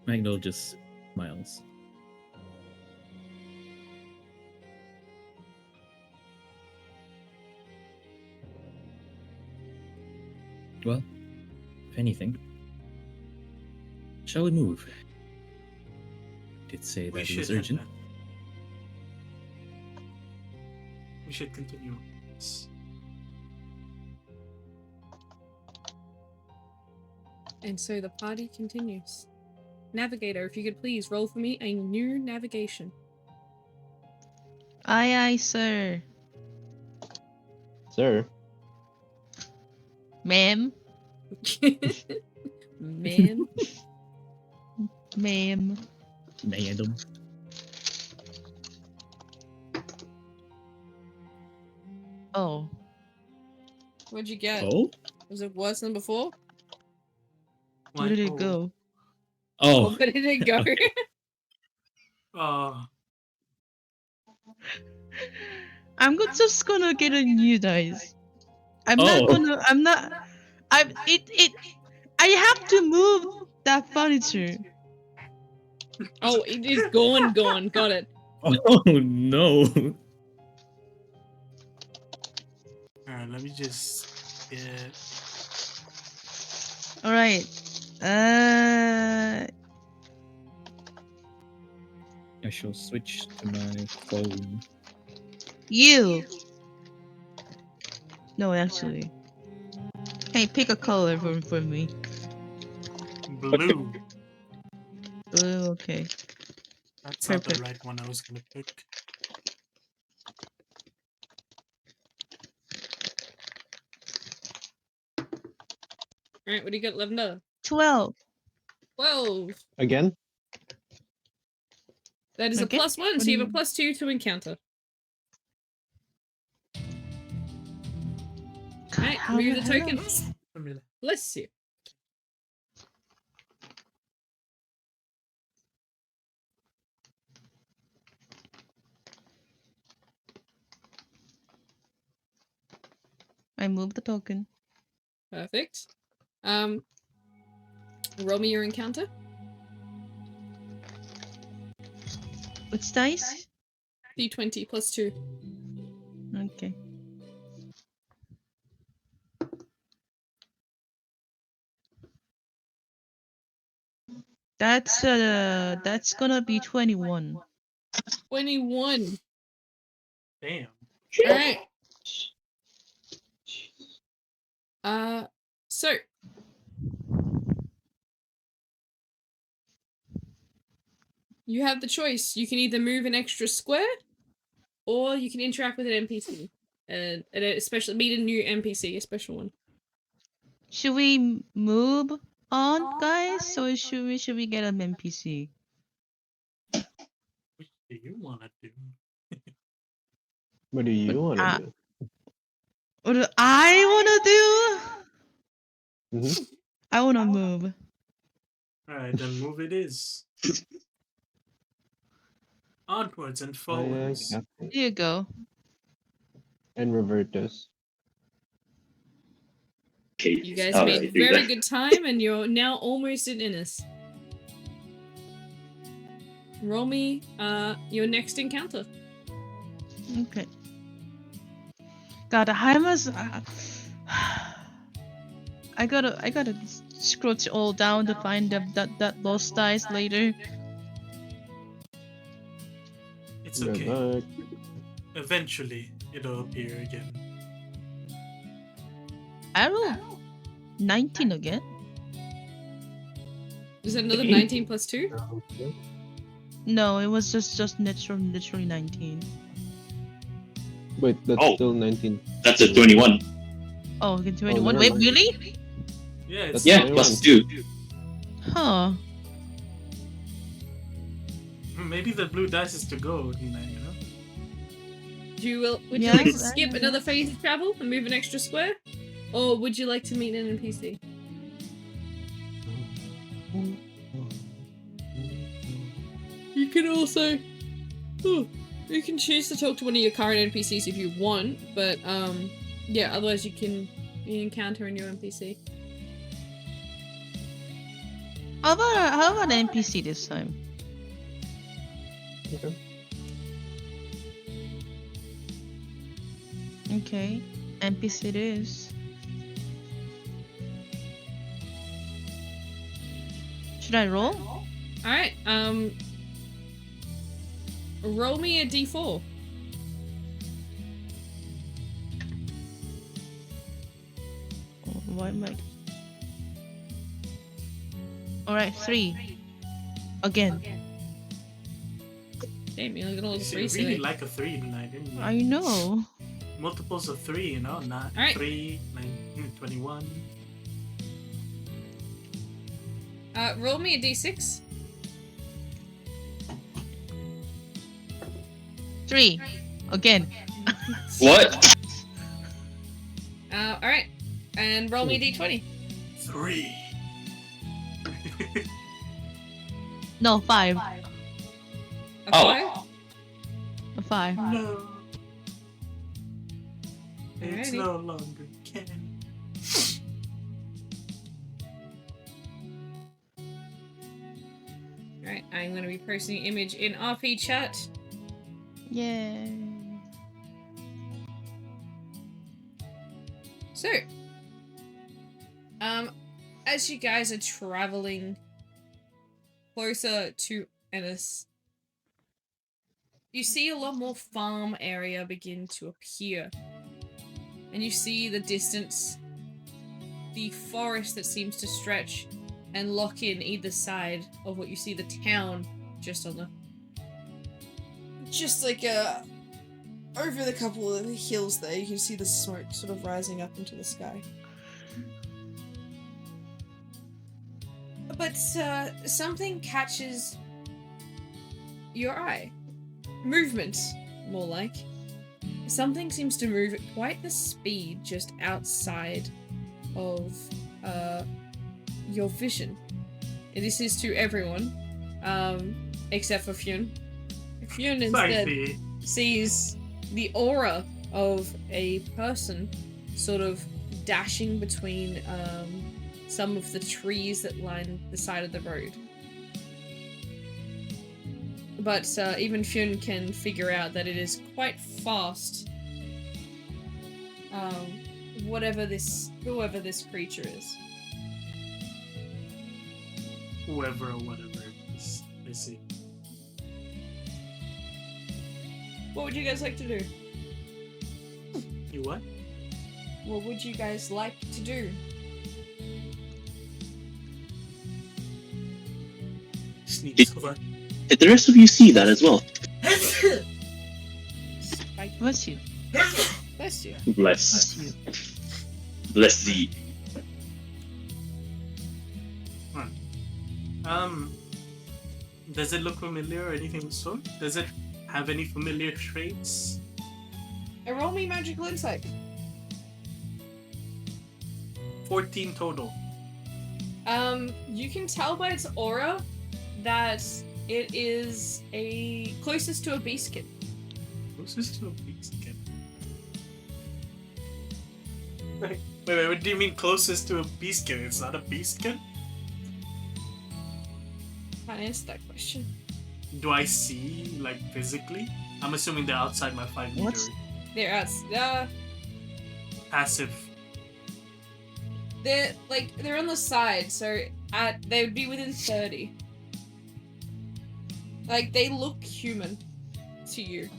Magno just smiles. Well, if anything, shall we move? Did say We that it should was head urgent. back. We should continue. Yes. And so the party continues. Navigator, if you could please roll for me a new navigation. Aye, aye, sir. Sir, Ma'am. Man. Ma'am. Madam. Oh. What'd you get? Oh? Was it worse than before? Where did it Oh. go? Oh, Oh. where did it go? Okay. I'm just gonna get a new dice. I'm Oh. not I have to move that furniture. Oh, it is gone. Got it. Oh no. Alright, let me just get. Alright. I shall switch to my phone. You. No, actually. Hey, pick a color for me. Blue. Blue, okay. That's not the Perfect. right one I was gonna pick. Alright, what do you got, Lavender? 12. 12. Again? That is a Okay. +1, so What do you have you- a +2 to encounter. Alright, How move the the hell? token. Familiar. Bless you. I moved the token. Perfect. Roll me your encounter. What's dice? D20 +2. Okay. That's gonna be 21. 21. Damn. Alright. So you have the choice. You can either move an extra square, or you can interact with an NPC. And especially meet a new NPC, a special one. Should we move on, guys? Or should we get an NPC? Which do you wanna do? What do you want to do? What do I wanna do? Mhm. I wanna move. Alright, then move it is. Onwards and Aye, aye, forwards. Captain. Here you go. And Revertus. Okay. You guys All made right, do very that. good time, and you're now almost in Innis. Roll me your next encounter. Okay. God, I must. I gotta scroll all down to find that those dice later. It's Good okay. luck. Eventually, it'll appear again. I rolled 19 again. Is that another 19 +2? No, it was just literally 19. Wait, that's Oh. still 19. That's a 21. Oh, okay, 21. never Wait, mind. really? Yeah, it's That's Yeah, 21. plus 2. Huh. maybe the blue dice is to go, you know? Would you Yeah, like to I- skip another phase of travel and move an extra square? Or would you like to meet an NPC? You can also... you can choose to talk to one of your current NPCs if you want, but, yeah, otherwise you can encounter a new NPC. How about an NPC this time? Okay. Okay, NPC it is. Should I roll? Alright, roll me a d4. Why am I? Alright, 3. Again. Damn, you're looking at all the You threes really today. like a 3 tonight, didn't you? I know. Multiples of 3, you know? Not Alright. 3, 21. Roll me a d6. 3. Again. What? Alright. And roll me a d20. 3. No, 5. A Oh. 5? A 5. No. It's Alrighty. no longer canon. Alright, I'm gonna be posting an image in RP chat. Yay. So, as you guys are traveling closer to Ennis, you see a lot more farm area begin to appear. and you see the distance, the forest that seems to stretch and lock in either side of what you see the town just on the... Just like over the couple of hills there, you can see the smoke sort of rising up into the sky. But something catches your eye. Movement, more like. Something seems to move at quite the speed just outside of your vision. And this is to everyone, except for Fionn. Fionn instead sees the aura of a person sort of dashing between some of the trees that line the side of the road. But even Fionn can figure out that it is quite fast. Whoever this creature is. Whoever or whatever it is. I see. What would you guys like to do? You what? What would you guys like to do? Sneaks over. Did the rest of you see that as well? Bless you. Bless you. Bless. You. Bless thee. Does it look familiar or anything of the sort? Does it have any familiar traits? Roll me magical insight. 14 total. You can tell by its aura that it is closest to a beastkin. Closest to a beastkin. Wait, what do you mean closest to a beastkin? It's not a beastkin? Can't answer that question. Do I see, like, physically? I'm assuming they're outside my 5 meter. What's- They're Passive. they're on the side, so they would be within 30. Like, they look human to you,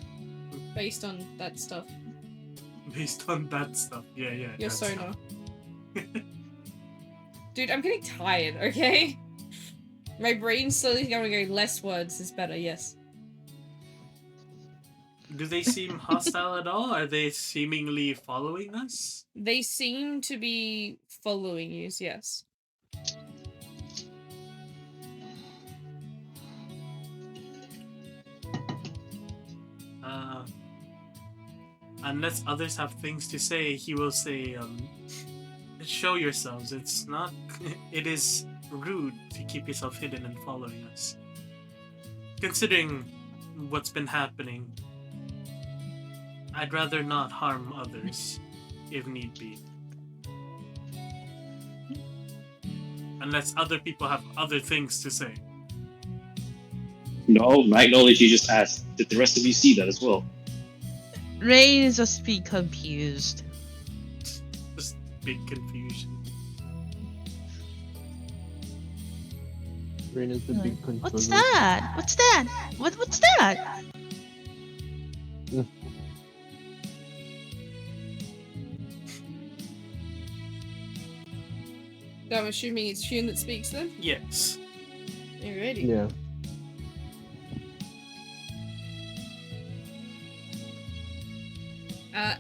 based on that stuff. Based on that stuff. Yeah. Your that's sonar. Dude, I'm getting tired, okay? My brain's slowly going to go, less words is better, yes. Do they seem hostile at all? Are they seemingly following us? They seem to be following you, yes. Unless others have things to say, he will say, show yourselves. It's not... It is rude to keep yourself hidden and following us. Considering what's been happening, I'd rather not harm others, if need be. Unless other people have other things to say. No, my knowledge you just asked. Did the rest of you see that as well? Rain is just be confused. Just big confusion. Rain is the big controller. What's that? What's that? What's that? So I'm assuming it's Fionn that speaks then? Yes. Alrighty. Yeah.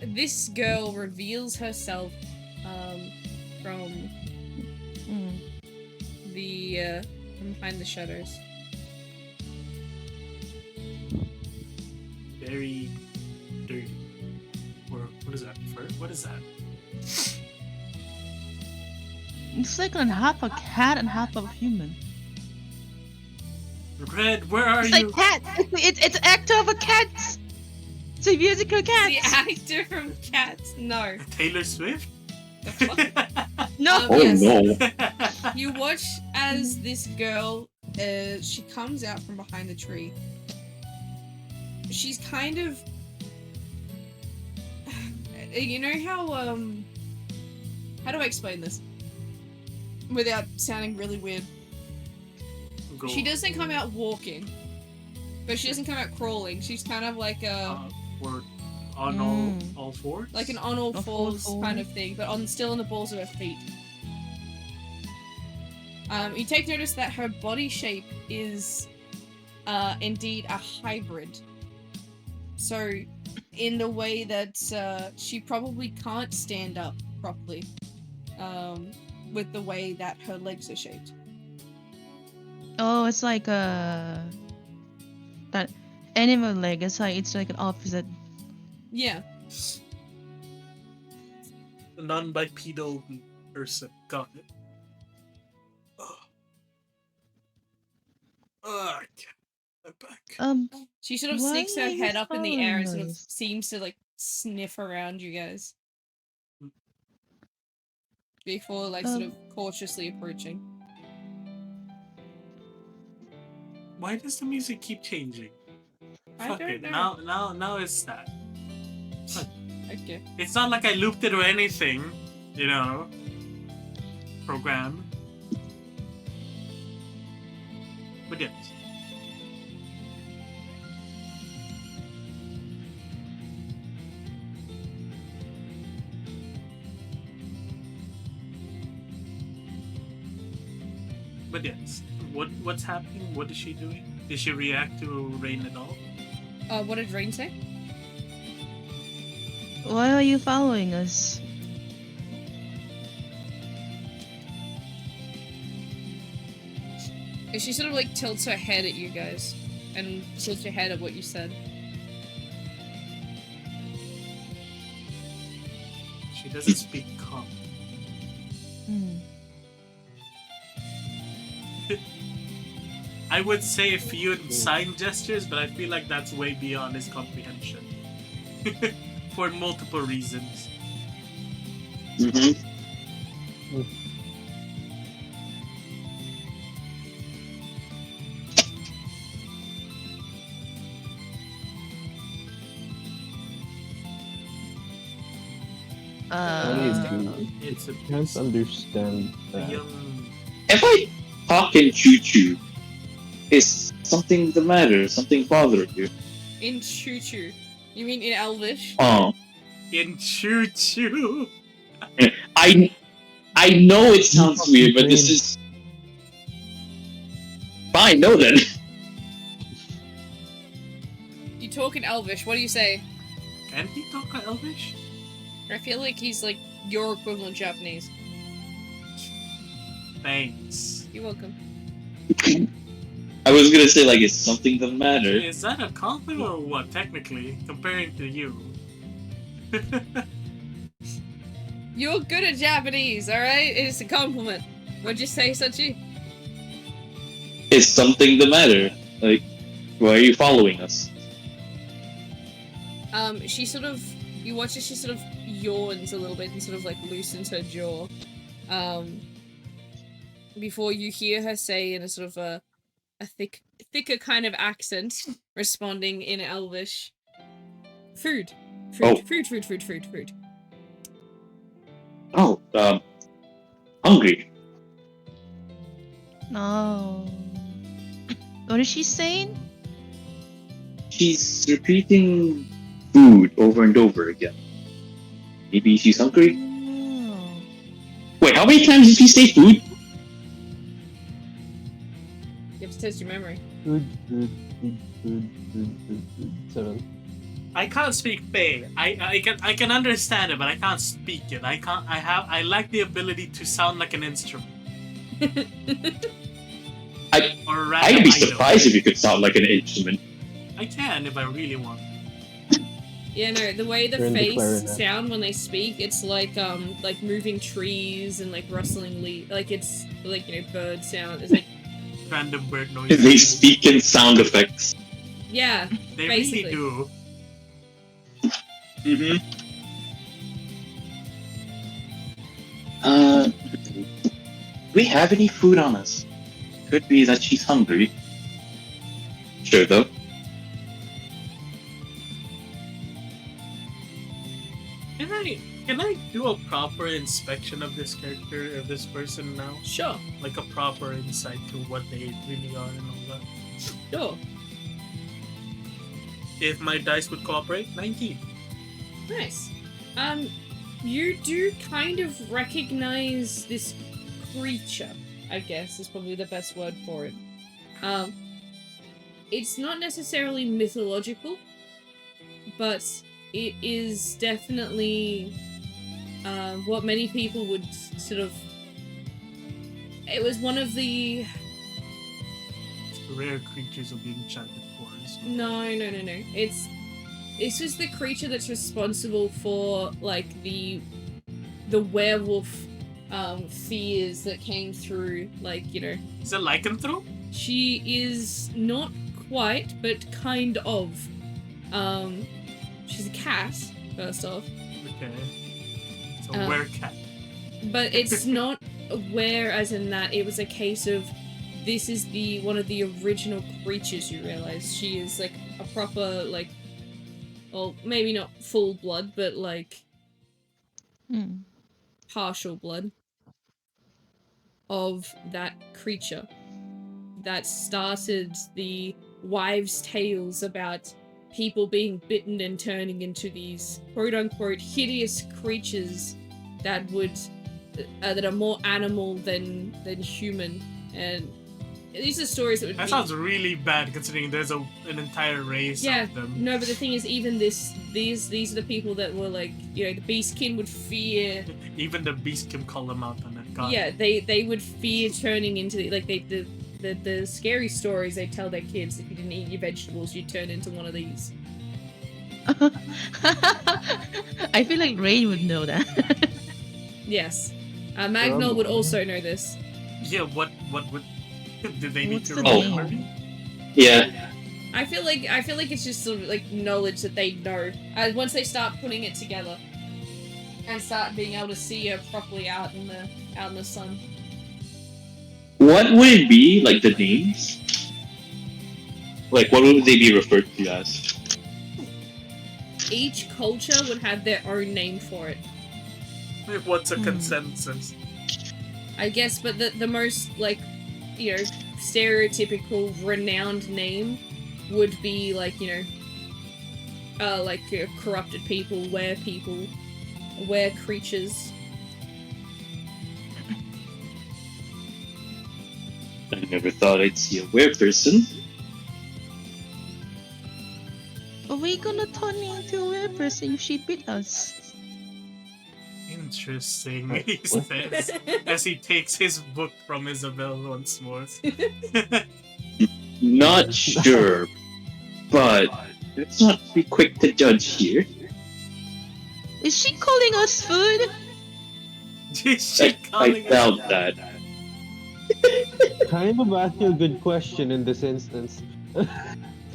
This girl reveals herself from from behind the shadows. Very dirty. Or what is that? Fur? What is that? It's like half a cat and half a human. Red, where are It's you? like cat. It's an actor of a cat. It's a musical cat. The actor from Cats? No. Taylor Swift? The fuck? No. Oh Yes. no. You watch as this girl, she comes out from behind the tree. She's kind of... You know how do I explain this? Without sounding really weird. Go She on. doesn't come out walking. But she doesn't come out crawling. She's kind of like a... Or On all fours? Like an on all On fours all kind fours. of thing, but still on the balls of her feet. You take notice that her body shape is indeed a hybrid. So, in the way that she probably can't stand up properly, with the way that her legs are shaped. Oh, it's like that animal leg. It's like an opposite. Yeah. A non-bipedal person. Got it. I can't. My back. She sort of Why sneaks her are you head up in the air and sort of following us? seems to like sniff around you guys before like sort of cautiously approaching. Why does the music keep changing? I Fuck don't it. know. Now it's that. Okay. It's not like I looped it or anything, you know. Program. But yes. But yes. What's happening? What is she doing? Did she react to Rain at all? What did Rain say? Why are you following us? She sort of like tilts her head at you guys and tilts her head at what you said. She doesn't speak calm. I would say a few sign gestures, but I feel like that's way beyond his comprehension. For multiple reasons. It's a Can't understand a that. young. If I talk in choo-choo, is something the matter? Something bothering you? In choo-choo. You mean in Elvish? Oh, In choo choo. I know it sounds weird, but this is fine. No, then. You talk in Elvish, what do you say? Can he talk Elvish? I feel like he's like your equivalent Japanese. Thanks. You're welcome. I was gonna say, like, is something the matter? Is that a compliment or what? Technically, comparing to you. You're good at Japanese, alright? It's a compliment. What'd you say, Sachi? Is something the matter? Like, why are you following us? She sort of, you watch as she sort of yawns a little bit and sort of like loosens her jaw. Before you hear her say in a sort of a thicker kind of accent, responding in Elvish. Food. Oh. Food. Oh, hungry. No. What is she saying? She's repeating food over and over again. Maybe she's hungry? Oh. Wait, how many times did she say food? You have to test your memory. Food. 7. I can't speak Fey. I can understand it, but I can't speak it. I lack the ability to sound like an instrument. Or rather, I'd be I don't. surprised if you could sound like an instrument. I can if I really want. Yeah, no, the way the Turn the face clarinet. sound when they speak, it's like moving trees and like rustling leaves. Like it's like, you know, bird sound. It's like, Random bird noises. They speak in sound effects. yeah, They basically. really do. Mm-hmm. Do we have any food on us? Could be that she's hungry. Sure, though. Can I do a proper inspection of this character, of this person now? Sure, Like a proper insight to what they really are and all that. sure. If my dice would cooperate, 19. Nice. You do kind of recognize this creature, I guess is probably the best word for it. It's not necessarily mythological, but it is definitely what many people would sort of... It was one of the... Rare creatures of the enchanted forest. No. It's just the creature that's responsible for, like, the werewolf fears that came through, like, you know... Is it lycanthrope? She is not quite, but kind of. She's a cat, first off. Okay. It's a werecat. But it's not were as in that it was a case of this is one of the original creatures, you realize. She is like a proper, like, well, maybe not full blood, but like partial blood of that creature that started the wives' tales about people being bitten and turning into these quote-unquote hideous creatures that would that are more animal than human. And these are stories that would That sounds really bad considering there's an entire race of them. No, but the thing is, even these are the people that were like, you know, the beastkin would fear. Even the beast can call them out on it. God. Yeah, they would fear turning into the scary stories they tell their kids. If you didn't eat your vegetables, you'd turn into one of these. I feel like Rain would know that. Yes, Magnol would also know this. Yeah, what would? Do they need What's to the roll name? memory? Yeah. I feel like it's just sort of like knowledge that they know. Once they start putting it together and start being able to see her properly out in the sun. What would it be, like the names? Like, what would they be referred to as? Each culture would have their own name for it, What's a consensus? I guess. But the most, like, you know, stereotypical renowned name would be like, you know, like corrupted people, were creatures. I never thought I'd see a were person. Are we gonna turn into a weird person if she bit us? Interesting, he says, as he takes his book from Isabel once more. Not sure, but let's not be quick to judge here. Is she calling us food? Is she I calling us- doubt that. Kind of asking a good question in this instance.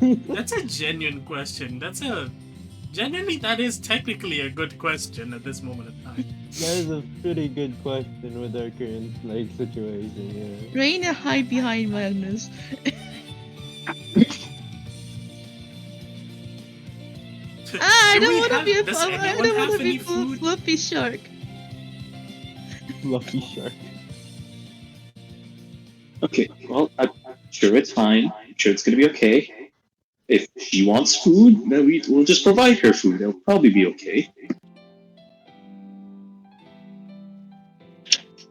That's a genuine question. That is technically a good question at this moment in time. That is a pretty good question with our current like situation. Yeah. Rain hide behind Magnus. I don't want to be a Does I anyone don't want have to be any food? fluffy shark. Lucky shark. Okay, well, I'm sure it's fine. I'm sure it's gonna be okay. If she wants food, then we'll just provide her food. It'll probably be okay.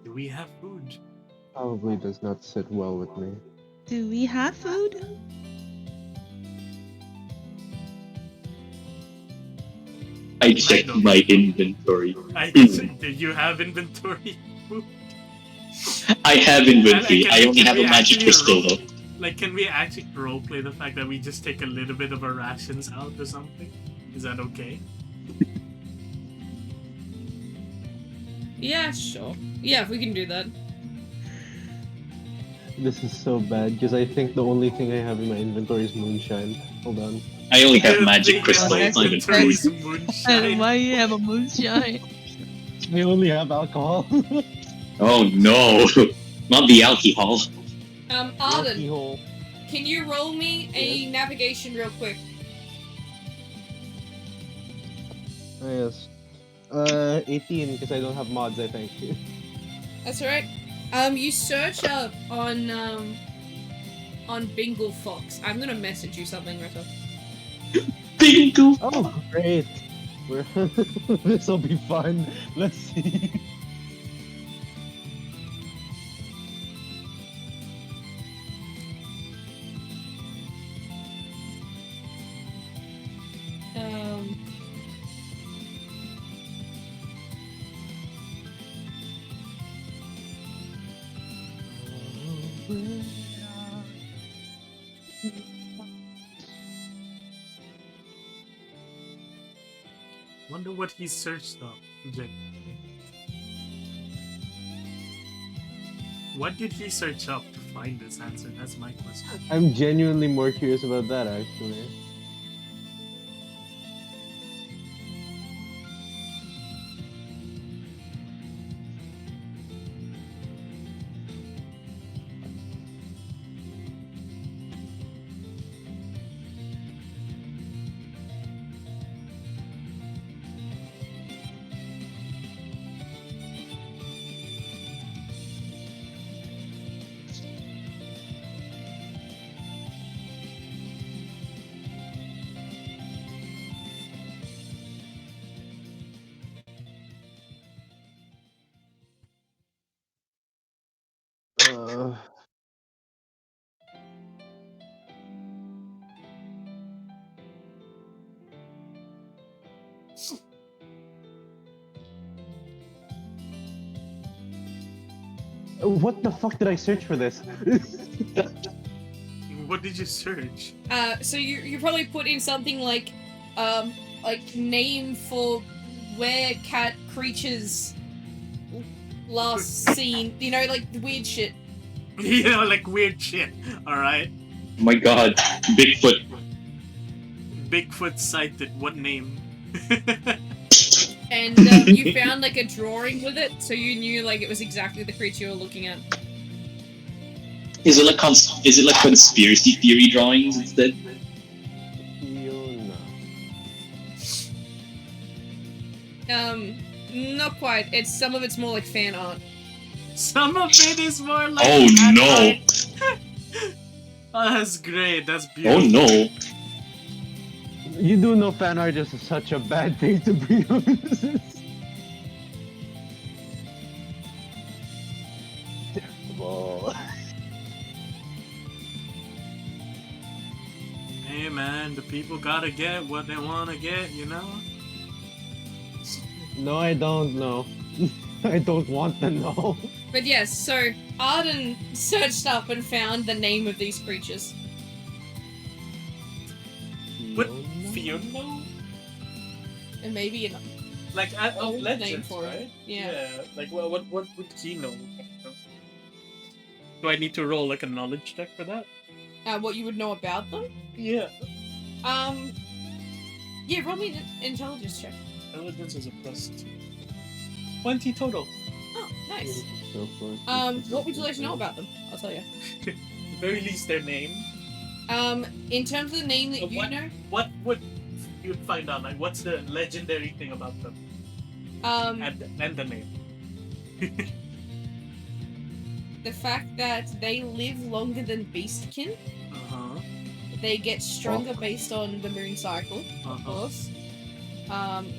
Do we have food? Probably does not sit well with me. Do we have food? I checked my inventory. Do you have inventory? I have inventory. Can I only have a we magic actually crystal roll- though. Like, can we actually roleplay the fact that we just take a little bit of our rations out or something? Is that okay? Yeah, sure. Yeah, we can do that. This is so bad because I think the only thing I have in my inventory is moonshine. Hold on. I only have The magic big crystal. It's not even inventory food. is moonshine. Why you have a moonshine? I only have alcohol. Oh no, not the alcohol. Arden, Alcohol. can you roll me a navigation real quick? Yes. 18 because I don't have mods. I think. That's alright. You search up on Bingle Fox. I'm gonna message you something, Rita. Bingo. Oh, great. This will be fun. Let's see. Um. Wonder what he searched up. Jake. What did he search up to find this answer? That's my question. I'm genuinely more curious about that actually. Uh, what the fuck did I search for this? What did you search? So you probably put in something like name for where cat creatures last seen. You know, like weird shit. Yeah, like weird shit. Alright. Oh my god, Bigfoot. Bigfoot sighted. What name? And you found like a drawing with it, so you knew like it was exactly the creature you were looking at. Is it like conspiracy theory drawings instead? Fiona. Not quite. Some of it's more like fan art. Some of it is more like. Oh no! Oh, that's great. That's Oh beautiful. no! You do know fan art is such a bad thing to bring up. Terrible. Hey man, the people gotta get what they wanna get, you know? No, I don't know. I don't want to know. But yes, so Arden searched up and found the name of these creatures. What? Fiona? Fiona? And maybe an Like old name legends, for right? it. Yeah. Like what would he know? Do I need to roll like a knowledge check for that? What you would know about them? Yeah. Yeah, roll me an intelligence check. Intelligence is a +2. 20 total. Oh, nice. So close. What would you like to know about them? I'll tell you. At the very least their name. In terms of the name that So you know, What would you find out? Like what's the legendary thing about them? And the name. the fact that they live longer than beastkin, Uh-huh. they get stronger based on the moon cycle, of Uh-huh. course.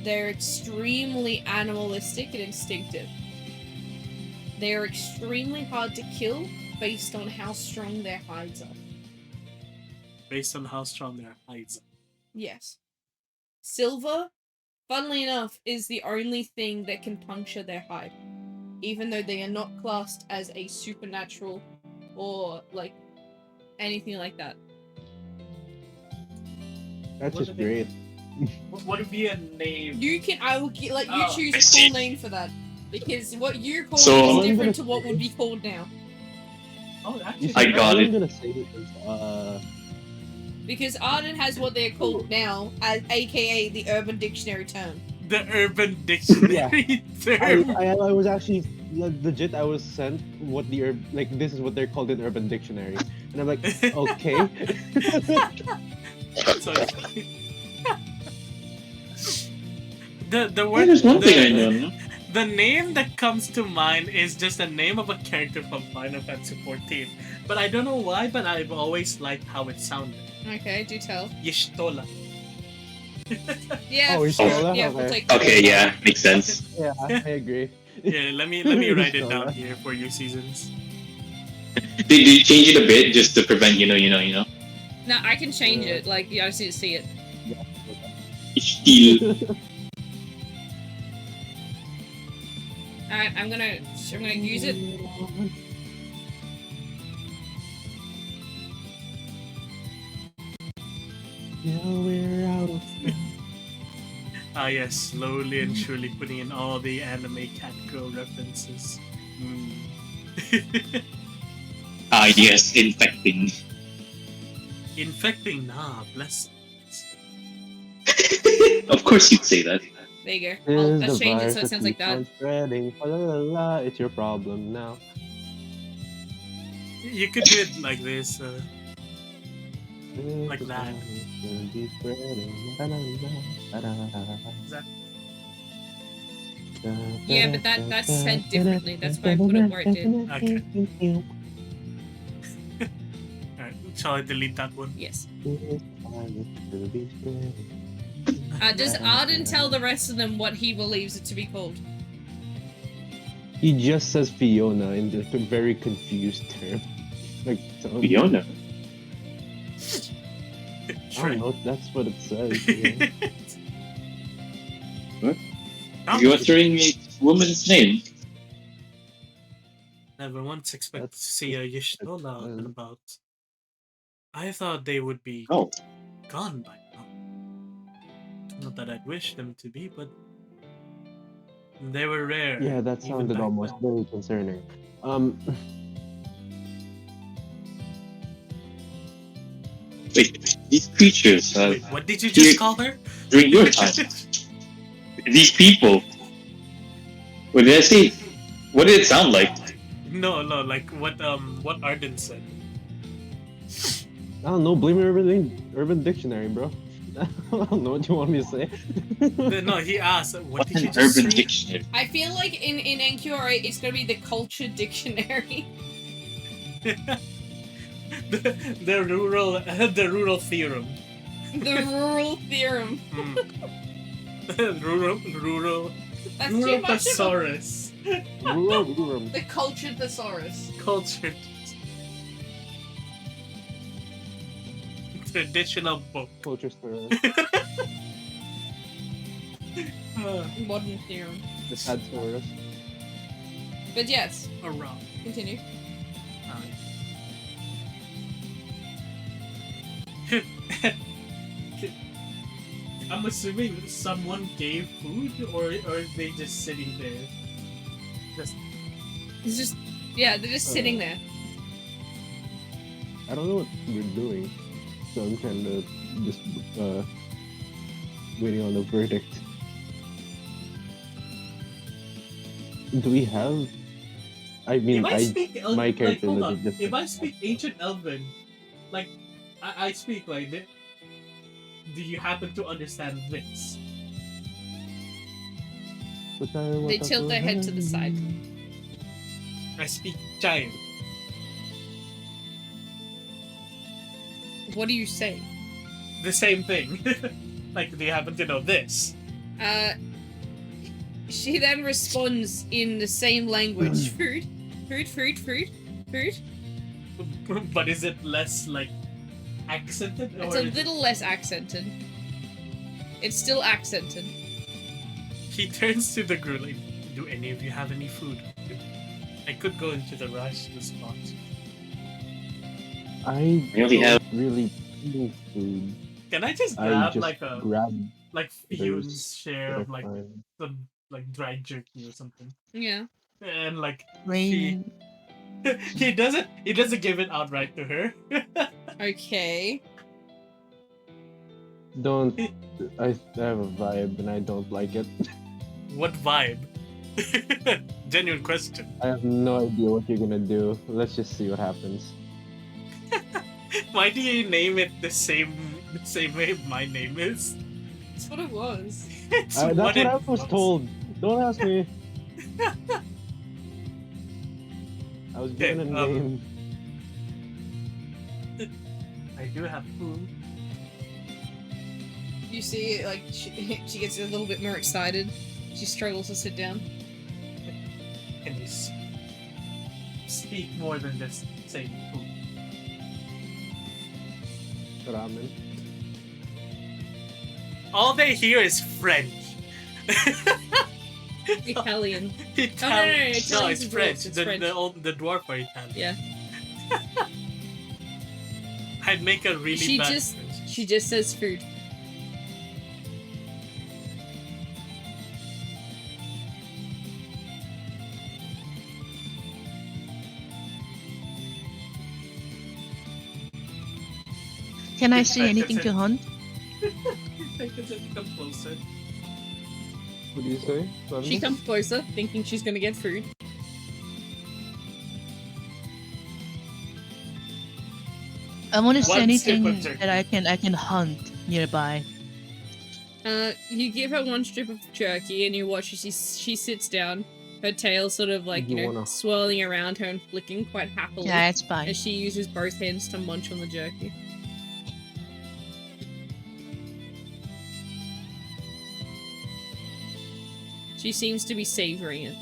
They're extremely animalistic and instinctive. They're extremely hard to kill based on how strong their hides are. Based on how strong their hides are. Yes. Silver, funnily enough, is the only thing that can puncture their hide. Even though they are not classed as a supernatural or, like, anything like that. That's What just do they- great. What would be a name? I will let you Oh, choose I a see. cool name for that. Because what you're calling So- is different to what would be called now. Oh, You actually, see, I got all it. I'm gonna say is, Because Arden has what they're called now, as aka the Urban Dictionary term. the Urban Dictionary term. I was actually legit. I was sent what the this is what they're called in Urban Dictionary, and I'm like, okay. So, the Well, word. there's one the, thing I know. The name that comes to mind is just the name of a character from Final Fantasy XIV. But I don't know why, but I've always liked how it sounded. Okay, do tell. Y'shtola. Yeah, Oh, sure. Isola? Yeah, we'll Okay. take that. Okay, yeah, makes sense. Yeah, I agree. Yeah, let me write it down Isola. here for you, Seasons. Did you change it a bit just to prevent, you know? No, I can change Yeah. it. Like, yeah, I just need to see it. Still. Alright, I'm gonna use it. Now we're out of Ah yes, slowly and surely putting in all the anime cat girl references. Ah, yes, infecting. Infecting, nah, bless. Of course you'd say that. There you go. Is Let's the change it virus so it sounds like keeps that. on spreading. La, la, la, it's your problem now. You could do it like this. Like It's that. gonna be spreading. Da, da, da, da, da, That- da. Yeah, but that's said differently. That's why I put it where it did. Okay. Alright, shall I delete that one? Yes. This virus will be spreading. Does Arden tell the rest of them what he believes it to be called? He just says Fiona in the very confused term. Like, Fiona. I don't know, that's what it says. Yeah. You're uttering a woman's name. Never once expect to That's- see a Yishtola out and about. I thought they would be Oh, gone by now. Not that I'd wish them to be, but they were rare. Yeah, that even sounded back almost then. very concerning. wait, these creatures Wait, what did you Here- just call her? during your time. These people. What did I say? What did it sound like? No, like what Arden said. I don't know, blame Urban Dictionary, bro. I don't know what you want me to say. No, he asked, what What's did you an just urban say? dictionary? I feel like in NQRA it's gonna be the culture dictionary. the rural theorem. The rural theorem. rural That's too much of a, thesaurus. the culture thesaurus. Culture. Traditional book. Culture story. Modern theorem. The sad stories. But yes, Around. continue. I'm assuming someone gave food, or are they just sitting there? Just It's just, yeah, they're just sitting there. I don't know what we're doing, so I'm kind of just waiting on the verdict. Do we have? I mean, if I speak my character hold would on. be different. If I speak ancient Elven, like I speak like this, do you happen to understand this? They tilt their head to the side. I speak giant. What do you say? The same thing. Like, do you happen to know this? She then responds in the same language. Food, food, food, food, food. But is it less like accented? It's or a little less accented. It's still accented. He turns to the girl like, do any of you have any food? I could go into the rush the spot. I only have- don't really eat food. Can I just I grab just like a grab like Fion's share what I of like find. some like dried jerky or something? Yeah. And like Rain. he doesn't give it outright to her. Okay. Don't. I have a vibe and I don't like it. What vibe? Genuine question. I have no idea what you're gonna do. Let's just see what happens. Why do you name it the same way my name is? That's what it was. It's That's what it I was was. told. Don't ask me. I was Okay, given a name. I do have food. You see, like, she gets a little bit more excited. She struggles to sit down. Can you speak more than just saying food? Ramen. All they hear is French. Italian. Italian. Oh, no, It's Italian's French. It's the, French. the dwarf are Italian. Yeah. I'd make a really She bad just- French. She just says food. Can I see anything to hunt? I can just come closer. What do you say? She comes closer, thinking she's gonna get food. I want to see One anything strip of jerky. that I can hunt nearby. You give her one strip of jerky and you watch as she sits down, her tail sort of like, You you know, wanna- swirling around her and flicking quite happily Yeah, it's fine. as she uses both hands to munch on the jerky. She seems to be savoring it.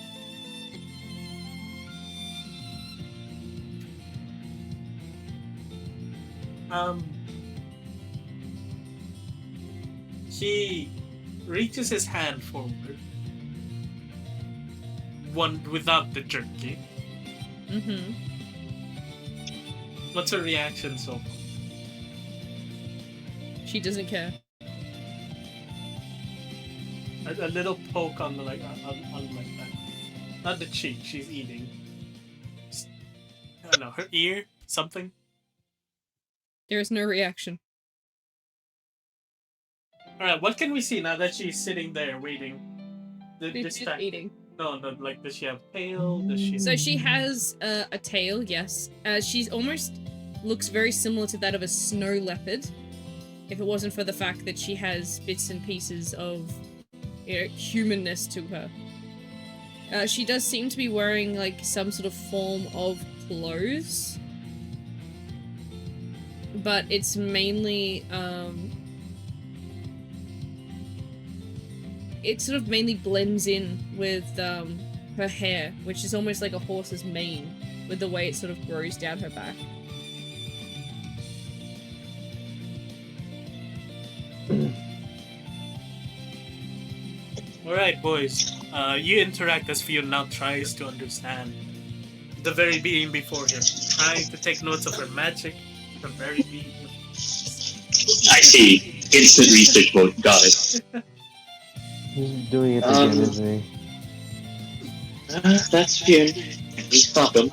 She reaches his hand forward. One without the jerky. Mm-hmm. What's her reaction so far? She doesn't care. A little poke on the like that. Not the cheek. She's eating. I don't know, her ear, something. There is no reaction. All right, what can we see now that she's sitting there waiting? She's just Distract- eating. No, like does she have tail? Does she? So she has a tail, yes. She's almost looks very similar to that of a snow leopard, if it wasn't for the fact that she has bits and pieces of, you know, humanness to her. She does seem to be wearing like some sort of form of clothes, but it's mainly it sort of mainly blends in with her hair, which is almost like a horse's mane, with the way it sort of grows down her back. Alright, boys. You interact as Fiona now tries to understand the very being before him, trying to take notes of her magic, the very being. I see. Instant research mode. Got it. He's doing it again, isn't he? That's Fiona. We stop him.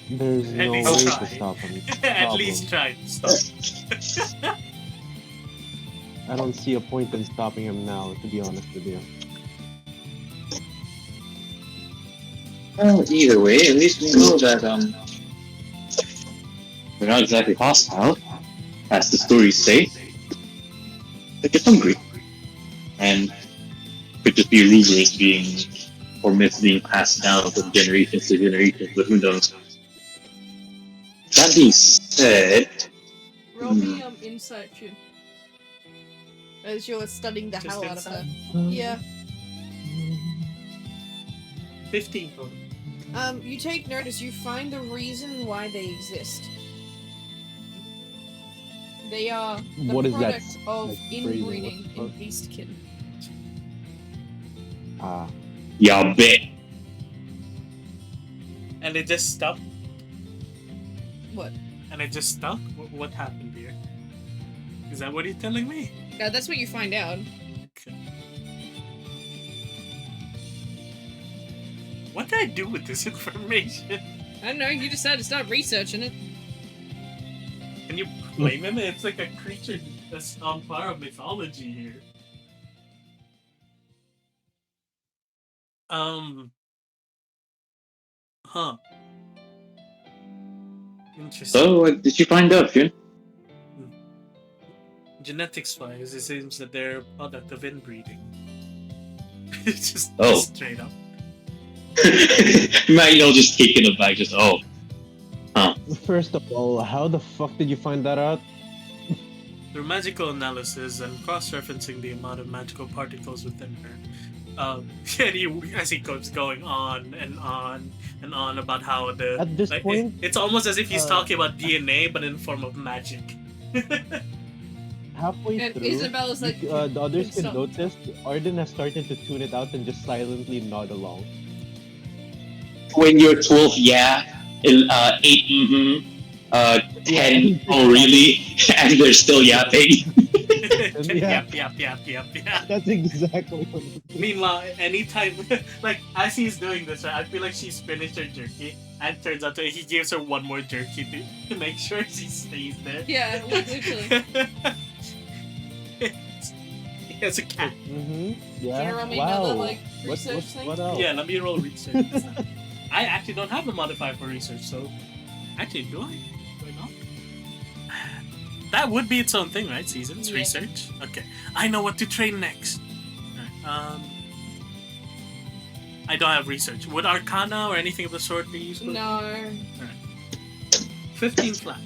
There's no way least to try. stop him. At Problem. least try to stop. I don't see a point in stopping him now, to be honest with you. Well, either way, at least we know that we're not exactly hostile, as the stories say. They're just hungry, and could just be rumors being or myths being passed down from generations to generations, but who knows? That being said, Roll me insight, June. As you're studying the Just hell out of her. insight? Yeah. 15 total. You take notice, you find the reason why they exist. They are the What is that, product of like, inbreeding phrasing? in What- beastkin. Ah. y'all bet. And it just stopped? What? And it just stopped? What happened here? Is that what you're telling me? No, that's what you find out. Okay. What did I do with this information? I don't know, you decided to start researching it. Can you blame him? It's like a creature that's on par of mythology here. Huh. Interesting. So, what did you find out, Finn? Genetics-wise, it seems that they're a product of inbreeding. It's just Oh. straight up. Matt, just taken aback, just First of all, how the fuck did you find that out? through magical analysis and cross-referencing the amount of magical particles within her. And as he keeps going on and on and on about how the At this point, it's almost as if he's uh, talking about DNA but in form of magic. halfway And through, Isabella's like, the others can stop. notice Arden has started to tune it out and just silently nod along. When you're 12, yeah. 8, 10, oh really? And they're still yapping. Yeah. Yep. That's exactly what it is. Meanwhile, anytime, like, as he's doing this, right, I feel like she's finished her jerky, and turns out he gives her one more jerky to make sure she stays there. Yeah, like, literally. He has a cat. Yeah. roll me Wow. another, like, What, research thing? what else? Yeah, let me roll research. I actually don't have a modifier for research, so actually, do I? Do I not? That would be its own thing, right? Seasons Yeah. research. Okay, I know what to train next. Alright, I don't have research. Would Arcana or anything of the sort be useful? No. 15 flat.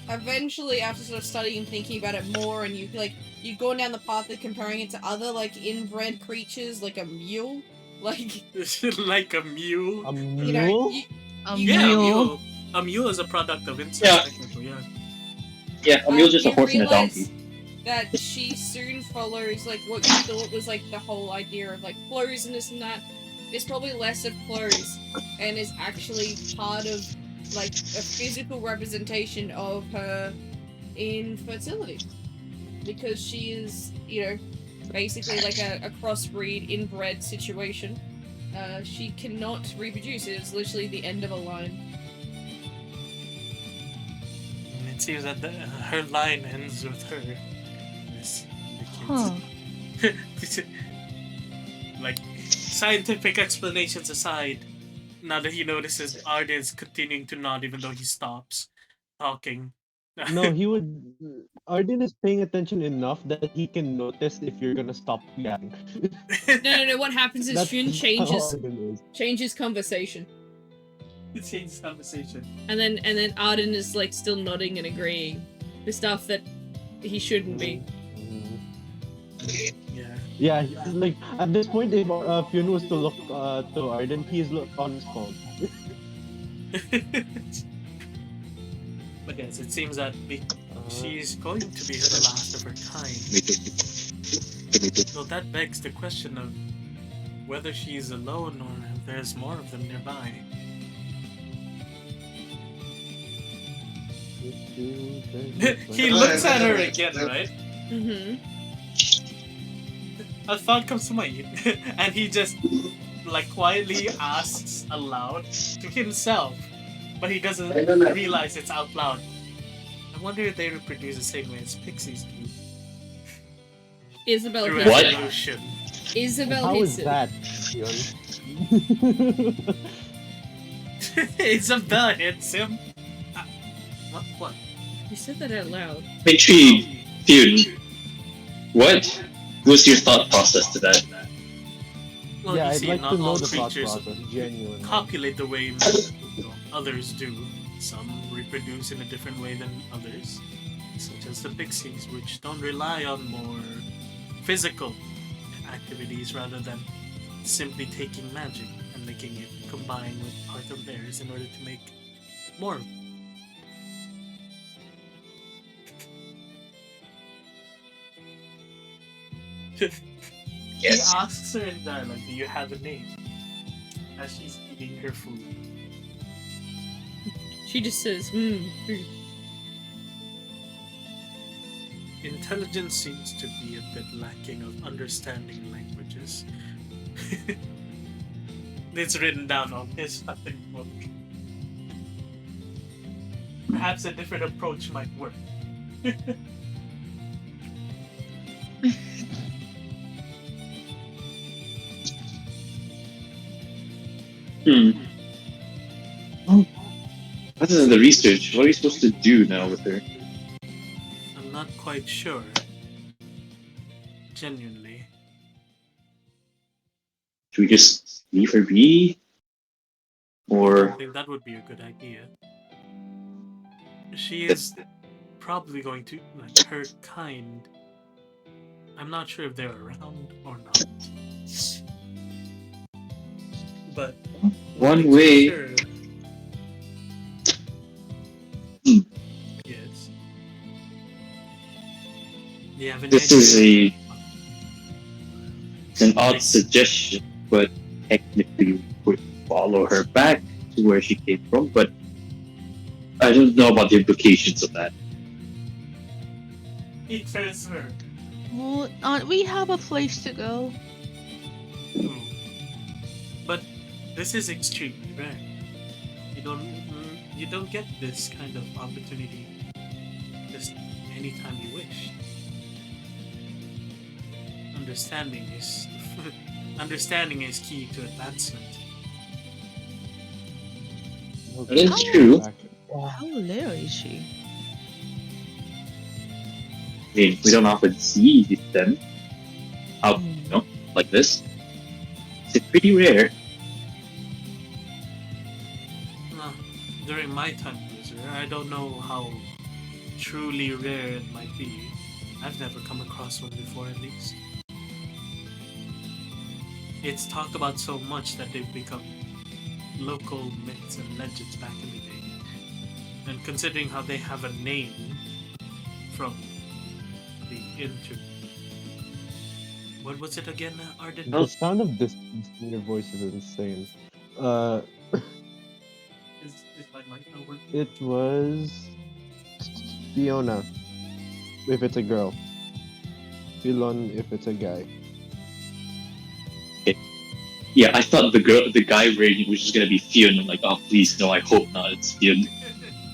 Eventually, after sort of studying and thinking about it more, and you go down the path of comparing it to other like inbred creatures, like a mule, like Like a mule. A you know, mule? A Yeah, mule. a mule is a product of incest, Yeah. technically, yeah. Yeah, a mule's just a you horse and a realize donkey. that she soon follows like what you thought was like the whole idea of like clothes and this and that. It's probably less of clothes and is actually part of like a physical representation of her infertility. Because she is, you know, basically like a crossbreed inbred situation. She cannot reproduce. It is literally the end of a line. And it seems that her line ends with her. This indicates. Like, scientific explanations aside, now that he notices Arden's continuing to nod even though he stops talking. No, he would. Arden is paying attention enough that he can notice if you're gonna stop yapping. No. What happens is That's Shun how changes Arden is. conversation. It changes conversation. And then Arden is like still nodding and agreeing to stuff that he shouldn't be. Yeah. Yeah, like at this point, if Fionn was to look to Arden, he's on his phone. But yes, it seems that she's going to be the last of her kind. So that begs the question of whether she's alone or if there's more of them nearby. He looks at her again, right? Mm-hmm. A thought comes to mind, and he just like quietly asks aloud to himself, but he doesn't realize it's out loud. I wonder if they reproduce the same way as pixies do. Isabel Through hits What? him. evolution. Isabel How hits is him. that, Fionn? Isabel hits him. What? You said that out loud. Actually, dude, what was your thought process to that? Well, Yeah, you I'd see, like not to know all the thought creatures process, genuinely. copulate the way others do. Some reproduce in a different way than others, such as the pixies, which don't rely on more physical activities rather than simply taking magic and making it combine with part of theirs in order to make more. Yes. He asks her in dialogue, "Do you have a name?" As she's eating her food. She just says, Intelligence seems to be a bit lacking of understanding languages. It's written down on his fucking book. Perhaps a different approach might work. Other than the research, what are you supposed to do now with her? I'm not quite sure. Genuinely. Should we just leave her be? I Or think that would be a good idea. She is probably going to like her kind. I'm not sure if they're around or not. But One makes me way. sure. Hmm. Yes. Do you have any This idea? it's an odd suggestion, but technically we could follow her back to where she came from, but I don't know about the implications of that. It says her. Well, we have a place to go. But this is extremely rare. You don't get this kind of opportunity just anytime you wish. Understanding is key to advancement. That's true. How rare is she? I mean, we don't often see them out, like this. It's pretty rare. During my time user, I don't know how truly rare it might be. I've never come across one before, at least. It's talked about so much that they've become local myths and legends back in the day. And considering how they have a name from the internet. What was it again, Arden? The sound of this in your voice is insane. Is my mic not working? It was Fiona, if it's a girl. Filon, if it's a guy. Yeah, I thought the guy rating was just gonna be Fiona. I'm like, oh please, no, I hope not. It's Fiona.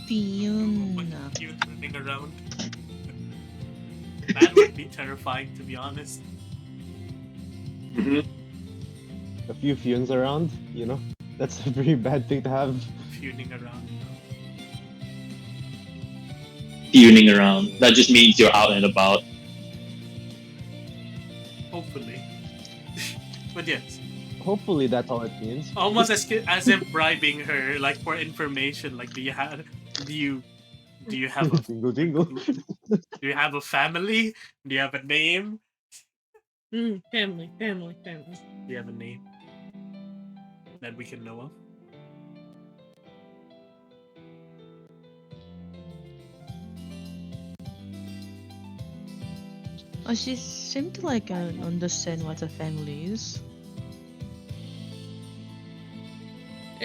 Fiona. You running around. That would be terrifying, to be honest. Mm-hmm. A few Fionas around, that's a very bad thing to have. Fuming around, Fuming around. That just means you're out and about. Hopefully. But yes. Hopefully that's all it means. Almost as if bribing her, like, for information. Like, do you have a Jingle jingle. do you have a family? Do you have a name? Family. Do you have a name that we can know of? She seemed to understand what a family is.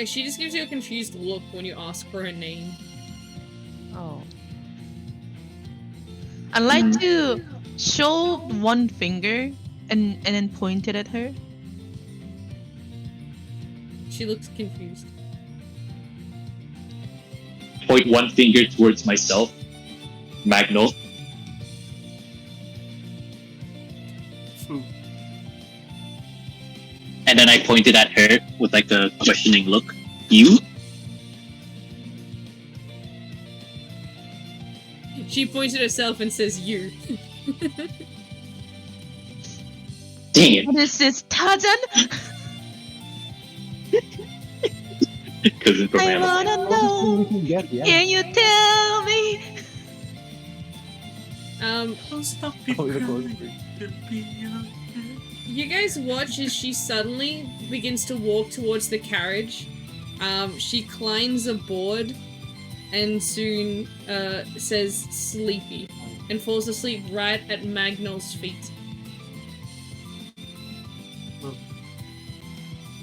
She just gives you a confused look when you ask for her name. Oh. I'd like to show one finger and then point it at her. She looks confused. Point one finger towards myself, Magno. And then I pointed at her with like a questioning look. You? She points at herself and says, "You." Dang it. What is this, Tarzan? Cousin from I Amazon. wanna know. Can you tell me? Don't stop You guys watch as she suddenly begins to walk towards the carriage. She climbs aboard and soon says sleepy and falls asleep right at Magnol's feet. Well,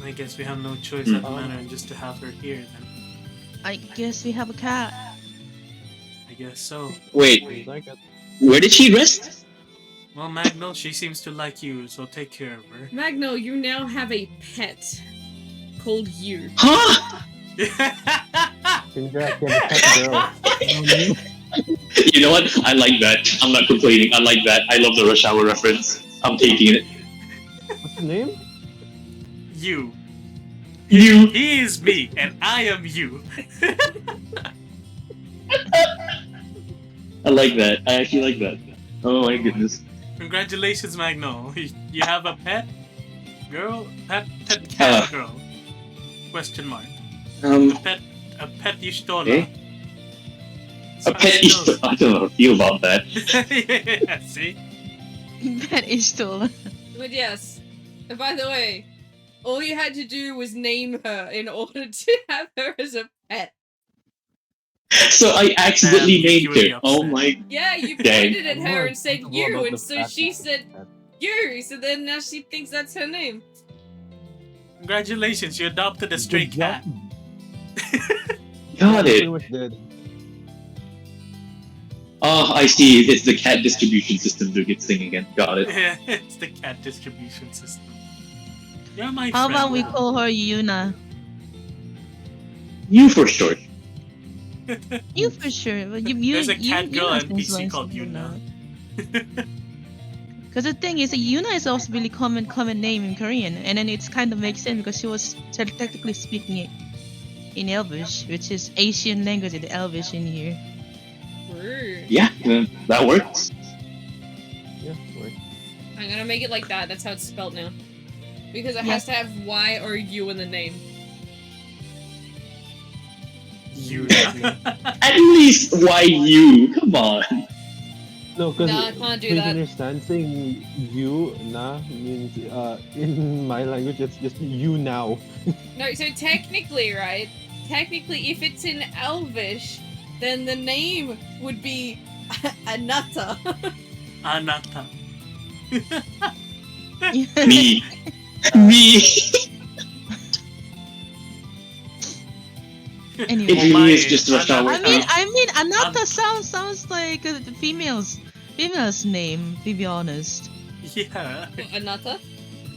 I guess we have no choice at the manor just to have her here then. I guess we have a cat. I guess so. Wait, where did she rest? Well, Magnol, she seems to like you, so take care of her. Magnol, you now have a pet called you. Huh? Congrats, you have a pet girl. You know what? I like that. I'm not complaining. I like that. I love the Rush Hour reference. I'm taking it. What's the name? You. You. He is me, and I am you. I like that. I actually like that. Oh my goodness. Congratulations, Magnol. You have a pet girl? Pet cat girl? Question mark. A pet Yushtola. Okay. A pet is stolen. I don't know how to feel about that. Yeah, see? That is stolen. But yes. And by the way, all you had to do was name her in order to have her as a pet. So I accidentally named really her. Oh upset. my. Yeah, you Dang. pointed at I'm her more and said uncomfortable you, about and the so fact she that- said you. So then now she thinks that's her name. Congratulations, you adopted a stray Good job. cat. Got Pretty it. much did. Oh, I see. It's the cat distribution system do gets thing again. Got it. Yeah, it's the cat distribution system. You're my How friend. about we now. call her Yuna? You for short. You for sure. But you, There's a cat girl Yuna seems NPC like called something Yuna. Because the thing is, Yuna is also really common name in Korean, and then it's kind of makes sense because she was technically speaking it in Elvish, which is Asian language in Elvish in here. Rude. Yeah, that works. Yeah, works. I'm gonna make it like that. That's how it's spelled now. Because it Yeah. has to have Y or U in the name. Yuna. At least why you? Come on. No, because No, I can't do please that. understand, saying you na means in my language it's just you now. No, so technically, right? Technically, if it's in Elvish, then the name would be Anata. Anata. Me. Me. Anyway. It really is just rush hour. I mean, Anata sounds like a female's name. To be honest. Yeah. Anata?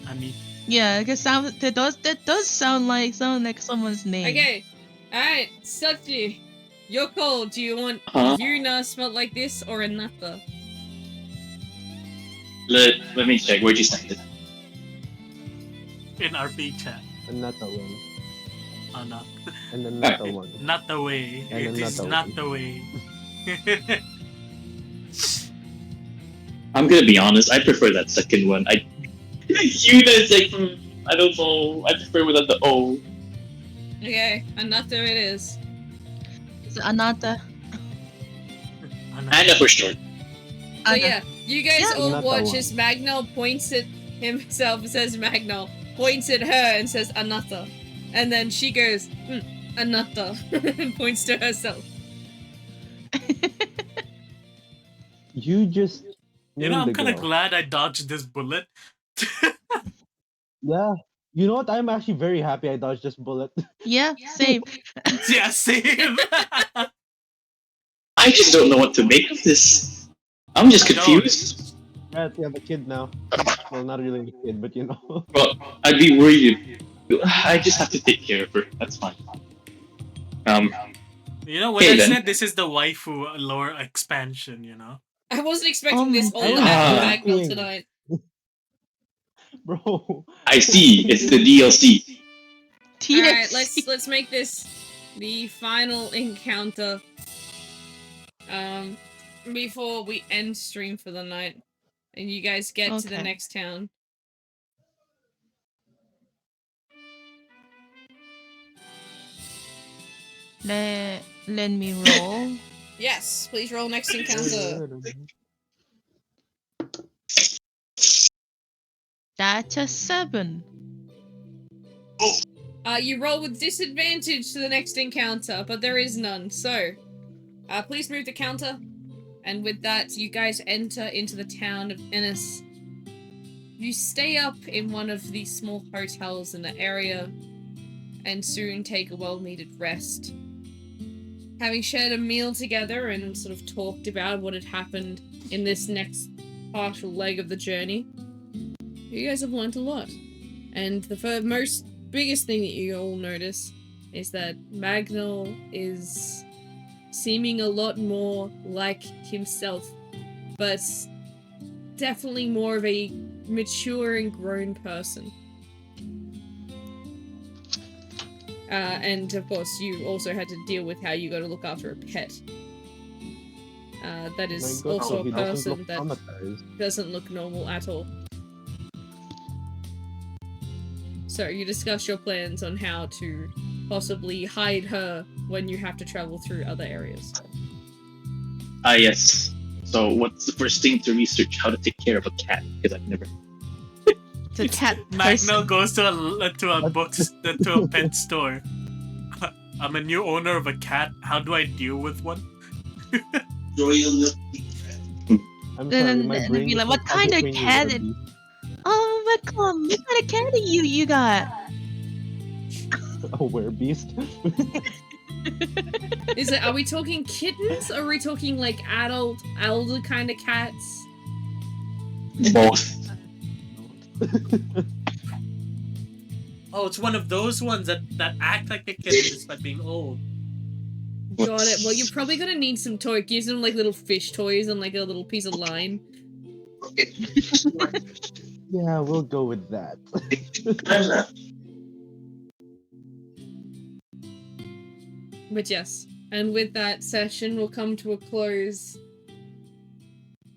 I mean, Yeah, because that does sound like someone's name. Okay. Alright, Sachi. Yoko, do you want Huh? Yuna spelled like this or Anata? Let me check. Where'd you send it? in RP chat. Anata one. Anata. And another one. Not the way. And It is another not way. the way. I'm gonna be honest. I prefer that second one. Yuna is like, I don't know. I prefer without the O. Okay, Anata it is. It's Anata. Anna for short. So Anna. yeah, you guys Yeah. all Anata watch one. as Magnol points at himself and says Magnol, points at her and says Anata. And then she goes, Anata, and points to herself. You just You know, named I'm the kind of girl. glad I dodged this bullet. Yeah. You know what? I'm actually very happy I dodged this bullet. Yeah, same. Yeah, same. I just don't know what to make of this. I'm just confused. Right, we have a kid now. Well, not really a kid, but you know. Well, I'd be worried if I just have to take care of her. That's fine. You know, when Hey, I then. said this is the waifu lore expansion, you know? I wasn't expecting this all I out was of Magnol thinking- tonight. Bro. I see. It's the DLC. Alright, TXT. let's make this the final encounter. Before we end stream for the night. And you guys get to the Okay. next town. Let me roll. Yes, please roll next encounter. That's a 7. You roll with disadvantage to the next encounter, but there is none. So, please move the counter. And with that, you guys enter into the town of Ennis. You stay up in one of the small hotels in the area, and soon take a well-needed rest. Having shared a meal together and sort of talked about what had happened in this next partial leg of the journey, you guys have learned a lot. And the most biggest thing that you all notice is that Magnol is seeming a lot more like himself, but definitely more of a mature and grown person. And of course, you also had to deal with how you got to look after a pet. That is My God, also he a doesn't person look that traumatized. doesn't look normal at all. So you discuss your plans on how to possibly hide her when you have to travel through other areas. Ah, yes. So, what's the first thing to research? How to take care of a cat? Because I've never. To cat Magnell person. goes to a pet store. I'm a new owner of a cat. How do I deal with one? I'm Then sorry, my and brain be is like, not what kind of concentrating cat? on these. Oh, but come, what kind of cat you got? A werebeast. Is it? Are we talking kittens? Or are we talking like adult, elder kind of cats? Both. Oh, it's one of those ones that act like a kitten despite being old. Got it. Well, you're probably gonna need some toy. Gives them like little fish toys and like a little piece of line. Yeah, we'll go with that. But yes, and with that session, we'll come to a close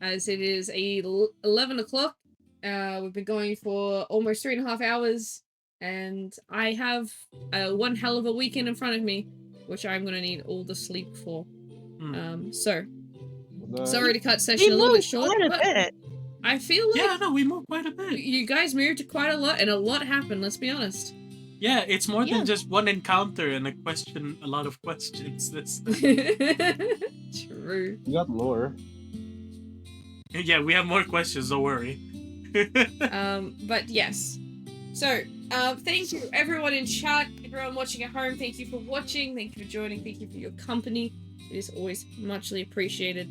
as it is 11 o'clock. We've been going for almost 3.5 hours, and I have one hell of a weekend in front of me, which I'm gonna need all the sleep for. So sorry to cut session a little bit short, quite a but bit. I feel like Yeah, no, we moved quite a bit. you guys moved quite a lot, and a lot happened. Let's be honest. Yeah, it's more Yeah. than just one encounter and a lot of questions. True. We got lore. Yeah, we have more questions. Don't worry. But yes. So, thank you everyone in chat, everyone watching at home. Thank you for watching. Thank you for joining. Thank you for your company. It is always muchly appreciated.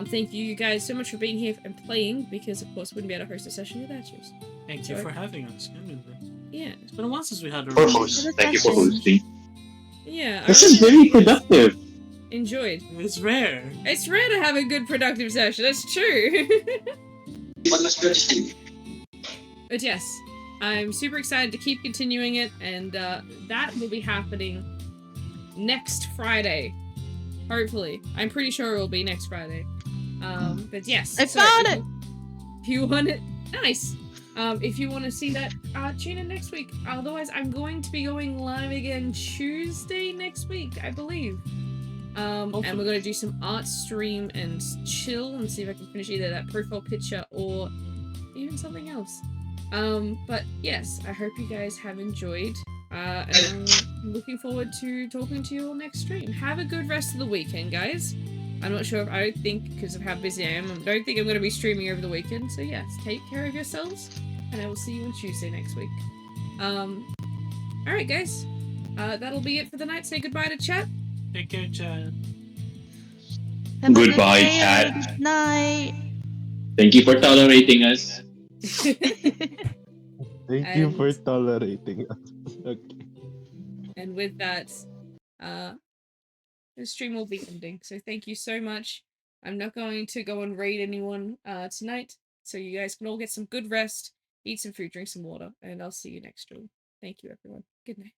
Thank you guys so much for being here and playing, because of course we wouldn't be able to host a session without you. Thank you for having us. Yeah. It's been a while since we had a For host. Thank you for hosting. Yeah. This is very productive. Enjoyed. It's rare. It's rare to have a good productive session. That's true. But yes, I'm super excited to keep continuing it, and that will be happening next Friday. Hopefully. I'm pretty sure it will be next Friday. But yes. I found it! If you want it... Nice! If you want to see that, tune in next week. Otherwise, I'm going to be going live again Tuesday next week, I believe. And we're going to do some art stream and chill and see if I can finish either that profile picture or even something else. But yes, I hope you guys have enjoyed. And I'm looking forward to talking to you all next stream. Have a good rest of the weekend, guys. I'm not sure if I don't think, because of how busy I am, I don't think I'm going to be streaming over the weekend. So yes, take care of yourselves, and I will see you on Tuesday next week. Alright guys, that'll be it for the night. Say goodbye to chat. Take care, chat. Goodbye, chat. Good night. Thank you for tolerating us. Thank you for tolerating us. Okay. And with that, the stream will be ending. So thank you so much. I'm not going to go and raid anyone tonight, so you guys can all get some good rest, eat some food, drink some water, and I'll see you next stream. Thank you, everyone. Good night.